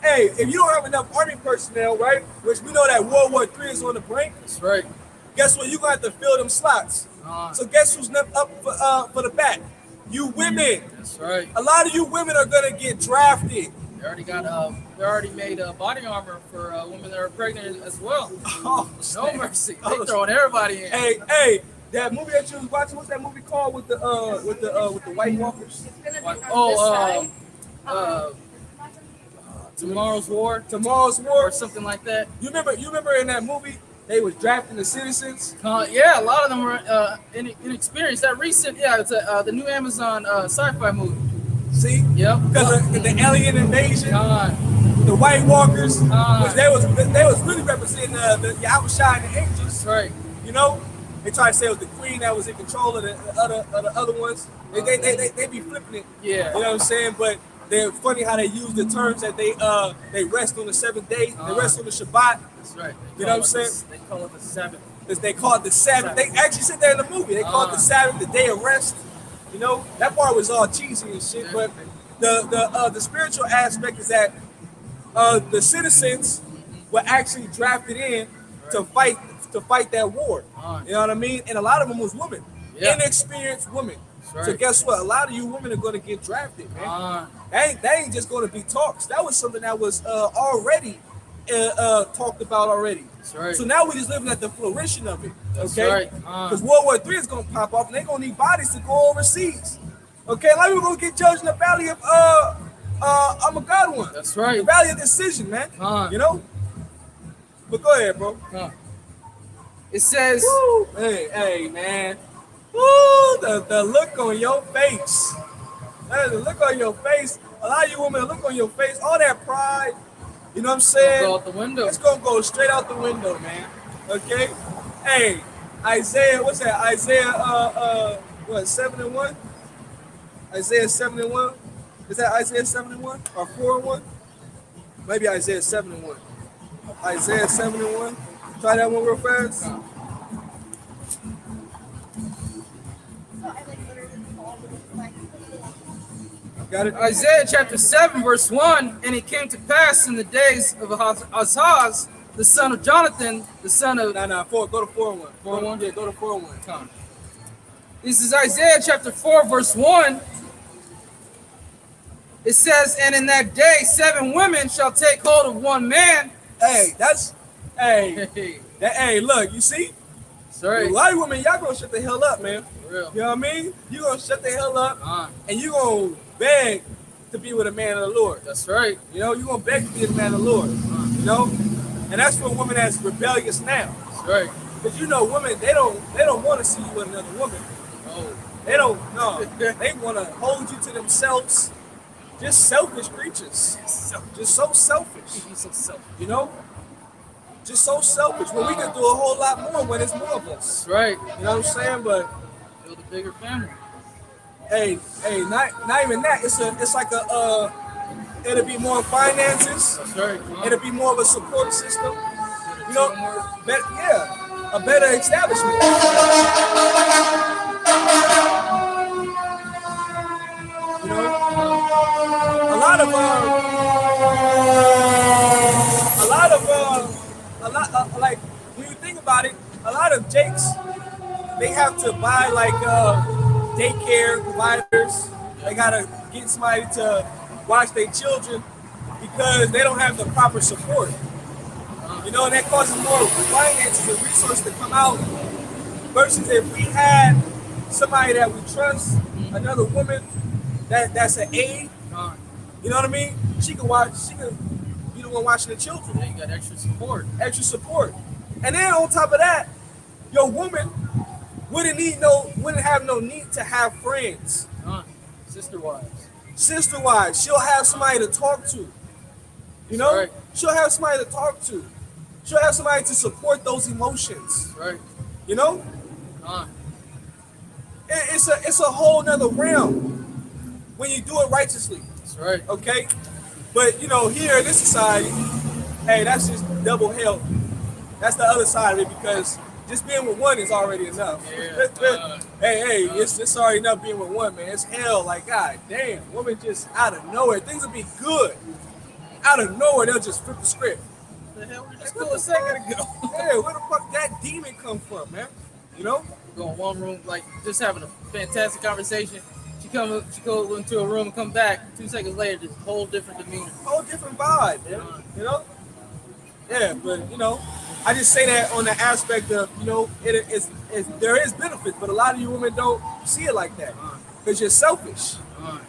hey, if you don't have enough army personnel, right, which we know that World War III is on the brink, That's right. guess what? You're going to have to fill them slots. So guess who's up for the bat? You women. That's right. A lot of you women are going to get drafted. They already made body armor for women that are pregnant as well. Oh, No mercy. They throwing everybody in. Hey, that movie that you was watching, what's that movie called with the White Walkers? Tomorrow's War Tomorrow's War. or something like that. You remember in that movie they was drafting the citizens? Yeah, a lot of them were inexperienced. That recent, it's the new Amazon sci-fi movie. See? Yep. Because of the alien invasion, Con. the White Walkers, Ah. which they was really representing the Yahushua and the angels. That's right. You know, they try to say it was the queen that was in control of the other ones. They be flipping it. Yeah. You know what I'm saying? But they're funny how they use the terms that they rest on the seventh day. They rest on the Shabbat. That's right. You know what I'm saying? They call it the Sabbath. As they call it the Sabbath. They actually said that in the movie. They call it the Sabbath, the day of rest. You know, that part was all cheesy and shit. But the spiritual aspect is that the citizens were actually drafted in to fight that war. You know what I mean? And a lot of them was women, inexperienced women. Right. So guess what? A lot of you women are going to get drafted, man. That ain't just going to be talks. That was something that was already talked about already. That's right. So now we're just living at the flourishing of it. That's Okay? right. Because World War III is going to pop off, and they're going to need bodies to go overseas. Okay? A lot of people going to get judged in the Valley of Armageddon. That's right. The Valley of Decision, man. You know? But go ahead, bro. It says, Woo. Hey, man. Woo, the look on your face. That is the look on your face. A lot of you women, the look on your face, all that pride, you know what I'm saying? go out the window. It's going to go straight out the window, man. Okay? Hey, Isaiah, what's that? Isaiah, 7:1? Isaiah 7:1? Is that Isaiah 7:1 or 4:1? Maybe Isaiah 7:1. Isaiah 7:1. Try that one real fast. Got it? Isaiah chapter 7, verse 1, and it came to pass in the days of Ahaz, the son of Jonathan, the son of... Go to 4:1. 4:1? Yeah, go to 4:1. This is Isaiah chapter 4, verse 1. It says, and in that day 7 women shall take hold of one man. Hey, hey, look, you see? Sorry. A lot of women, y'all gonna shut the hell up, man. For real. You know what I mean? You gonna shut the hell up, and you gonna beg to be with a man of the Lord. That's right. You know, you gonna beg to be with a man of the Lord. You know, and that's for a woman that's rebellious now. That's right. Because you know, women, they don't want to see you with another woman. Oh. They don't. No, they want to hold you to themselves. Just selfish creatures. Just so selfish. So selfish. You know? Just so selfish. When we can do a whole lot more when it's more of us. That's right. You know what I'm saying? But Build a bigger family. hey, not even that. It's like it'll be more finances. That's right. It'll be more of a support system. You know, a better establishment. You know, a lot like when you think about it, a lot of Jakes, they have to buy like daycare providers. They gotta get somebody to watch their children because they don't have the proper support. You know, and that causes more finances and resources to come out versus if we had somebody that we trust, another woman that's an aide. You know what I mean? She can be the one watching the children. Yeah, you got extra support. Extra support. And then on top of that, your woman wouldn't have no need to have friends. Sister wives. Sister wives. She'll have somebody to talk to. You know? Right. She'll have somebody to talk to. She'll have somebody to support those emotions. Right. You know? It's a whole nother realm when you do it righteously. That's right. Okay, but you know, here in this society, hey, that's just double hell. That's the other side of it, because just being with one is already enough. Yeah, hey, it's already enough being with one, man. It's hell. Like, god damn, woman just out of nowhere, things will be good. Out of nowhere, they'll just flip the script. The hell we just cool a second ago. Hey, where the fuck that demon come from, man? You know? Go in one room, like just having a fantastic conversation. She go into a room and come back 2 seconds later, just whole different demeanor. Whole different vibe, man. You know? Yeah, but you know, I just say that on the aspect of, you know, there is benefits, but a lot of you women don't see it like that because you're selfish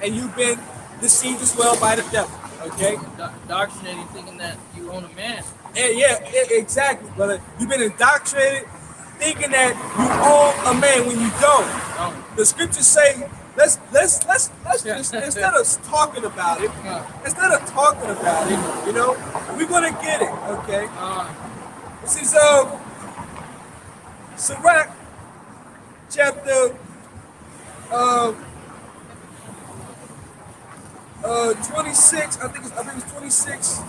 and you've been deceived as well by the devil. Okay, Indoctrinating, thinking that you own a man. And exactly, brother. You've been indoctrinated thinking that you own a man when you don't. The scriptures say, let's just instead of talking about it, you know, we're gonna get it. Okay. This is Sirach chapter 26. I think it's 26.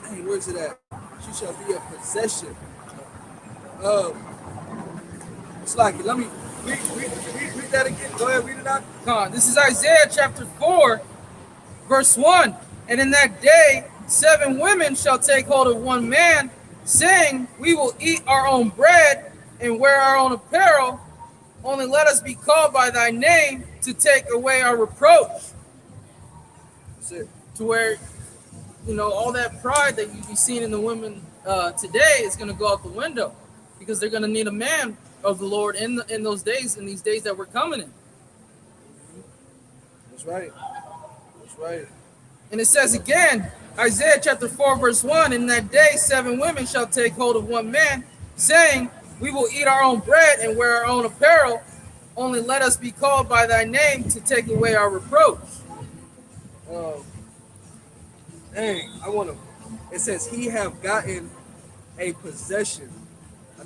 Hey, where's it at? She shall be a possession. It's like, let me read that again. Go ahead, read it out. This is Isaiah chapter 4, verse 1. And in that day, 7 women shall take hold of one man, saying, we will eat our own bread and wear our own apparel. Only let us be called by thy name to take away our reproach. That's it. To where, you know, all that pride that you be seeing in the women today is going to go out the window, because they're going to need a man of the Lord in those days, in these days that we're coming in. That's right. That's right. And it says again, Isaiah chapter 4, verse 1, in that day 7 women shall take hold of one man, saying, we will eat our own bread and wear our own apparel. Only let us be called by thy name to take away our reproach. Dang, it says he have gotten a possession.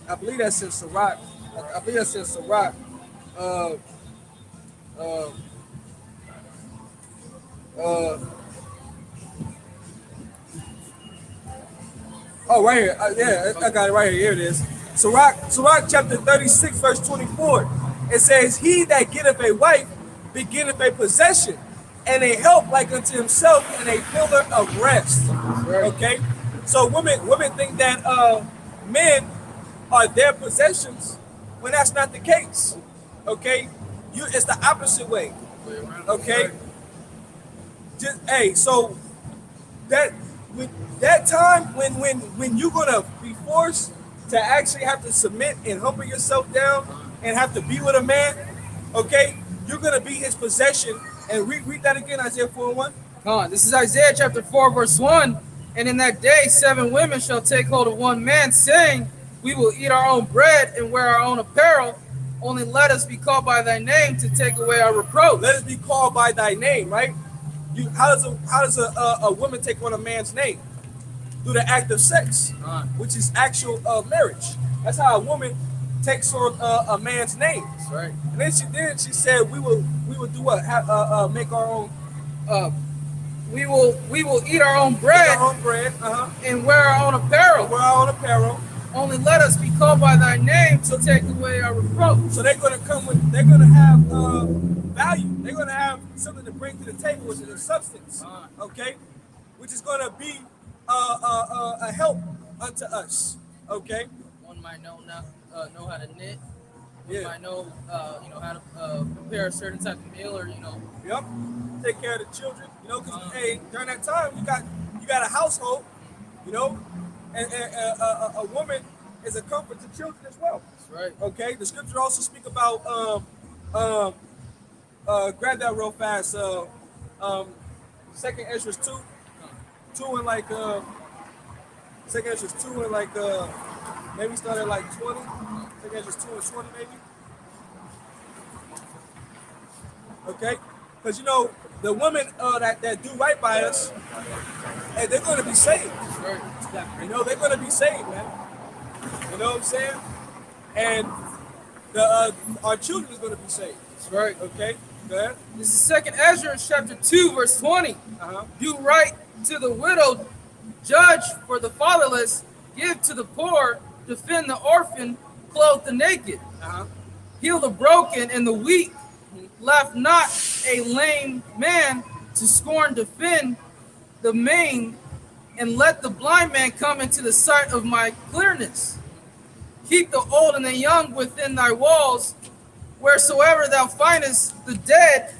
I believe that's in Sirach. I believe that's in Sirach. Oh, right here. Yeah, I got it right here. Here it is. Sirach chapter 36, verse 24. It says, he that getteth a wife beginneth a possession, and a help like unto himself, and a pillar of rest. Okay? So women think that men are their possessions when that's not the case. Okay? It's the opposite way. Okay? So that time when you're gonna be forced to actually have to submit and humble yourself down and have to be with a man, okay, you're gonna be his possession. And read that again, Isaiah 4:1. This is Isaiah chapter 4, verse 1. And in that day 7 women shall take hold of one man, saying, we will eat our own bread and wear our own apparel. Only let us be called by thy name to take away our reproach. Let us be called by thy name, right? How does a woman take on a man's name? Through the act of sex, which is actual marriage. That's how a woman takes on a man's name. That's right. And then she said, we will do what? Make our own. We will eat our own bread, and wear our own apparel. Only let us be called by thy name to take away our reproach. So they're gonna have value. They're gonna have something to bring to the table, which is a substance. Okay, which is gonna be a help unto us. Okay. One might know how to knit. One might know how to prepare a certain type of meal, or Yep. Take care of the children. Because during that time you got a household. And a woman is a comfort to children as well. That's right. Okay. The scripture also speak about grab that real fast. 2nd Ezra 2 and like 2nd Ezra 2 and like maybe start at like 20. 2nd Ezra 2 and 20 maybe. Okay, because the women that do right by us, and they're going to be saved. Right. They're going to be saved, man. You know what I'm saying? And our children is going to be saved. That's right. Okay? Go ahead. This is Second Ezra chapter 2, verse 20. Uh-huh. Do right to the widow, judge for the fatherless, give to the poor, defend the orphan, clothe the naked, Uh-huh. heal the broken and the weak, laugh not a lame man to scorn, defend the maimed, and let the blind man come into the sight of my clearness. Keep the old and the young within thy walls, wheresoever thou findest the dead,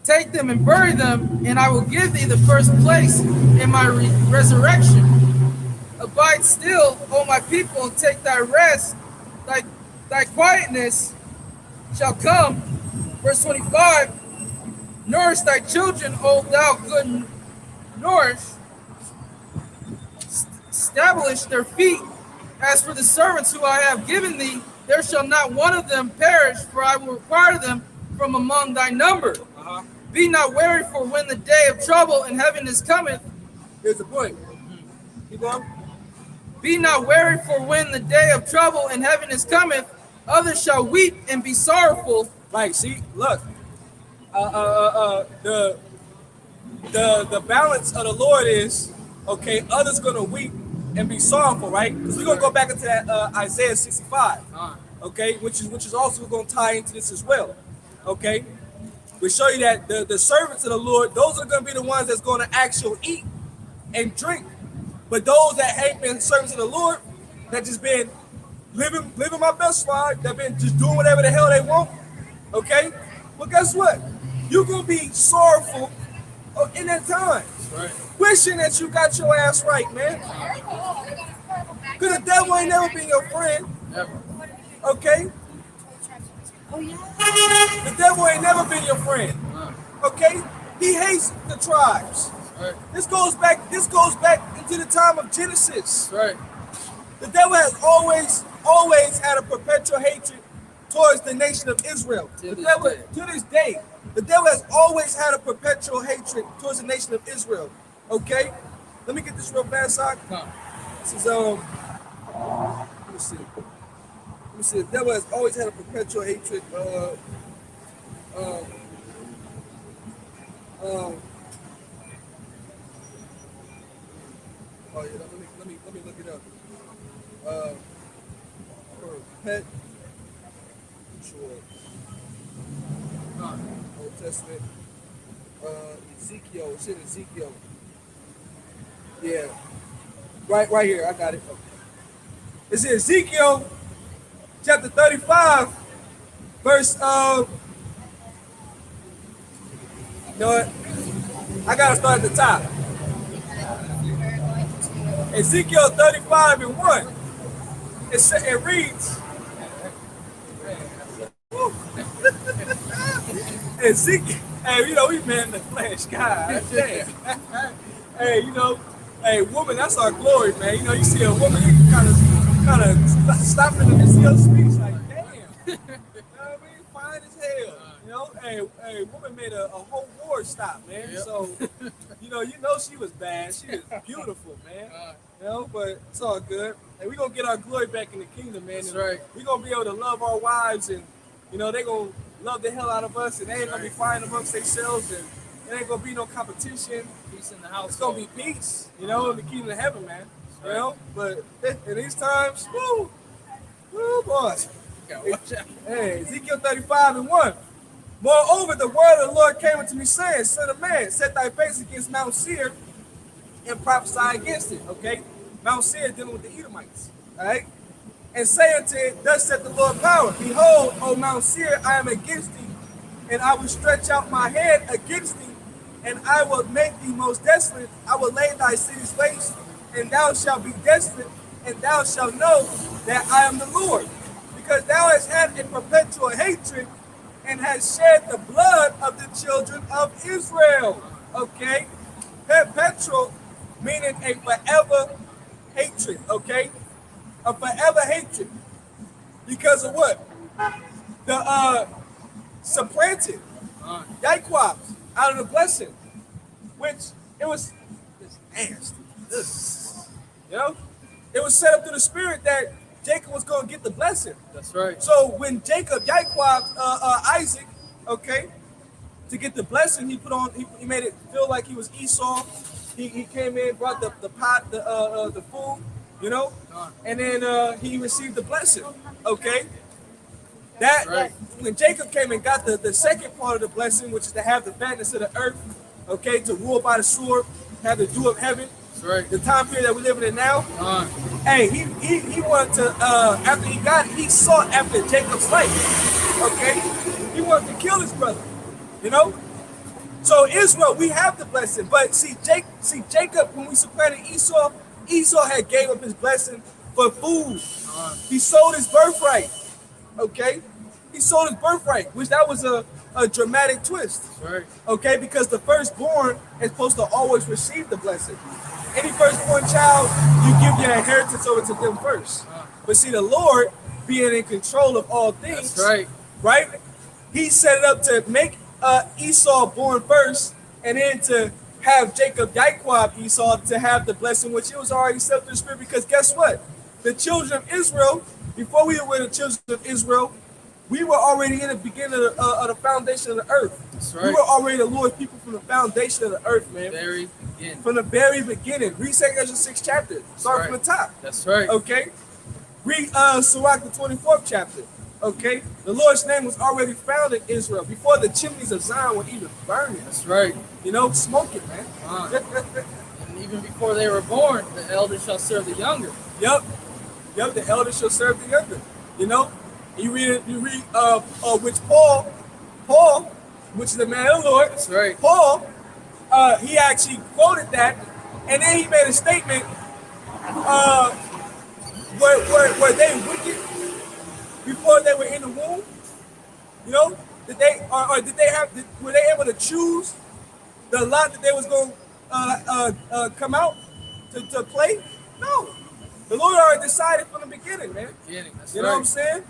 take them and bury them, and I will give thee the first place in my resurrection. Abide still, O my people, and take thy rest. Thy quietness shall come. Verse 25, nourish thy children, O thou good nourish. Establish their feet. As for the servants who I have given thee, there shall not one of them perish, for I will require them from among thy number. Uh-huh. Be not weary, for when the day of trouble and heaviness cometh, Here's the point. Keep going. be not weary, for when the day of trouble and heaviness cometh, others shall weep and be sorrowful. Like, see, look. The balance of the Lord is, okay, others gonna weep and be sorrowful, right? Because we're gonna go back into that Isaiah 65, okay, which is also gonna tie into this as well. Okay. We show you that the servants of the Lord, those are gonna be the ones that's gonna actually eat and drink. But those that ain't been servants of the Lord, that just been living my best life, that been just doing whatever the hell they want, okay? Well, guess what? You're gonna be sorrowful in that time, Right. wishing that you got your ass right, man. Cause the devil ain't never been your friend, Never. okay? The devil ain't never been your friend, okay? He hates the tribes. Right. This goes back into the time of Genesis. Right. The devil has always had a perpetual hatred towards the nation of Israel. To The this devil, day. to this day, the devil has always had a perpetual hatred towards the nation of Israel. Okay? Let me get this real fast, Sock. Come. This is let me see. Let me see. The devil has always had a perpetual hatred. Oh yeah, let me look it up. Old Testament. Ezekiel. It's in Ezekiel. Yeah. Right here. I got it. It's in Ezekiel chapter 35, verse you know what? I gotta start at the top. Ezekiel 35 and 1. It reads. Ezekiel, hey, you know, we man in the flesh, God. Damn. Hey, you know, hey, woman, that's our glory, man. You know, you see a woman, you kind of stop in the midst of your speech, like, damn. You know what I mean? Fine as hell. You know, hey, woman made a whole war stop, man. Yep. So, you know she was bad. She was beautiful, man. You know, but it's all good. And we're going to get our glory back in the kingdom, man. That's and right. We're going to be able to love our wives, and, you know, they're going to love the hell out of us, and they ain't going to be fighting amongst themselves, and there ain't going to be no competition. Peace in the house. It's going to be peace, you know, in the kingdom of heaven, man. You know, but in these times, woo, boy. Watch out. Hey, Ezekiel 35 and 1. Moreover, the word of the Lord came unto me, saying, Son of man, set thy face against Mount Seir and prophesy against it. Okay? Mount Seir dealing with the Edomites. All right? And say unto it, Thus saith the Lord power, Behold, O Mount Seir, I am against thee, and I will stretch out my hand against thee, and I will make thee most desolate. I will lay thy cities waste, and thou shalt be desolate, and thou shalt know that I am the Lord. Because thou hast had a perpetual hatred, and has shed the blood of the children of Israel. Okay? Perpetual meaning a forever hatred, okay? A forever hatred. Because of what? The supplanted Yaquab out of the blessing, which it was just nasty. You know? It was set up through the spirit that Jacob was going to get the blessing. That's right. So when Jacob Yaquab Isaac, okay, to get the blessing, he made it feel like he was Esau. He came in, brought the pot, the food, you know, and then he received the blessing. Okay, that Right. when Jacob came and got the second part of the blessing, which is to have the fatness of the earth, okay, to rule by the sword, have the dew of heaven. That's right. The time period that we're living in now. Uh, Hey, he wanted to after he got it, he sought after Jacob's life. Okay, he wanted to kill his brother. You know. So Israel, we have the blessing, but see Jacob, when we supplanted Esau, Esau had gave up his blessing for food. He sold his birthright. Okay, he sold his birthright, which that was a dramatic twist. that's right. Okay, because the firstborn is supposed to always receive the blessing. Any firstborn child, you give your inheritance over to them first. But see, the Lord, being in control of all things, That's right. right? He set it up to make Esau born first, and then to have Jacob Yaquab Esau to have the blessing, which it was already set up in the spirit. Because guess what? The children of Israel, before we were the children of Israel, we were already in the beginning of the foundation of the earth. That's We right. were already the Lord's people from the foundation of the earth, man. Very beginning. From the very beginning. Read 2 6th chapter. Start from the top. That's right. Okay? Read Sirach the 24th chapter. Okay? The Lord's name was already found in Israel before the chimneys of Zion were even burning. That's right. You know, smoking, man. And even before they were born, the elder shall serve the younger. Yep. Yep, the elder shall serve the younger. You know? You read which Paul, which is the man of the Lord. That's right. Paul, he actually quoted that, and then he made a statement were they wicked before they were in the womb? You know, did they or did they have? Were they able to choose the lot that they was going to come out to play? No, the Lord already decided from the beginning, man. Beginning. That's You right. know what I'm saying?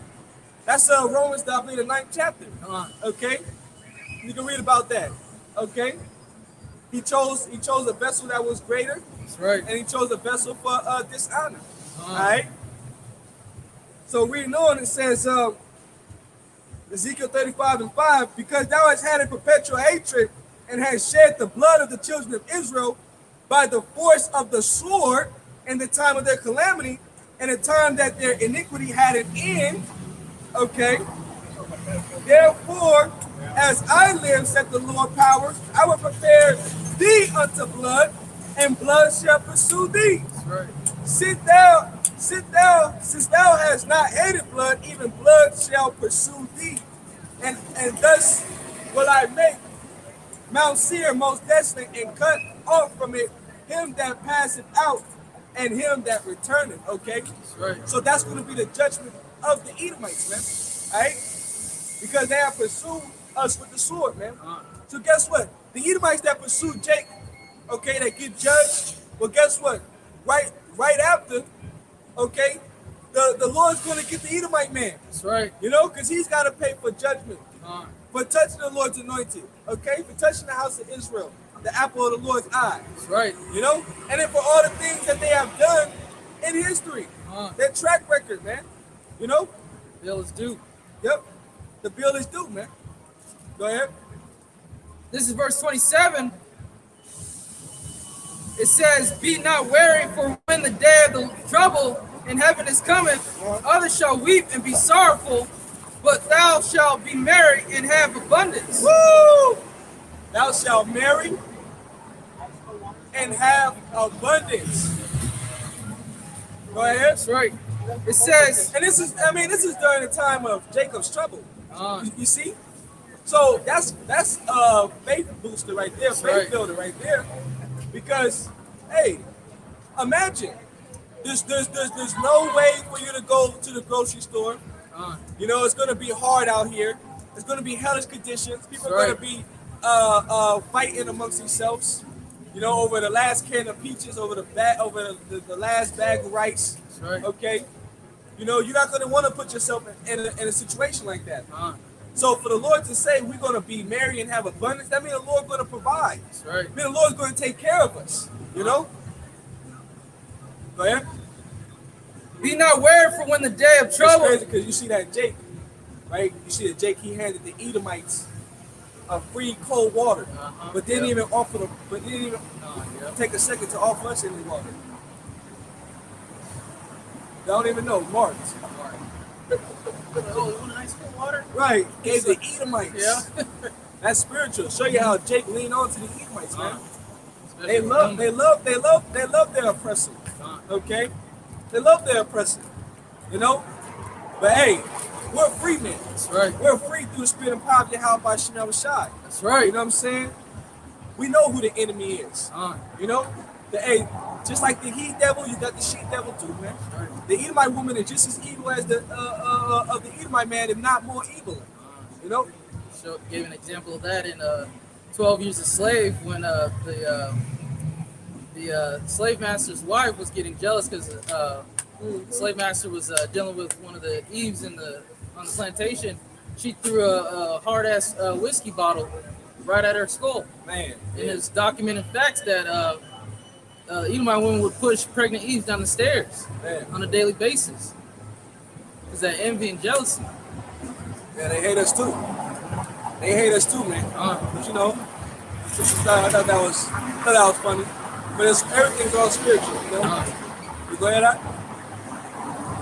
That's Romans, I believe, the 9th chapter. Okay, you can read about that. Okay, he chose a vessel that was greater, That's right. and he chose a vessel for dishonor. All right. So reading on, it says, Ezekiel 35:5, because thou hast had a perpetual hatred and hast shed the blood of the children of Israel by the force of the sword in the time of their calamity, and the time that their iniquity had an end. Okay. Therefore, as I live, said the Lord power, I will prepare thee unto blood, and blood shall pursue thee. That's right. Sit down, since thou hast not hated blood, even blood shall pursue thee. And thus will I make Mount Seir most desolate, and cut off from it him that passeth out, and him that returneth. Okay? That's right. So that's going to be the judgment of the Edomites, man. Alright? Because they have pursued us with the sword, man. So guess what? The Edomites that pursued Jacob, okay, they get judged. Well, guess what? Right after, okay, the Lord's going to get the Edomite man. That's right. You know, because he's got to pay for judgment. For touching the Lord's anointed. Okay? For touching the house of Israel. The apple of the Lord's eye. That's right. You know? And then for all the things that they have done in history. Their track record, man. You know? Bill is due. Yep. The bill is due, man. Go ahead. This is verse 27. It says, be not wary, for when the day of the trouble in heaven is coming, others shall weep and be sorrowful, but thou shalt be merry and have abundance. Woo! Thou shalt marry and have abundance. Go ahead. That's right. It says, And this is during the time of Jacob's trouble. uh, You see? So that's a faith booster right there, That's faith right. builder right there. Because, hey, imagine there's no way for you to go to the grocery store. You know, it's gonna be hard out here. It's gonna be hellish conditions. People are That's gonna be fighting amongst themselves. You know, over the last can of peaches, over the last bag of rice. that's right. Okay, you know, you're not gonna want to put yourself in a situation like that. So for the Lord to say we're gonna be merry and have abundance, that means the Lord's gonna provide. That's right. I mean, the Lord's gonna take care of us. You know. Go ahead. Be not wary for when the day of It's trouble. crazy because you see that Jake, right? You see that Jake, he handed the Edomites a free cold water, but didn't even offer them, but didn't even take a second to offer us any water. They don't even know, Mark. Oh, you want a nice cold water? Right, gave the Edomites. Yeah. That's spiritual. Show you how Jake leaned on to the Edomites, man. Especially They love their oppressor. Okay? They love their oppressor. You know? But hey, we're free men. That's right. We're free through the spirit and power of Yahweh by Shem Shai. That's right. You know what I'm saying? We know who the enemy is. You know? Hey, just like the he devil, you got the she devil too, man. Right. The Edomite woman is just as evil as the of the Edomite man, if not more evil. You know? Gave an example of that in 12 Years a Slave when the slave master's wife was getting jealous because the slave master was dealing with one of the Eves on the plantation. She threw a hard ass whiskey bottle right at her skull. Man. And it's documented facts that Edomite women would push pregnant Eves down the stairs on a daily basis. Is that envy and jealousy? Yeah, they hate us too. They hate us too, man. But you know, I thought that was funny. But everything's all spiritual, you know. You go ahead,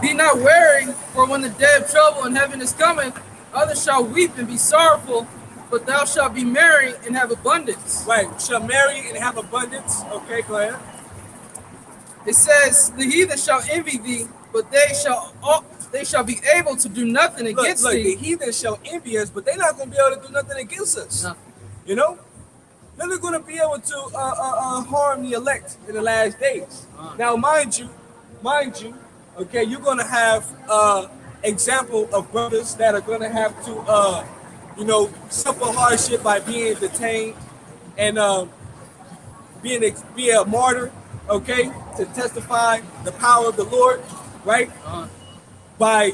Be not wary, for when the day of trouble in heaven is coming, others shall weep and be sorrowful, but thou shalt be merry and have abundance. Right, shall marry and have abundance. Okay, go ahead. It says, the heathen shall envy thee, but they shall be able to do nothing against Look, thee. the heathen shall envy us, but they're not going to be able to do nothing against us. Nothing. You know? They're not going to be able to harm the elect in the last days. Now, mind you, okay, you're going to have example of brothers that are going to have to, suffer hardship by being detained and be a martyr, okay, to testify the power of the Lord, right? By,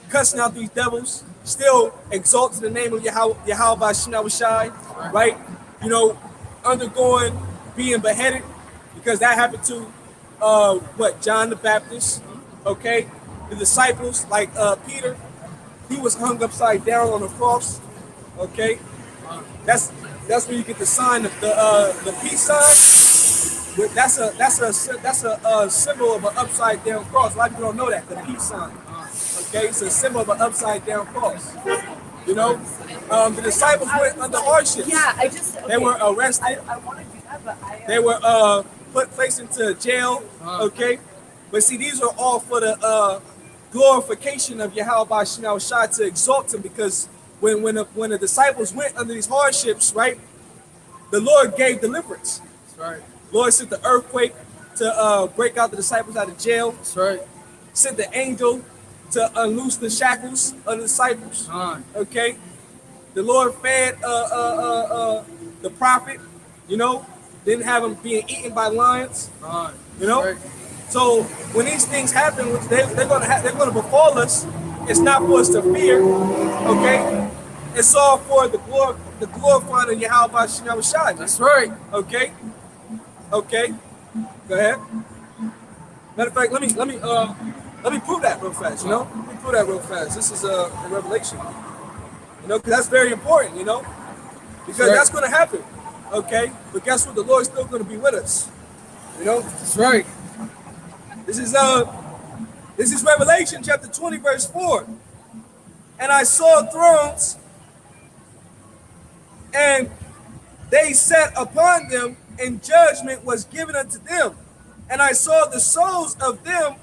cussing out these devils, still exalting the name of Yahweh by Shem Shai, right? Undergoing being beheaded, because that happened to John the Baptist, okay? The disciples, like Peter, he was hung upside down on a cross, okay? That's where you get the sign of the peace sign. That's a symbol of an upside down cross. A lot of people don't know that, the peace sign. Okay, it's a symbol of an upside down cross. The disciples went under hardships. Yeah, They were arrested. I want to do that, but They were placed into jail. Okay, but see, these are all for the glorification of Yahweh by Shem Shai, to exalt him, because when the disciples went under these hardships, right, the Lord gave deliverance. That's right. Lord sent the earthquake to break out the disciples out of jail. That's right. Sent the angel to unloose the shackles of the disciples. Okay, the Lord fed the prophet. Didn't have him being eaten by lions. Right. So when these things happen, they're gonna befall us. It's not for us to fear. Okay, it's all for the glorifying of Yahweh by Shem Shai. That's right. Okay. Go ahead. Matter of fact, let me prove that real fast. Let me prove that real fast. This is a revelation. Because that's very important. Because that's going to happen. Okay. But guess what? The Lord's still going to be with us. That's right. This is Revelation chapter 20, verse 4. And I saw thrones, and they sat upon them, and judgment was given unto them. And I saw the souls of them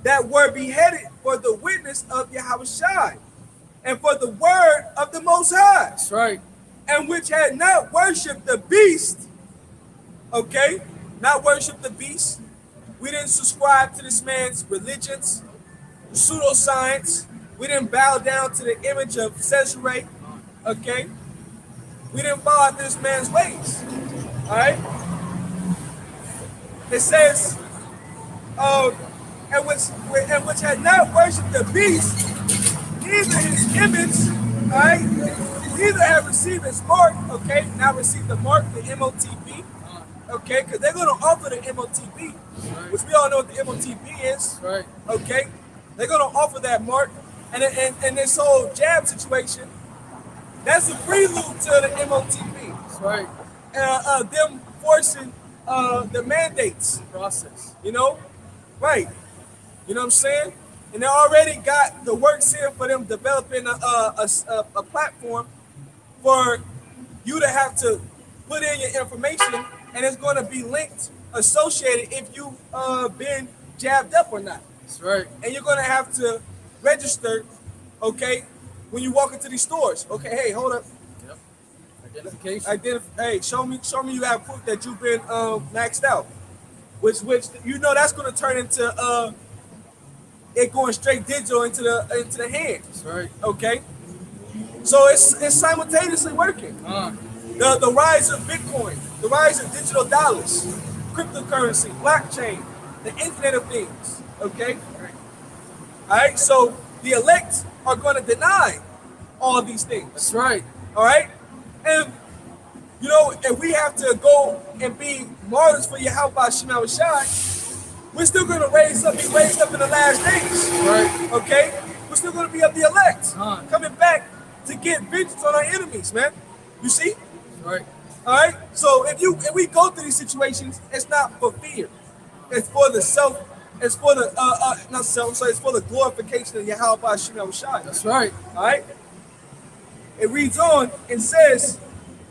that were beheaded for the witness of Yahweh Shai, and for the word of the Most High. That's right. And which had not worshipped the beast. Okay? Not worshipped the beast. We didn't subscribe to this man's religions, pseudoscience. We didn't bow down to the image of Caesarea. Okay? We didn't follow this man's ways. All right? It says, and which had not worshipped the beast, neither his image, all right, neither have received his mark, okay, now received the mark, the MOTP, Okay, because they're gonna offer the MOTB, Right. which we all know what the MOTB is. Right. Okay, they're gonna offer that mark, and this whole jab situation, that's a prelude to the MOTB. That's right. Them forcing the mandates. Process. You know, right? You know what I'm saying? And they already got the works here for them developing a platform for you to have to put in your information, and it's going to be linked, associated if you've been jabbed up or not. That's right. And you're going to have to register, okay, when you walk into these stores. Okay, hey, hold up. Yep. Identification. Hey, show me you have proof that you've been maxed out. Which you know that's going to turn into it going straight digital into the hands. That's right. Okay, so it's simultaneously working. The rise of Bitcoin, the rise of digital dollars, cryptocurrency, blockchain, the Internet of Things. Okay, all right. So the elect are going to deny all these things. That's right. All right, and you know, if we have to go and be martyrs for Yahweh Shem Shai, we're still going to be raised up in the last days. Right. Okay? We're still going to be of the elect, Huh. coming back to get vengeance on our enemies, man. You see? Right. All right? So if we go through these situations, it's not for fear. It's for the self, it's for the, not self, so it's for the glorification of Yahweh Shem Shai. That's right. All right? It reads on and says,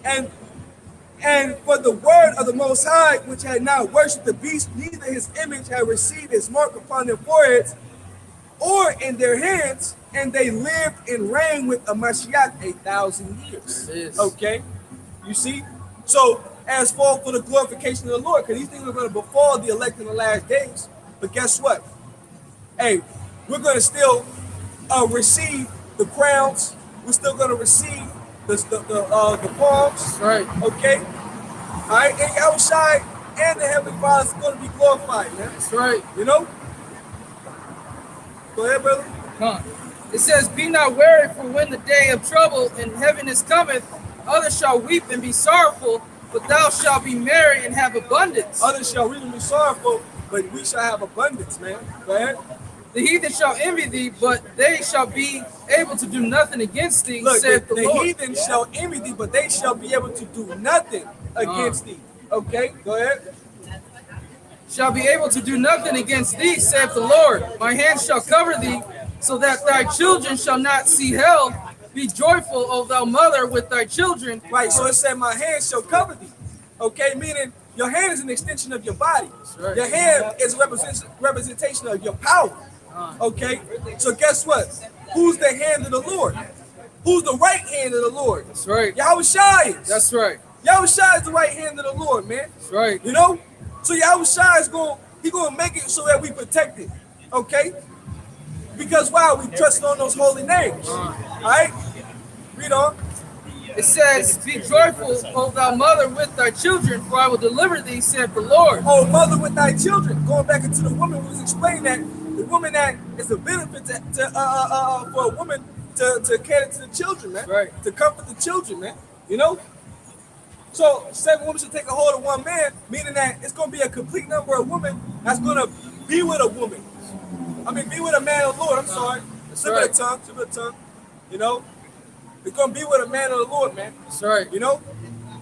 and for the word of the Most High, which had not worshipped the beast, neither his image had received his mark upon their foreheads or in their hands, and they lived and reigned with a Mashiach 1,000 years. Yes. Okay? You see? So, as for the glorification of the Lord, because these things are going to befall the elect in the last days. But guess what? Hey, we're going to still receive the crowns. We're still going to receive the palms. That's right. Okay? All right? And Yahushai and the Heavenly Father is going to be glorified, man. That's right. You know? Go ahead, brother. Huh. It says, "Be not wary, for when the day of trouble and heaviness cometh, others shall weep and be sorrowful, but thou shalt be merry and have abundance. Others shall really be sorrowful, but we shall have abundance, man. Go ahead. The heathen shall envy thee, but they shall be able to do nothing against thee, Look, saith the the Lord." heathen shall envy thee, but they shall be able to do nothing against thee. Okay, go ahead. Shall be able to do nothing against thee, saith the Lord. My hand shall cover thee, so that thy children shall not see hell. Be joyful, O thou mother, with thy children. Right, so it said, my hand shall cover thee. Okay, meaning your hand is an extension of your body. Right. Your hand is a representation of your power. Okay, so guess what? Who's the hand of the Lord? Who's the right hand of the Lord? That's right. Yahushua is. That's right. Yahushua is the right hand of the Lord, man. That's right. You know? So Yahushua is going to make it so that we protect it. Okay? Because why? We trust on those holy names. All right? Read on. It says, "Be joyful, O thou mother, with thy children, for I will deliver thee, saith the Lord." Oh, mother with thy children. Going back into the woman who was explaining that the woman that is a benefit for a woman to cater to the children, man. Right. To comfort the children, man. You know? So, seven women should take a hold of one man, meaning that it's going to be a complete number of women that's going to be with a woman. I mean, be with a man of the Lord. I'm sorry. Slip of the tongue. You know? They're going to be with a man of the Lord, man. That's right. You know?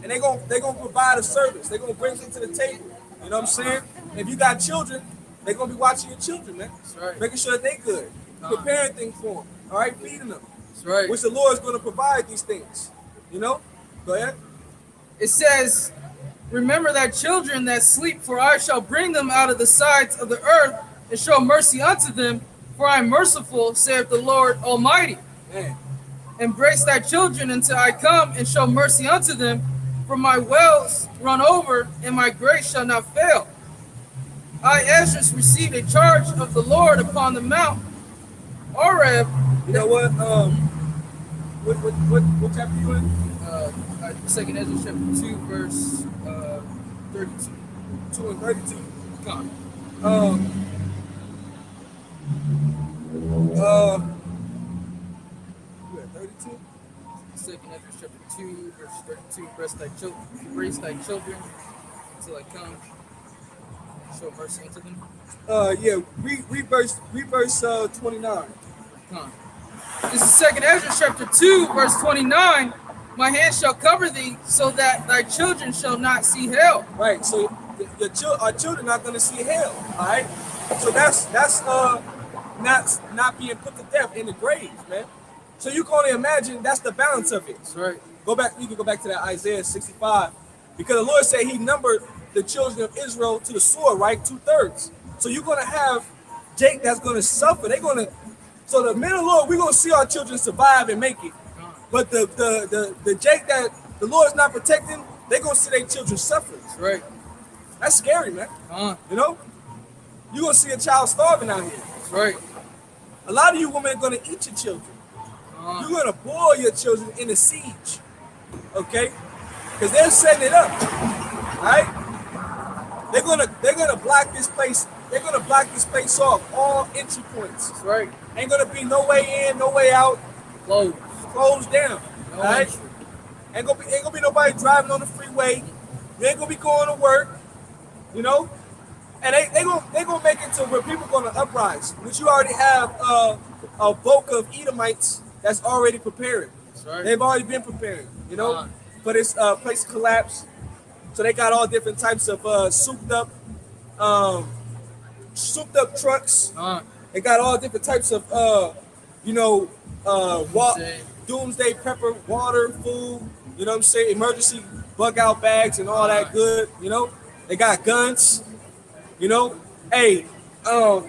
And they're gonna provide a service. They're going to bring something to the table. You know what I'm saying? If you got children, they're going to be watching your children, man. That's right. Making sure that they're good. Preparing things for them. All right? Feeding them. That's right. Which the Lord is going to provide these things. You know? Go ahead. It says, "Remember thy children that sleep, for I shall bring them out of the sides of the earth and show mercy unto them, for I am merciful, saith the Lord Almighty. Man. Embrace thy children until I come and show mercy unto them, for my wells run over, and my grace shall not fail. I, Esdras, received a charge of the Lord upon the mount Oreb." You know what? What chapter you in? Second Ezra chapter 2, verse 32. 2 and 32. Come You at 32? Second Ezra chapter 2, verse 32. Embrace thy children until I come. Show mercy unto them. Yeah, read verse 29. Come. This is 2nd Ezra chapter 2, verse 29. My hand shall cover thee, so that thy children shall not see hell. Right. So our children not gonna see hell. All right. So that's not being put to death in the grave, man. So you can only imagine that's the balance of it. That's right. Go back. You can go back to that Isaiah 65, because the Lord said He numbered the children of Israel to the sword, right, 2/3. So you're gonna have Jake that's gonna suffer. They're gonna. So the men of the Lord, we're gonna see our children survive and make it. But the Jake that the Lord is not protecting, they're gonna see their children suffering. That's right. That's scary, man. You know, you're gonna see a child starving out here. That's right. A lot of you women are gonna eat your children. You're gonna boil your children in a siege, okay? Because they're setting it up, right? They're gonna block this place. They're gonna block this place off, all entry points. That's right. Ain't gonna be no way in, no way out. Closed down. No All right? entry. Ain't gonna be nobody driving on the freeway. You ain't gonna be going to work, you know. And they gonna make it to where people gonna uprise, which you already have a bulk of Edomites that's already preparing. That's right. They've already been preparing, you know, for this place to collapse. So they got all different types of souped up trucks. They got all different types of doomsday prepper, water, food, you know what I'm saying, emergency bug out bags and all that good, you know. They got guns, you know. Hey, before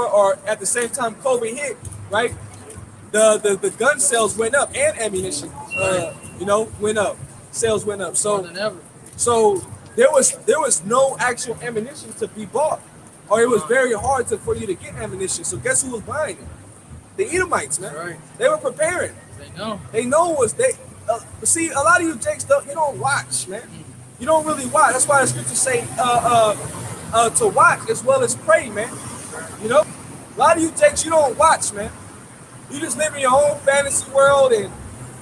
or at the same time COVID hit, right? The gun sales went up and ammunition, went up. Sales went up. So More than ever. So there was no actual ammunition to be bought, or it was very hard for you to get ammunition. So guess who was buying it? The Edomites, man. Right. They were preparing. They know was they. See, a lot of you Jakes, you don't watch, man. You don't really watch. That's why the scriptures say to watch as well as pray, man. You know, a lot of you Jakes, you don't watch, man. You just live in your own fantasy world, and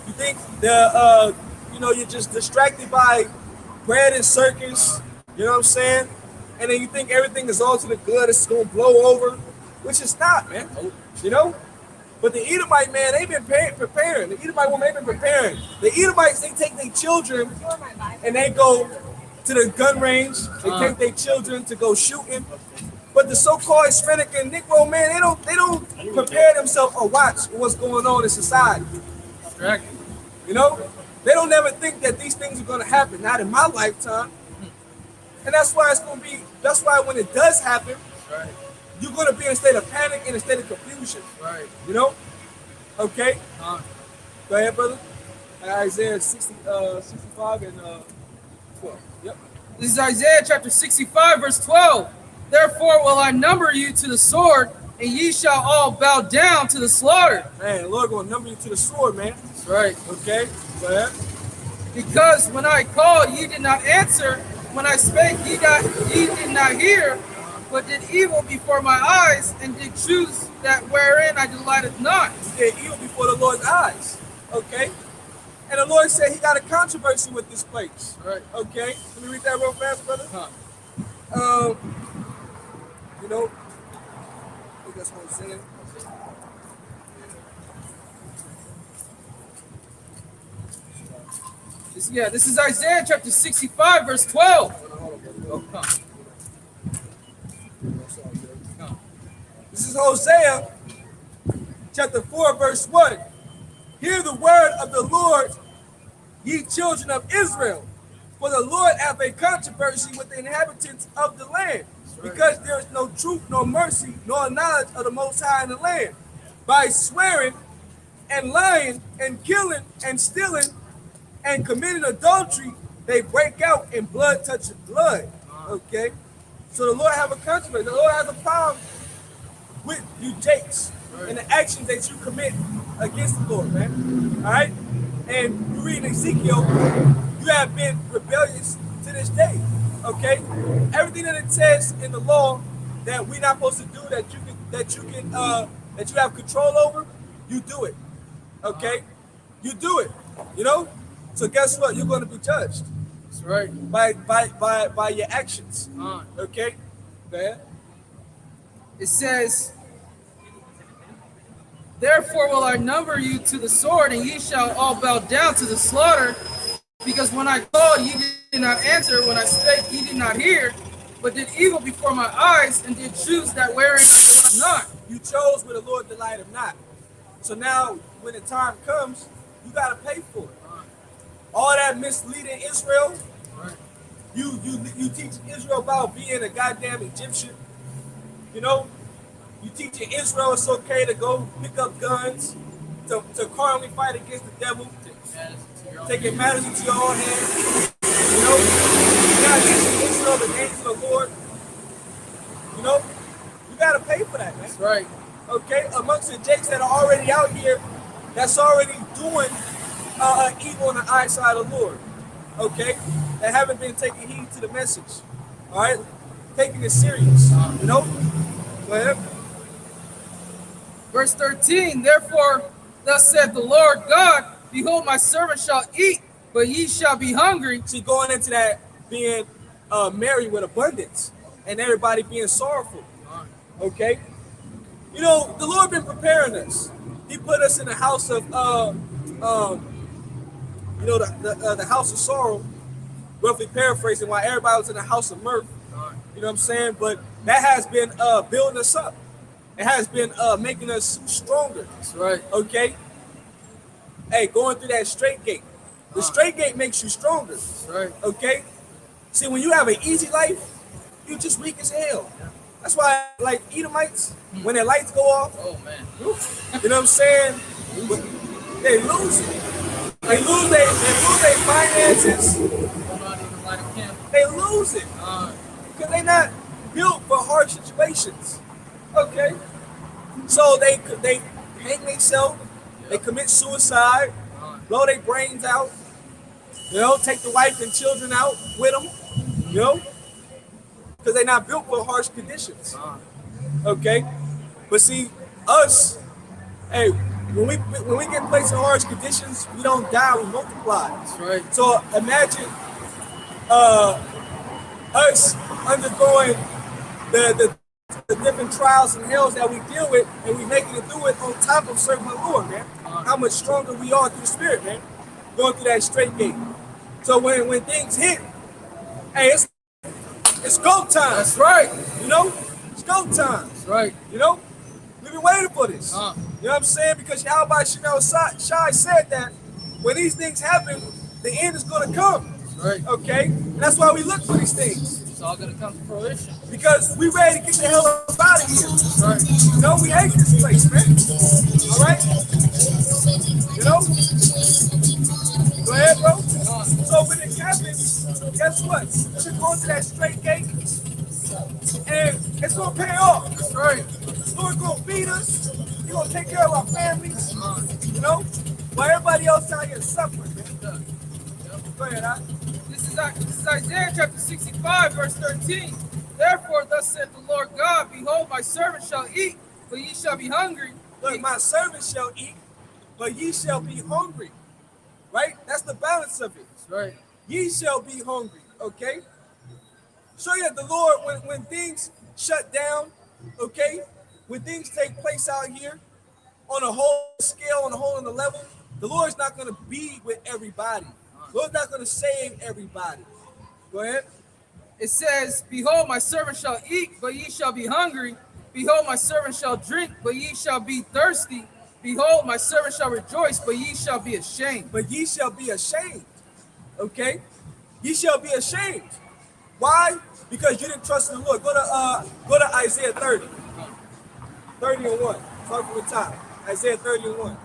you think you're just distracted by bread and circus. You know what I'm saying? And then you think everything is all to the good. It's gonna blow over, which is not, man. You know. But the Edomite, man, they've been preparing. The Edomite woman, they've been preparing. The Edomites, they take their children and they go to the gun range. They take their children to go shooting. But the so-called Hispanic and Negro, man, they don't prepare themselves or watch what's going on in society. You know, they don't ever think that these things are going to happen. Not in my lifetime. And that's why that's why when it does happen, you're going to be in a state of panic, in a state of confusion. Right. You know? Okay? Go ahead, brother. Isaiah 65 and 12. Yep. This is Isaiah chapter 65, verse 12. Therefore will I number you to the sword, and ye shall all bow down to the slaughter. Man, the Lord going to number you to the sword, man. That's right. Okay? Go ahead. Because when I called, ye did not answer. When I spake, ye did not hear. But did evil before my eyes, and did choose that wherein I delighteth not. You did evil before the Lord's eyes. Okay? And the Lord said He got a controversy with this place. Right. Okay? Let me read that real fast, brother. You know, I think that's what I'm saying. This is Isaiah chapter 65, verse 12. This is Hosea chapter 4, verse 1. Hear the word of the Lord, ye children of Israel. For the Lord hath a controversy with the inhabitants of the land, because there is no truth, nor mercy, nor knowledge of the Most High in the land. By swearing and lying and killing and stealing and committing adultery, they break out and blood touches blood. Okay? So the Lord have a controversy. The Lord has a problem with you Jakes and the actions that you commit against the Lord, man. All right? And you read in Ezekiel, you have been rebellious to this day. Okay? Everything that it says in the law that we're not supposed to do, that you have control over, you do it. Okay? You do it. You know? So guess what? You're going to be judged That's right. by your actions. Okay? Go ahead. It says, therefore will I number you to the sword, and ye shall all bow down to the slaughter. Because when I called, ye did not answer. When I spake, ye did not hear, but did evil before my eyes, and did choose that wherein I delight not. You chose where the Lord delighted not. So now, when the time comes, you got to pay for it. All that misleading Israel, you teach Israel about being a goddamn Egyptian. You know, you teaching Israel it's okay to go pick up guns, to carnally fight against the devil, taking matters into your own hands. You know, you're not teaching Israel the names of the Lord. You know, you got to pay for that, man. That's right. Okay, amongst the jakes that are already out here, that's already doing evil in the eyesight of the Lord. Okay, that haven't been taking heed to the message. All right, taking it serious. You know, go ahead. Verse 13, therefore, thus said the Lord God, behold, my servant shall eat, but ye shall be hungry. See, going into that being merry with abundance and everybody being sorrowful. Okay, you know, the Lord been preparing us. He put us in the house of, you know, the house of sorrow, roughly paraphrasing, while everybody was in the house of mirth. You know what I'm saying? But that has been building us up. It has been making us stronger. That's right. Okay? Hey, going through that straight gate. The straight gate makes you stronger. That's right. Okay? See, when you have an easy life, you just weak as hell. That's why, like, Edomites, when their lights go off, Oh, man. you know what I'm saying? They lose it. They lose their finances. I'm not even light a candle. They lose it. Because they're not built for harsh situations. Okay? So they hang themselves, they commit suicide, blow their brains out, you know, take the wife and children out with them, you know? Because they're not built for harsh conditions. Okay? But see, us, hey, when we get placed in harsh conditions, we don't die, we multiply. That's right. So imagine us undergoing the different trials and hells that we deal with, and we making it through it on top of serving the Lord, man. How much stronger we are through the Spirit, man. Going through that straight gate. So when things hit, hey, it's go time. That's right. You know? It's go time. That's right. You know? We've been waiting for this. Uh. You know what I'm saying? Because Yahweh Shai said that when these things happen, the end is going to come. That's right. Okay? And that's why we look for these things. It's all going to come to fruition. Because we ready to get the hell up out of here. That's right. You know, we hate this place, man. All right? You know? Go ahead, bro. So when it happens, guess what? We're going to that straight gate, and it's going to pay off. That's right. The Lord's going to feed us. He's going to take care of our families. You know? While everybody else out here suffering, man. Go ahead, huh? This is Isaiah chapter 65, verse 13. Therefore, thus said the Lord God, behold, my servant shall eat, but ye shall be hungry. Look, my servant shall eat, but ye shall be hungry. Right? That's the balance of it. That's right. Ye shall be hungry. Okay? Show you that the Lord, when things shut down, okay, when things take place out here on a whole scale, on a whole on the level, the Lord's not going to be with everybody. The Lord's not going to save everybody. Go ahead. It says, behold, my servant shall eat, but ye shall be hungry. Behold, my servant shall drink, but ye shall be thirsty. Behold, my servant shall rejoice, but ye shall be ashamed. But ye shall be ashamed. Okay? Ye shall be ashamed. Why? Because you didn't trust in the Lord. Go to Isaiah 30. 30 and 1. Start from the top. Isaiah 30 and 1.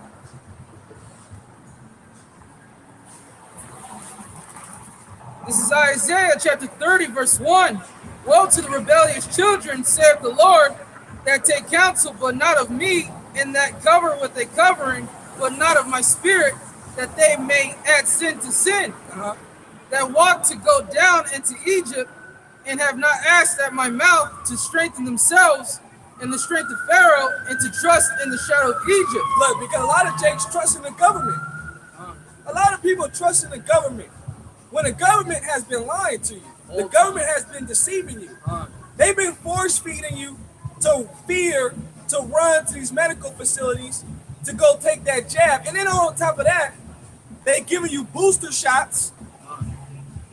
This is Isaiah chapter 30, verse 1. Woe to the rebellious children, saith the Lord, that take counsel, but not of me, and that cover with a covering, but not of my spirit, that they may add sin to sin. That walk to go down into Egypt, and have not asked at my mouth to strengthen themselves in the strength of Pharaoh, and to trust in the shadow of Egypt. Look, because a lot of Jakes trust in the government. A lot of people trust in the government when the government has been lying to you. The government has been deceiving you. They've been force feeding you to fear to run to these medical facilities to go take that jab. And then on top of that, they giving you booster shots,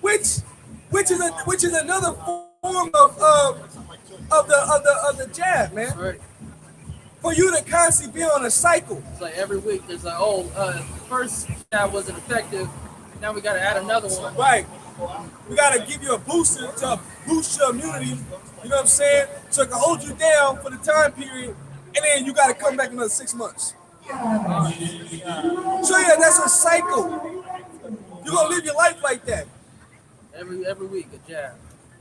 which is another form of the jab, man. Right. For you to constantly be on a cycle. It's like every week there's like, first jab wasn't effective. Now we got to add another one. Right. We got to give you a booster to boost your immunity. You know what I'm saying? So it can hold you down for the time period, and then you got to come back another 6 months. So yeah, that's a cycle. You're gonna live your life like that. Every week a jab.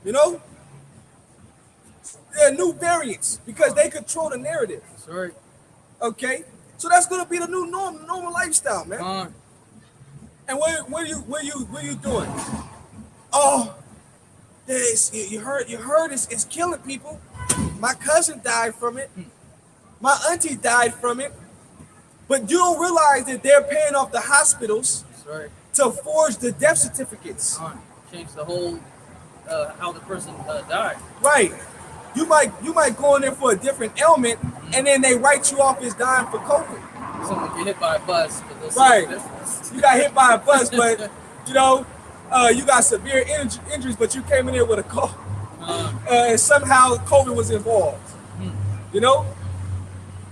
You know? There are new variants because they control the narrative. That's right. Okay? So that's gonna be the new normal lifestyle, man. And what are you doing? Oh, you heard it's killing people. My cousin died from it. My auntie died from it. But you don't realize that they're paying off the hospitals to forge the death certificates. Change the whole how the person died. Right. You might go in there for a different ailment, and then they write you off as dying for COVID. Someone get hit by a bus. Right. You got hit by a bus, but you know, you got severe injuries, but you came in there with a cough, and somehow COVID was involved. You know.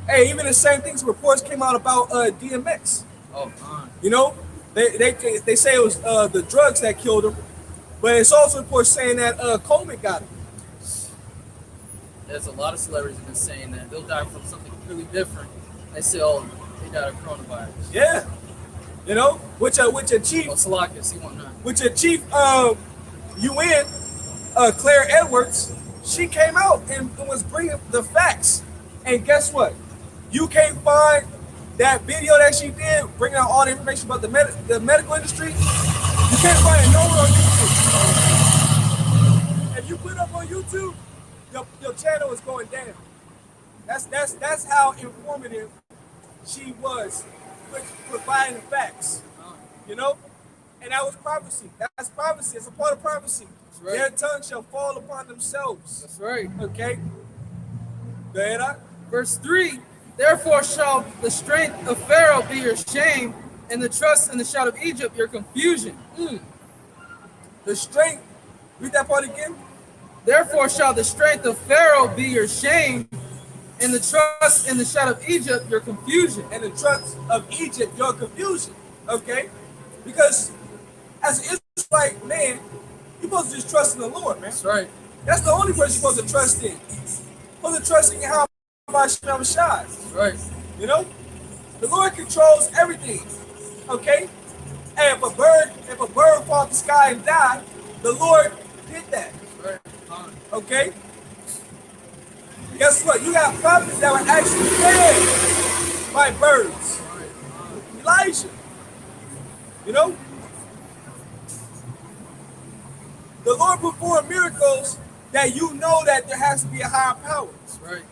Hey, even the same things. Reports came out about DMX. You know, they say it was the drugs that killed him, but it's also reports saying that COVID got him. There's a lot of celebrities have been saying that they'll die from something completely different. They say, oh, they died of coronavirus. Yeah, you know, which your chief, Salakis, he won't know. Which your chief UN, Claire Edwards, she came out and was bringing the facts. And guess what? You can't find that video that she did, bringing out all the information about the medical industry. You can't find it nowhere on YouTube. If you put it up on YouTube, your channel is going down. That's how informative she was with providing the facts. You know? And that was prophecy. That's prophecy. It's a part of prophecy. Right. Their tongue shall fall upon themselves. That's right. Okay? Go ahead. Verse 3, therefore shall the strength of Pharaoh be your shame, and the trust in the shout of Egypt your confusion. The strength, read that part again. Therefore shall the strength of Pharaoh be your shame, and the trust in the shout of Egypt your confusion. And the trust of Egypt your confusion. Okay? Because as an Israelite man, you're supposed to just trust in the Lord, man. That's right. That's the only person you're supposed to trust in. You're supposed to trust in how Shai. Right. You know? The Lord controls everything. Okay? And if a bird falls from the sky and die, the Lord did that. Right. Okay? Guess what? You got prophets that were actually fed by birds. Elijah. You know? The Lord performed miracles that you know that there has to be a higher power. That's right.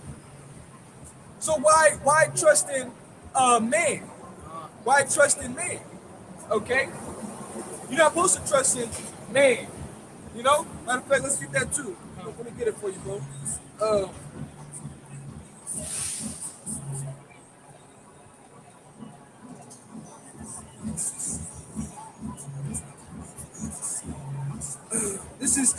So why trust in man? Why trust in man? Okay? You're not supposed to trust in man. You know? Matter of fact, let's get that too. Let me get it for you, bro. This is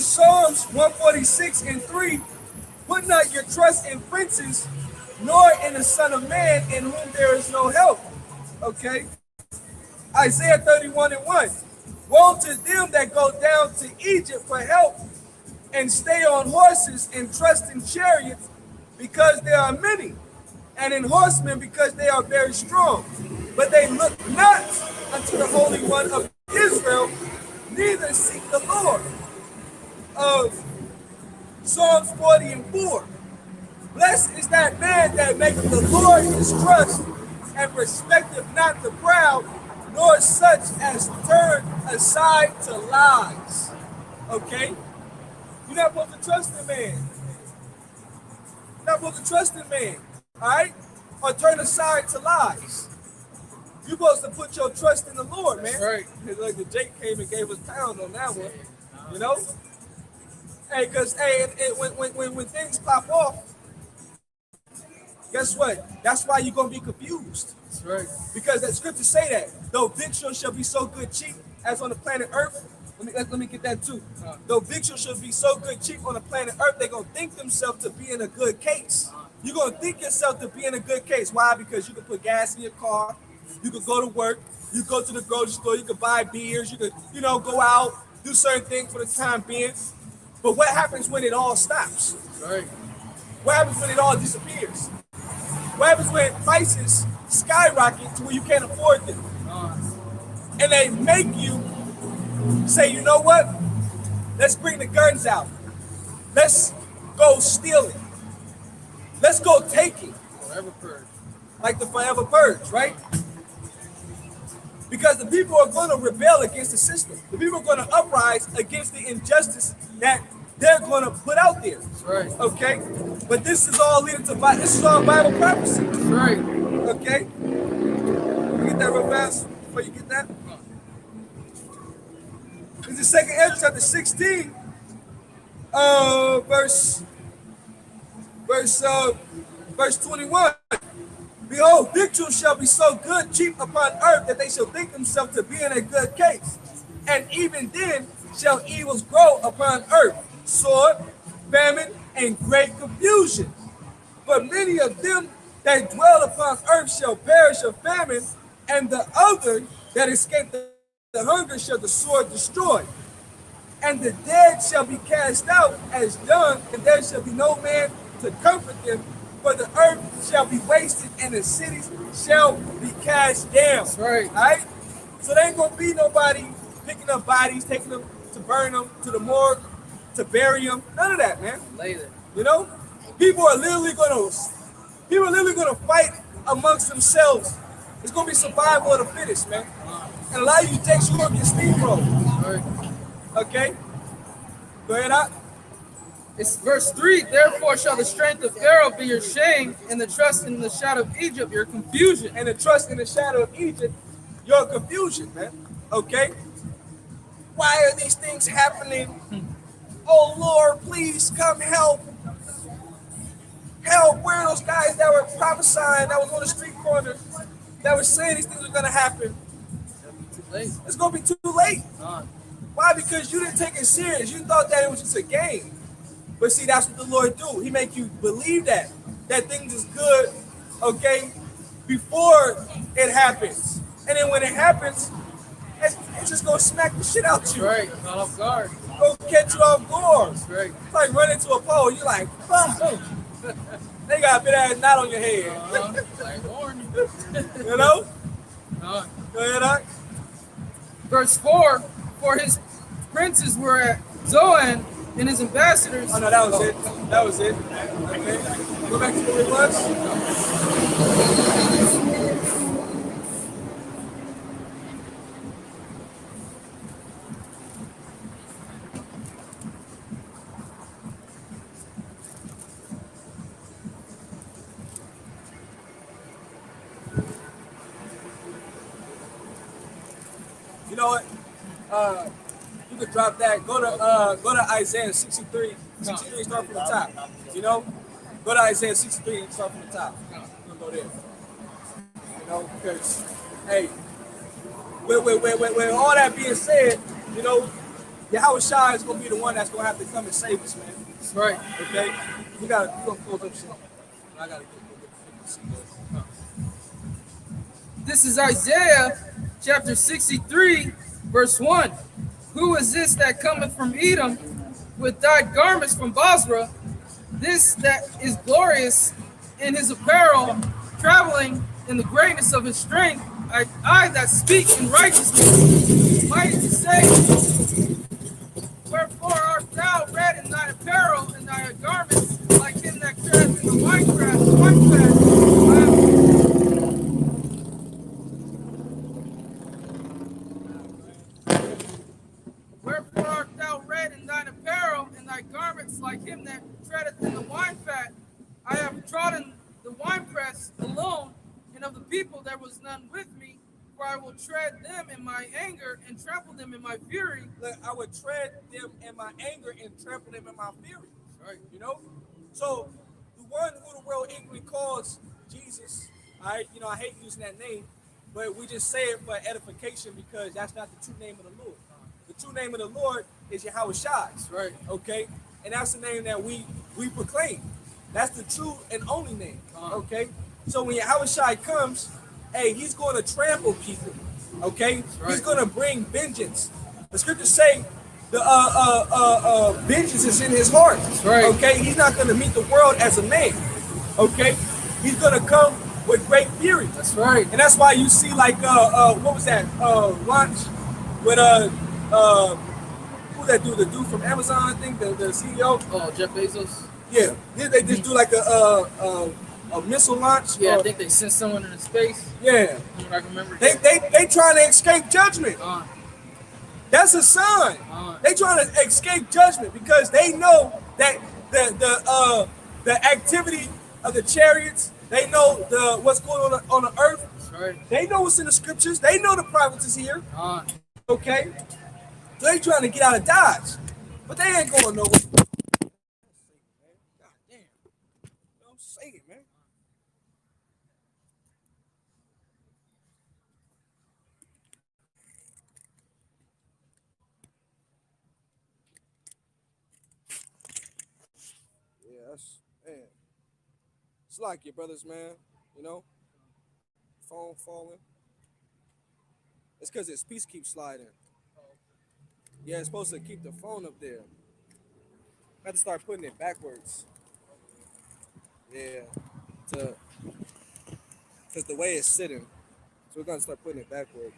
Psalms 146:3. Put not your trust in princes, nor in the Son of Man, in whom there is no help. Okay. Isaiah 31:1. Woe to them that go down to Egypt for help, and stay on horses and trust in chariots, because there are many, and in horsemen, because they are very strong. But they look not unto the Holy One of Israel, neither seek the Lord. Psalms 40:4. Blessed is that man that maketh the Lord his trust, and respecteth not the proud, nor such as turn aside to lies. Okay? You're not supposed to trust the man. You're not supposed to trust in man. All right? Or turn aside to lies. You're supposed to put your trust in the Lord, man. That's right. Like the Jake came and gave us pound on that one. You know? Hey, because hey, when things pop off, guess what? That's why you're gonna be confused. That's right. Because that scriptures say that though victuals shall be so good cheap as on the planet Earth. Let me get that too. Though victuals shall be so good cheap on the planet Earth, they're gonna think themselves to be in a good case. You're gonna think yourself to be in a good case. Why? Because you can put gas in your car, you could go to work, you go to the grocery store, you could buy beers, you could, go out, do certain things for the time being. But what happens when it all stops? That's right. What happens when it all disappears? What happens when prices skyrocket to where you can't afford them? And they make you say, you know what? Let's bring the guns out. Let's go stealing. Let's go taking. Forever purge. Like the forever purge, right? Because the people are going to rebel against the system. The people are going to uprise against the injustice that they're going to put out there. That's right. Okay? But this is all leading to Bible. This is all Bible prophecy. That's right. Okay? You get that real fast before you get that? This is 2nd Ezra chapter 16, verse 21. Behold, victuals shall be so good, cheap upon earth, that they shall think themselves to be in a good case. And even then shall evils grow upon earth, sword, famine, and great confusion. But many of them that dwell upon earth shall perish of famine, and the other that escape the hunger shall the sword destroy. And the dead shall be cast out as dung, and there shall be no man to comfort them. For the earth shall be wasted, and the cities shall be cast down. That's right. All right? So there ain't going to be nobody picking up bodies, taking them to burn them to the morgue, to bury them. None of that, man. Later. You know? People are literally going to fight amongst themselves. It's going to be survival of the fittest, man. And a lot of you takes you up your steamroll. That's right. Okay? Go ahead, Doc. It's verse 3. Therefore shall the strength of Pharaoh be your shame, and the trust in the shadow of Egypt your confusion. And the trust in the shadow of Egypt, your confusion, man. Okay? Why are these things happening? Oh Lord, please come help. Help, where are those guys that were prophesying, that was on the street corner, that were saying these things are gonna happen? Too late. It's gonna be too late. Why? Because you didn't take it serious. You thought that it was just a game. But see, that's what the Lord do. He make you believe that things is good, okay, before it happens. And then when it happens, it's just gonna smack the shit out you. Right. Caught off guard. Go catch you off guard. That's right. It's like running into a pole. You're like, fuck. They got a big ass knot on your head. Like warning. You know? Uh, Go ahead, Doc. Verse 4. For his princes were at Zoan, and his ambassadors. Oh no, that was it. That was it. Okay. Go back to where it was. You know what? You could drop that. Go to Isaiah 63. 63, start from the top. You know? Go to Isaiah 63 and start from the top. We'll go there. You know, because hey, with all that being said, you know, Yahweh Shai is gonna be the one that's gonna have to come and save us, man. That's right. Okay? We gonna close up shit. I gotta get This is Isaiah chapter 63, verse 1. Who is this that cometh from Edom with dyed garments from Basra? This that is glorious in his apparel, traveling in the greatness of his strength. I that speak in righteousness, mighty to save. Wherefore art thou red in thy apparel, and thy garments like him that careth in the winefat? Wherefore art thou red in thine apparel, and thy garments like him that treadeth in the wine fat? I trodden the winepress alone, and of the people there was none with me, for I will tread them in my anger and trample them in my fury. Look, I would tread them in my anger and trample them in my fury. Right. You know? So the one who the world ignorantly calls Jesus, all right, I hate using that name, but we just say it for edification because that's not the true name of the Lord. The true name of the Lord is Yahweh Shai. That's right. Okay? And that's the name that we proclaim. That's the true and only name. Okay? So when Yahweh Shai comes, hey, he's going to trample people. Okay? Right. He's going to bring vengeance. The scriptures say the vengeance is in his heart. Right. Okay? He's not going to meet the world as a man. Okay? He's going to come with great fury. That's right. And that's why you see like what was that launch with who's that dude? The dude from Amazon, I think, the CEO. Oh, Jeff Bezos. Yeah, they just do like a missile launch. Yeah, I think they sent someone into space. Yeah, I remember. they trying to escape judgment. That's a sign. They trying to escape judgment because they know that the activity of the chariots. They know what's going on the earth. That's right. They know what's in the scriptures. They know the prophets is here. Okay, so they trying to get out of Dodge, but they ain't going nowhere. God damn, don't say it, man. Yeah, that's man. It's like your brothers, man. Phone falling. It's because its piece keeps sliding. Yeah, it's supposed to keep the phone up there. I have to start putting it backwards. Yeah, because the way it's sitting, so we're gonna start putting it backwards.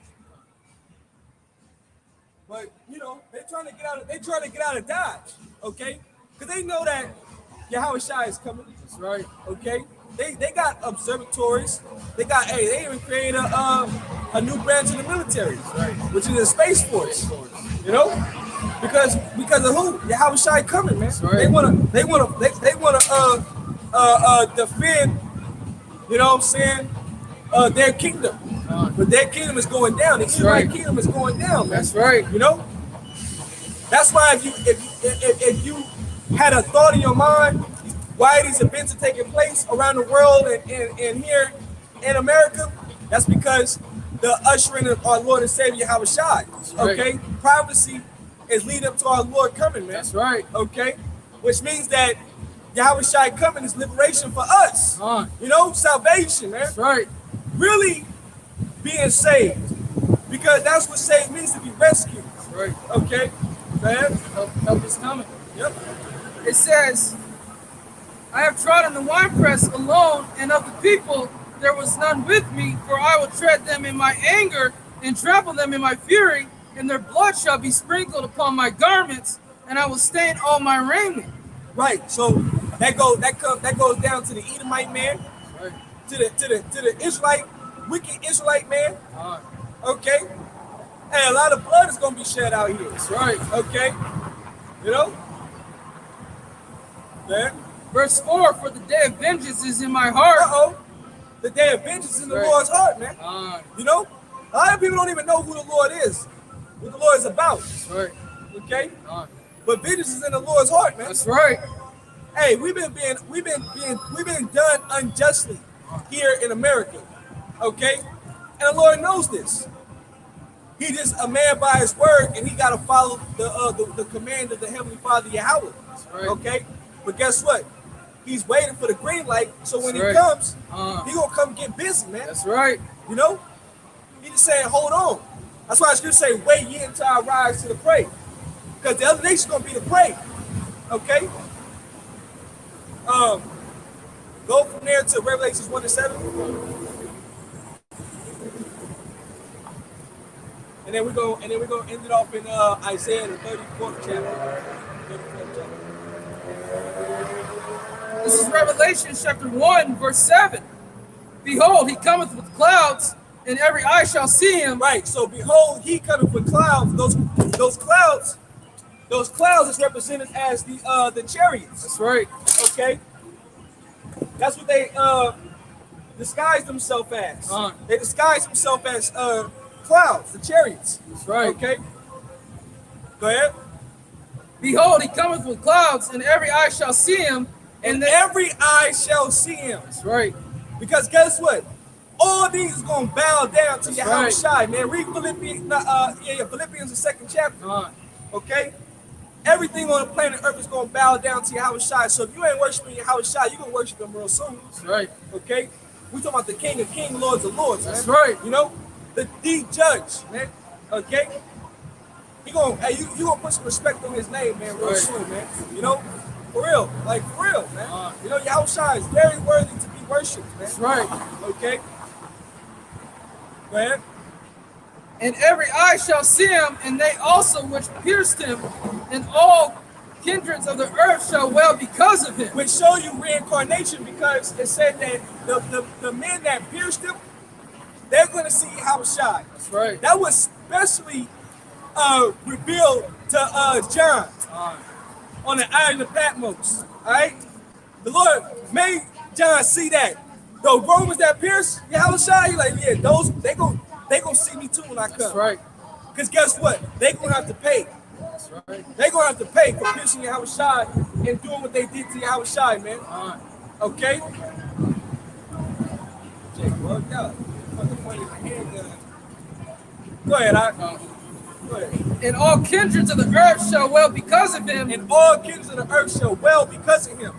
But they're trying to get out. They trying to get out of Dodge, okay? Because they know that Yahweh Shai is coming. That's right. Okay. They got observatories. They even created a new branch in the military, which is the Space Force. Because of who? Yahweh Shai coming, man. Right. They wanna defend, their kingdom. But their kingdom is going down. The Israelite kingdom is going down, man. That's right. That's why if you had a thought in your mind why these events are taking place around the world and here in America, that's because the ushering of our Lord and Savior Yahweh Shai. Okay? Right. Prophecy is leading up to our Lord coming, man. That's right. Okay? Which means that Yahweh Shai coming is liberation for us. Salvation, man. That's right. Really being saved. Because that's what saved means, to be rescued. That's right. Okay? Man. Help is coming. Yep. It says, I have trodden the winepress alone, and of the people there was none with me, for I will tread them in my anger and trample them in my fury, and their blood shall be sprinkled upon my garments, and I will stain all my raiment. Right. So that goes down to the Edomite man, Right. to the Israelite, wicked Israelite man. Okay. And a lot of blood is gonna be shed out here. That's right. Okay. Man. Verse 4, for the day of vengeance is in my heart. The day of vengeance is in the Right. Lord's heart, man. Uh, A lot of people don't even know who the Lord is, what the Lord is about. That's right. Okay. Uh, But vengeance is in the Lord's heart, man. That's right. Hey, we've been done unjustly here in America. Okay? And the Lord knows this. He just a man by his word, and he gotta follow the command of the Heavenly Father Yahweh. That's right. Okay? But guess what? He's waiting for the green light, so when That's he right. comes, he gonna come get busy, man. That's right. He just saying, hold on. That's why I should say, wait ye until I rise to the prey. Because the other nation's gonna be the prey. Okay? Go from there to Revelations 1-7. And then we're gonna end it off in Isaiah the 34th chapter. 34th chapter. This is Revelation chapter 1, verse 7. Behold, he cometh with clouds, and every eye shall see him. Right. So behold, he cometh with clouds. Those clouds is represented as the chariots. That's right. Okay. That's what they disguise themselves as. They disguise themselves as clouds, the chariots. That's right. Okay. Go ahead. Behold, he cometh with clouds, and every eye shall see him, And every eye shall see him. That's right. Because guess what? All these is gonna bow down to That's Yahweh right. Shai, man. Read Philippians, Philippians the 2nd chapter. Okay? Everything on the planet Earth is gonna bow down to Yahweh Shai. So if you ain't worshiping Yahweh Shai, you're gonna worship him real soon. That's right. Okay? We talking about the King of Kings, Lords of Lords, man. That's right. You know? The judge, man. Okay? You gonna put some respect on his name, man, real Right. soon, man. You know? For real. Like for real, man. You know, Yahweh Shai is very worthy to be worshipped, man. That's right. Okay? Go ahead. And every eye shall see him, and they also which pierced him, and all kindreds of the earth shall wail because of him. Which show you reincarnation, because it said that the men that pierced him, they're going to see Yahweh Shai. That's right. That was specially revealed to John on the island of Patmos. All right? The Lord made John see that. The Romans that pierced Yahweh Shai, he like, yeah, those, they gonna see me too when I come. That's right. Because guess what? They going to have to pay. That's right. They going to have to pay for piercing Yahweh Shai and doing what they did to Yahweh Shai, man. Okay? Jake, well, yeah. Fucking pointing my handgun. Go ahead, Go ahead. And all kindreds of the earth shall wail because of him. And all kings of the earth shall wail because of him.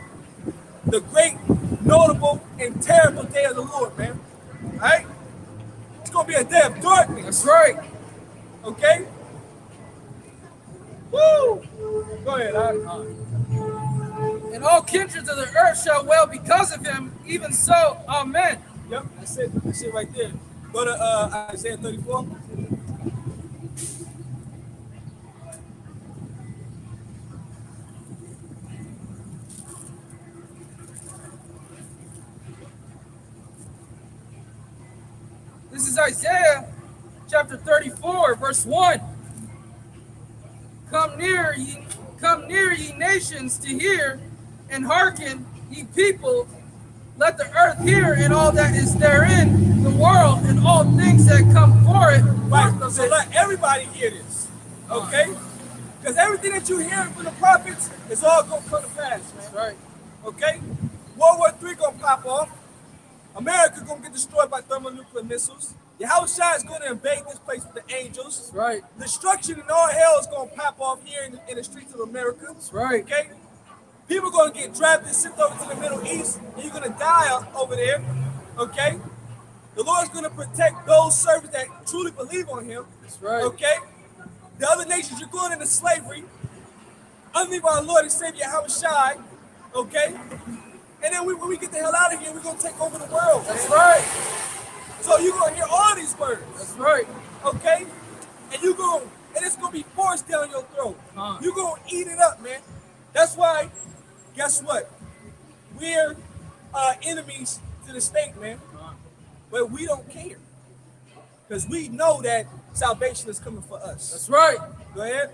The great, notable, and terrible day of the Lord, man. All right? It's going to be a day of darkness. That's right. Okay? Woo! Go ahead, And all kindreds of the earth shall wail because of him, even so, amen. Yep, that's it. That's it right there. Go to Isaiah 34. This is Isaiah chapter 34, verse 1. Come near, ye nations, to hear, and hearken, ye people. Let the earth hear, and all that is therein, the world, and all things that come for it. Right, so let everybody hear this, okay? Because everything that you hear from the prophets is all going to come to pass, man. That's right. Okay? World War III going to pop off. America going to get destroyed by thermonuclear missiles. Yahweh Shai is going to invade this place with the angels. That's right. Destruction and all hell is going to pop off here in the streets of America. That's right. Okay? People are going to get drafted and sent over to the Middle East, and you're going to die over there. Okay? The Lord's going to protect those servants that truly believe on him. That's right. Okay? The other nations, you're going into slavery underneath our Lord and Savior Yahweh Shai. Okay? And then when we get the hell out of here, we're going to take over the world. That's right. So you're going to hear all these words. That's right. Okay? And it's going to be forced down your throat. You're going to eat it up, man. That's why, guess what? We're enemies to the state, man. But we don't care. Because we know that salvation is coming for us. That's right. Go ahead.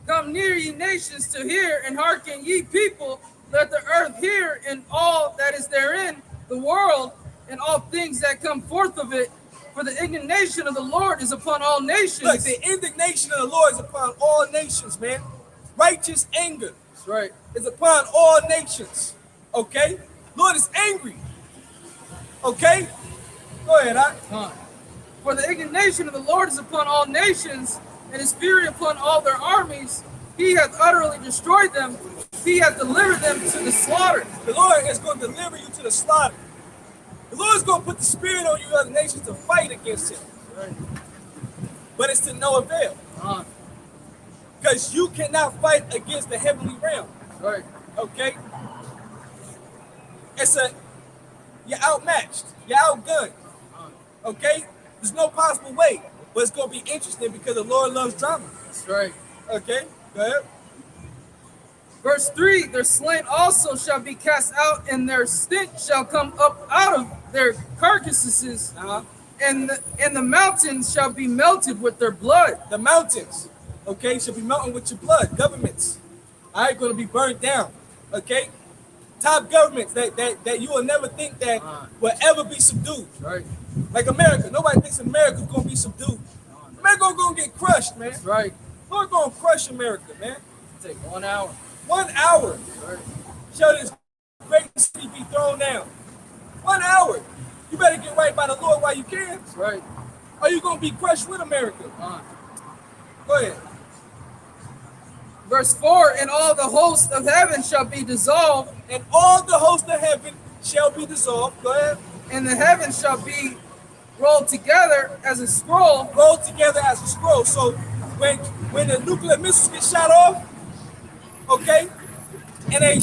Come near, ye nations, to hear, and hearken, ye people. Let the earth hear, and all that is therein, the world, and all things that come forth of it. For the indignation of the Lord is upon all nations. Look, the indignation of the Lord is upon all nations, man. Righteous anger That's right. is upon all nations. Okay? Lord is angry. Okay? Go ahead, For the indignation of the Lord is upon all nations, and his fury upon all their armies. He hath utterly destroyed them. He hath delivered them to the slaughter. The Lord is going to deliver you to the slaughter. The Lord is going to put the spirit on you other nations to fight against him. Right. But it's to no avail. Because you cannot fight against the heavenly realm. Right. Okay? You're outmatched. You're outgunned. Okay? There's no possible way. But it's going to be interesting because the Lord loves drama. That's right. Okay? Go ahead. Verse 3, their slain also shall be cast out, and their stench shall come up out of their carcasses, and the mountains shall be melted with their blood. The mountains, okay, shall be melting with your blood. Governments, all right, going to be burned down, okay? top governments that you will never think that will ever be subdued. That's right. Like America. Nobody thinks America's gonna be subdued. America gonna get crushed, man. That's right. We're gonna crush America, man. Take 1 hour. 1 hour. That's right. Show this great city be thrown down. 1 hour. You better get right by the Lord while you can. That's right. Or you gonna be crushed with America. Go ahead. Verse 4, and all the hosts of heaven shall be dissolved, And all the hosts of heaven shall be dissolved. Go ahead. and the heavens shall be rolled together as a scroll. Rolled together as a scroll. So when the nuclear missiles get shot off, okay, and they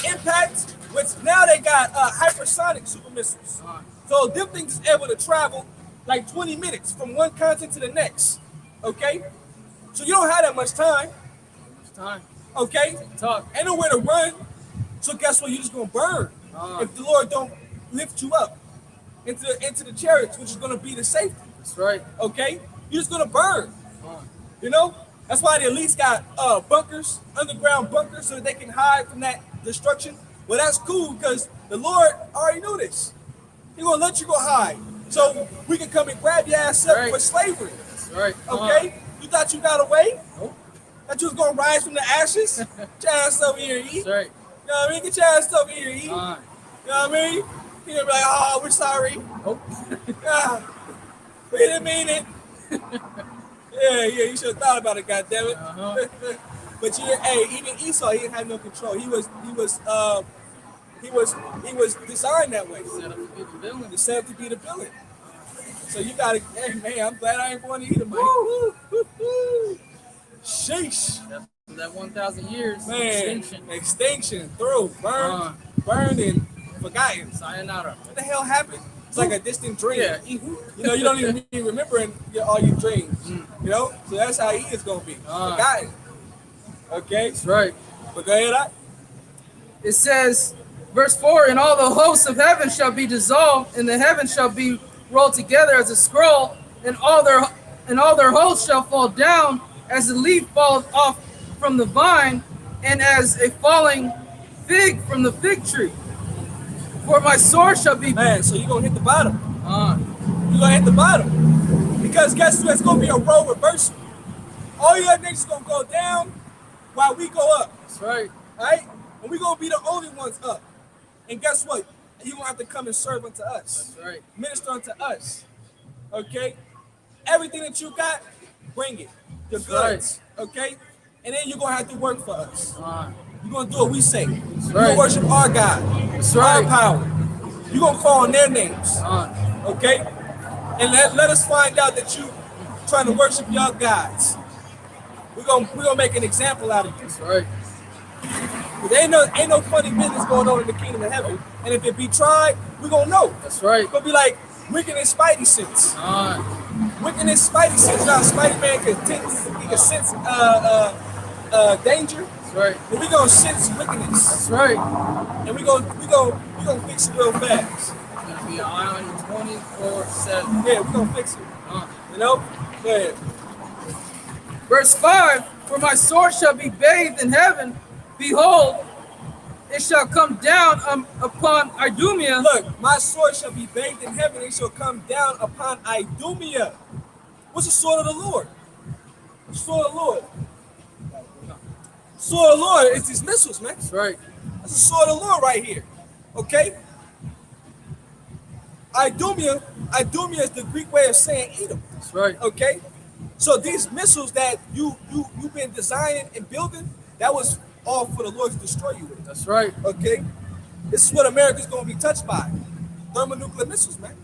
impact, which now they got hypersonic super missiles. So them things is able to travel like 20 minutes from one continent to the next. Okay? So you don't have that much time. It's time. Okay? Talk. Ain't nowhere to run. So guess what? You're just gonna burn if the Lord don't lift you up into the chariots, which is gonna be the safety. That's right. Okay? You're just gonna burn. You know? That's why they at least got bunkers, underground bunkers, so that they can hide from that destruction. Well, that's cool because the Lord already knew this. He gonna let you go hide, so we can come and grab your ass up for slavery. That's right. Okay? You thought you got away? Nope. That you was gonna rise from the ashes? Get your ass over here and eat. That's right. You know what I mean? Get your ass over here and eat. You know Come what I mean? You're gonna be like, oh, we're sorry. Nope. We didn't mean it. Yeah, you should have thought about it, goddammit. But hey, even Esau, he didn't have no control. He was designed that way. Set up to be the villain. To set up to be the villain. So you gotta, hey man, I'm glad I ain't born to eat him, man. Sheesh. That's that 1,000 years. Man, extinction, through, burned and forgotten. Sayonara. What the hell happened? It's like a distant dream. Yeah. You know, you don't even be remembering all your dreams. You know? So that's how he is gonna be. Forgotten. Okay? That's right. But go ahead. It says, verse 4, and all the hosts of heaven shall be dissolved, and the heavens shall be rolled together as a scroll, and all their hosts shall fall down as the leaf falls off from the vine, and as a falling fig from the fig tree. For my sword shall be... Man, so you're gonna hit the bottom. You're gonna hit the bottom. Because guess what? It's gonna be a role reversal. All your niggas gonna go down while we go up. That's right. Right? And we're gonna be the only ones up. And guess what? You're gonna have to come and serve unto us. That's right. Minister unto us. Okay? Everything that you got, bring it. Your goods. Okay? And then you're gonna have to work for us. You're gonna do what we say. You're gonna worship our God. That's our right. power. You're gonna call on their names. Okay? And let us find out that you trying to worship your gods. We're gonna make an example out of you. That's right. There ain't no funny business going on in the kingdom of heaven. And if it be tried, we're gonna know. That's right. It's gonna be like wicked and spidey sense. Wicked and spidey sense. Now Spidey Man can sense danger. That's right. And we gonna sense wickedness. That's right. And we gonna fix it real fast. It's gonna be an eye on you 24/7. Yeah, we gonna fix it. You know? Go ahead. Verse 5, for my sword shall be bathed in heaven. Behold, it shall come down upon Idumea. Look, my sword shall be bathed in heaven. It shall come down upon Idumea. What's the sword of the Lord? The sword of the Lord. Sword of the Lord is these missiles, man. That's right. That's the sword of the Lord right here. Okay? Idumea is the Greek way of saying Edom. That's right. Okay? So these missiles that you've been designing and building, that was all for the Lord to destroy you with. That's right. Okay? This is what America's gonna be touched by. Thermonuclear missiles, man.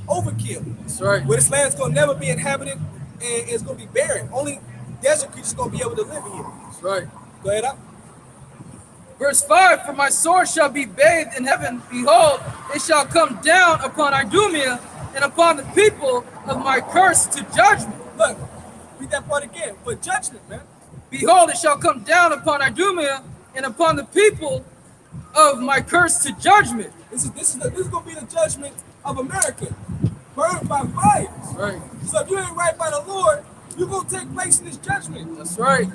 Overkill. That's right. Where this land's gonna never be inhabited and it's gonna be barren. Only desert creatures gonna be able to live here. That's right. Go ahead up. Verse 5, for my sword shall be bathed in heaven. Behold, it shall come down upon Idumea and upon the people of my curse to judgment. Look, read that part again. For judgment, man. Behold, it shall come down upon Idumea and upon the people of my curse to judgment. This is gonna be the judgment of America. Burned by fire. That's right. So if you ain't right by the Lord, you're gonna take place in this judgment. That's right.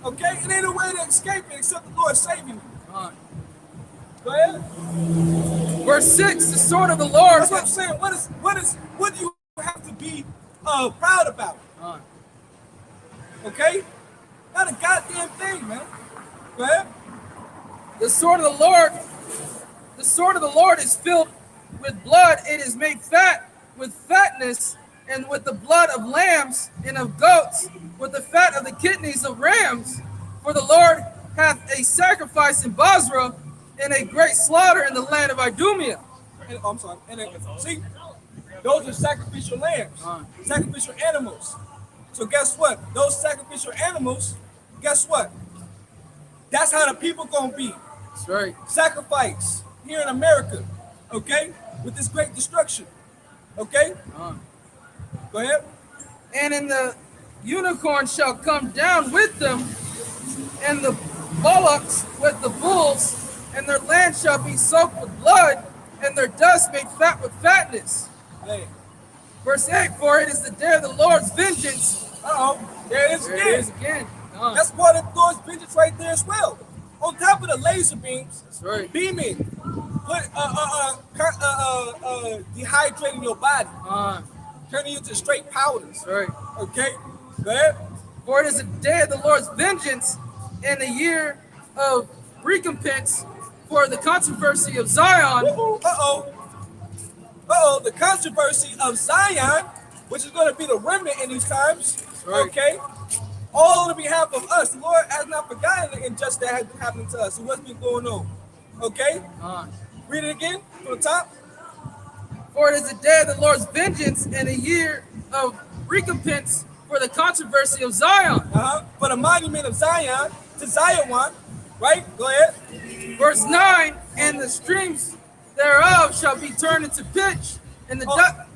Okay? It ain't a way to escape it except the Lord saving you. Go ahead. Verse 6, the sword of the Lord. That's what I'm saying. What do you have to be proud about? Okay? Not a goddamn thing, man. Go ahead. The sword of the Lord is filled with blood. It is made fat with fatness, and with the blood of lambs and of goats, with the fat of the kidneys of rams. For the Lord hath a sacrifice in Basra, and a great slaughter in the land of Idumea. I'm sorry. See, those are sacrificial lambs, sacrificial animals. So guess what? Those sacrificial animals, guess what? That's how the people gonna be. That's right. Sacrifice here in America, okay? With this great destruction, okay? Go ahead. And in the unicorn shall come down with them, and the bullocks with the bulls, and their land shall be soaked with blood, and their dust made fat with fatness. Hey. Verse 8, for it is the day of the Lord's vengeance. There it is There again. it is again. That's part of the Lord's vengeance right there as well. On top of the laser beams, That's right. beaming, put dehydrating your body, turning you into straight powders. That's right. Okay, go ahead. For it is the day of the Lord's vengeance, and a year of recompense for the controversy of Zion. The controversy of Zion, which is going to be the remnant in these times. Right. Okay, all on behalf of us. The Lord has not forgotten the injustice that has been happening to us and what's been going on. Okay, read it again from the top. For it is the day of the Lord's vengeance, and a year of recompense for the controversy of Zion. For the monument of Zion to Zion, right? Go ahead. Verse 9, and the streams thereof shall be turned into pitch, and the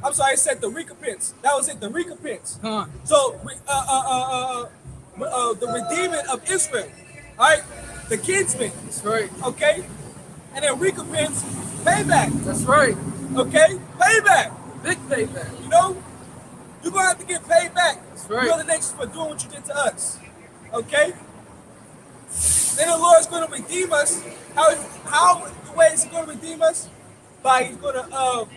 I'm sorry, I said the recompense. That was it, the recompense. So the redeeming of Israel, all right? The kinsmen. That's right. Okay? And then recompense, payback. That's right. Okay? Payback. Big payback. You know? You're going to have to get paid back. That's right. The other nations for doing what you did to us. Okay? Then the Lord's going to redeem us. How the way is he going to redeem us? By he's going to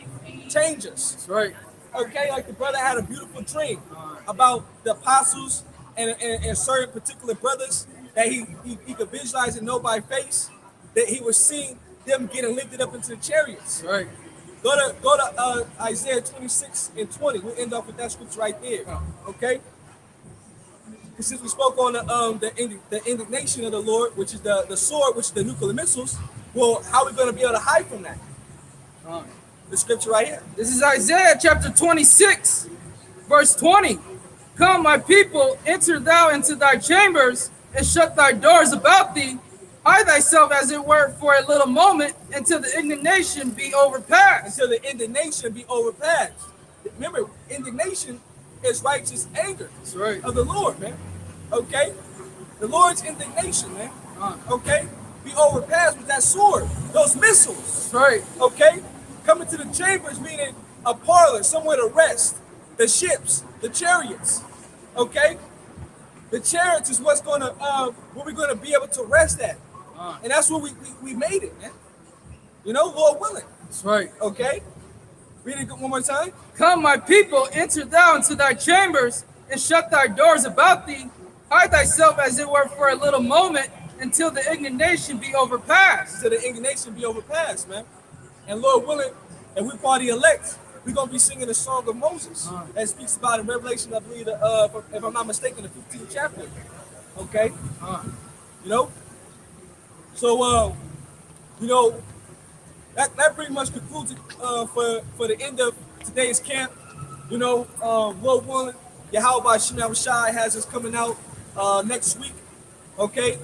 change us. That's right. Okay? Like the brother had a beautiful dream about the apostles and certain particular brothers that he could visualize and know by face that he was seeing them getting lifted up into the chariots. That's right. Go to Isaiah 26:20. We'll end off with that scripture right there. Okay? Since we spoke on the indignation of the Lord, which is the sword, which is the nuclear missiles, well, how are we going to be able to hide from that? The scripture right here. This is Isaiah chapter 26, verse 20. Come, my people, enter thou into thy chambers, and shut thy doors about thee. Hide thyself, as it were, for a little moment, until the indignation be overpassed. Until the indignation be overpassed. Remember, indignation is righteous anger. That's right. Of the Lord, man. Okay? The Lord's indignation, man. Okay? Be overpassed with that sword. Those missiles. That's right. Okay? Coming to the chambers, meaning a parlor, somewhere to rest. The ships, the chariots. Okay? The chariots is what's gonna where we're gonna be able to rest at. And that's where we made it, man. You know, Lord willing. That's right. Okay? Read it one more time. Come, my people, enter thou into thy chambers, and shut thy doors about thee. Hide thyself, as it were, for a little moment, until the indignation be overpassed. Until the indignation be overpassed, man. And Lord willing, if we part of the elect, we're going to be singing the song of Moses that speaks about in Revelation, I believe, if I'm not mistaken, the 15th chapter. Okay? You know? So, you know, that pretty much concludes it for the end of today's camp. You know, Lord willing, Yahweh Shem Shai has us coming out next week. Okay?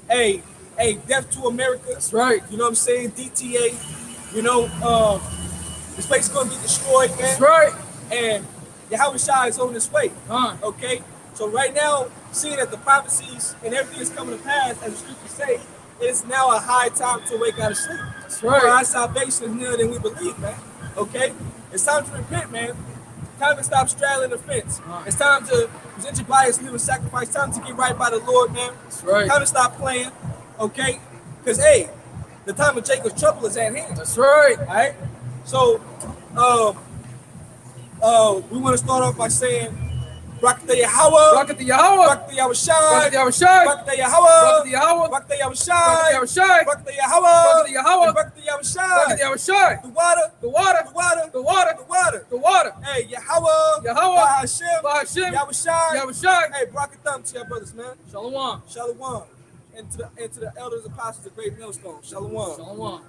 Hey, Death to America. That's right. You know what I'm saying? DTA. You know, this place is going to be destroyed, man. That's right. And Yahweh Shai is on his way. Okay? So right now, seeing that the prophecies and everything is coming to pass, as the scriptures say, it's now a high time to wake out of sleep. That's right. For our salvation is nearer than we believe, man. Okay? It's time to repent, man. Time to stop straddling the fence. It's time to present your body as living sacrifice. Time to get right by the Lord, man. That's right. Time to stop playing. Okay? Because, hey, the time of Jacob's trouble is at hand. That's right. All right? So, we want to start off by saying, Barak Yahweh, Rocket the Yahweh. Barak Yahushai, Rocket the Yahushai. Barak Yahweh, Rocket the Yahweh. Barak Yahushai, Rocket the Yahushai. Barak Yahweh, Rocket the Yahweh. Barak Rocket Yahushai, the Yahushai. the water, The water. the water, The water. the water. The water. Hey, Yahweh, Yahweh, Bahashem, Bahashem, Yahushai. Yahushai. Hey, Barak Thumb to your brothers, man. Shalom. Shalom. And to the elders, apostles, the great millstone. Shalom. Shalom.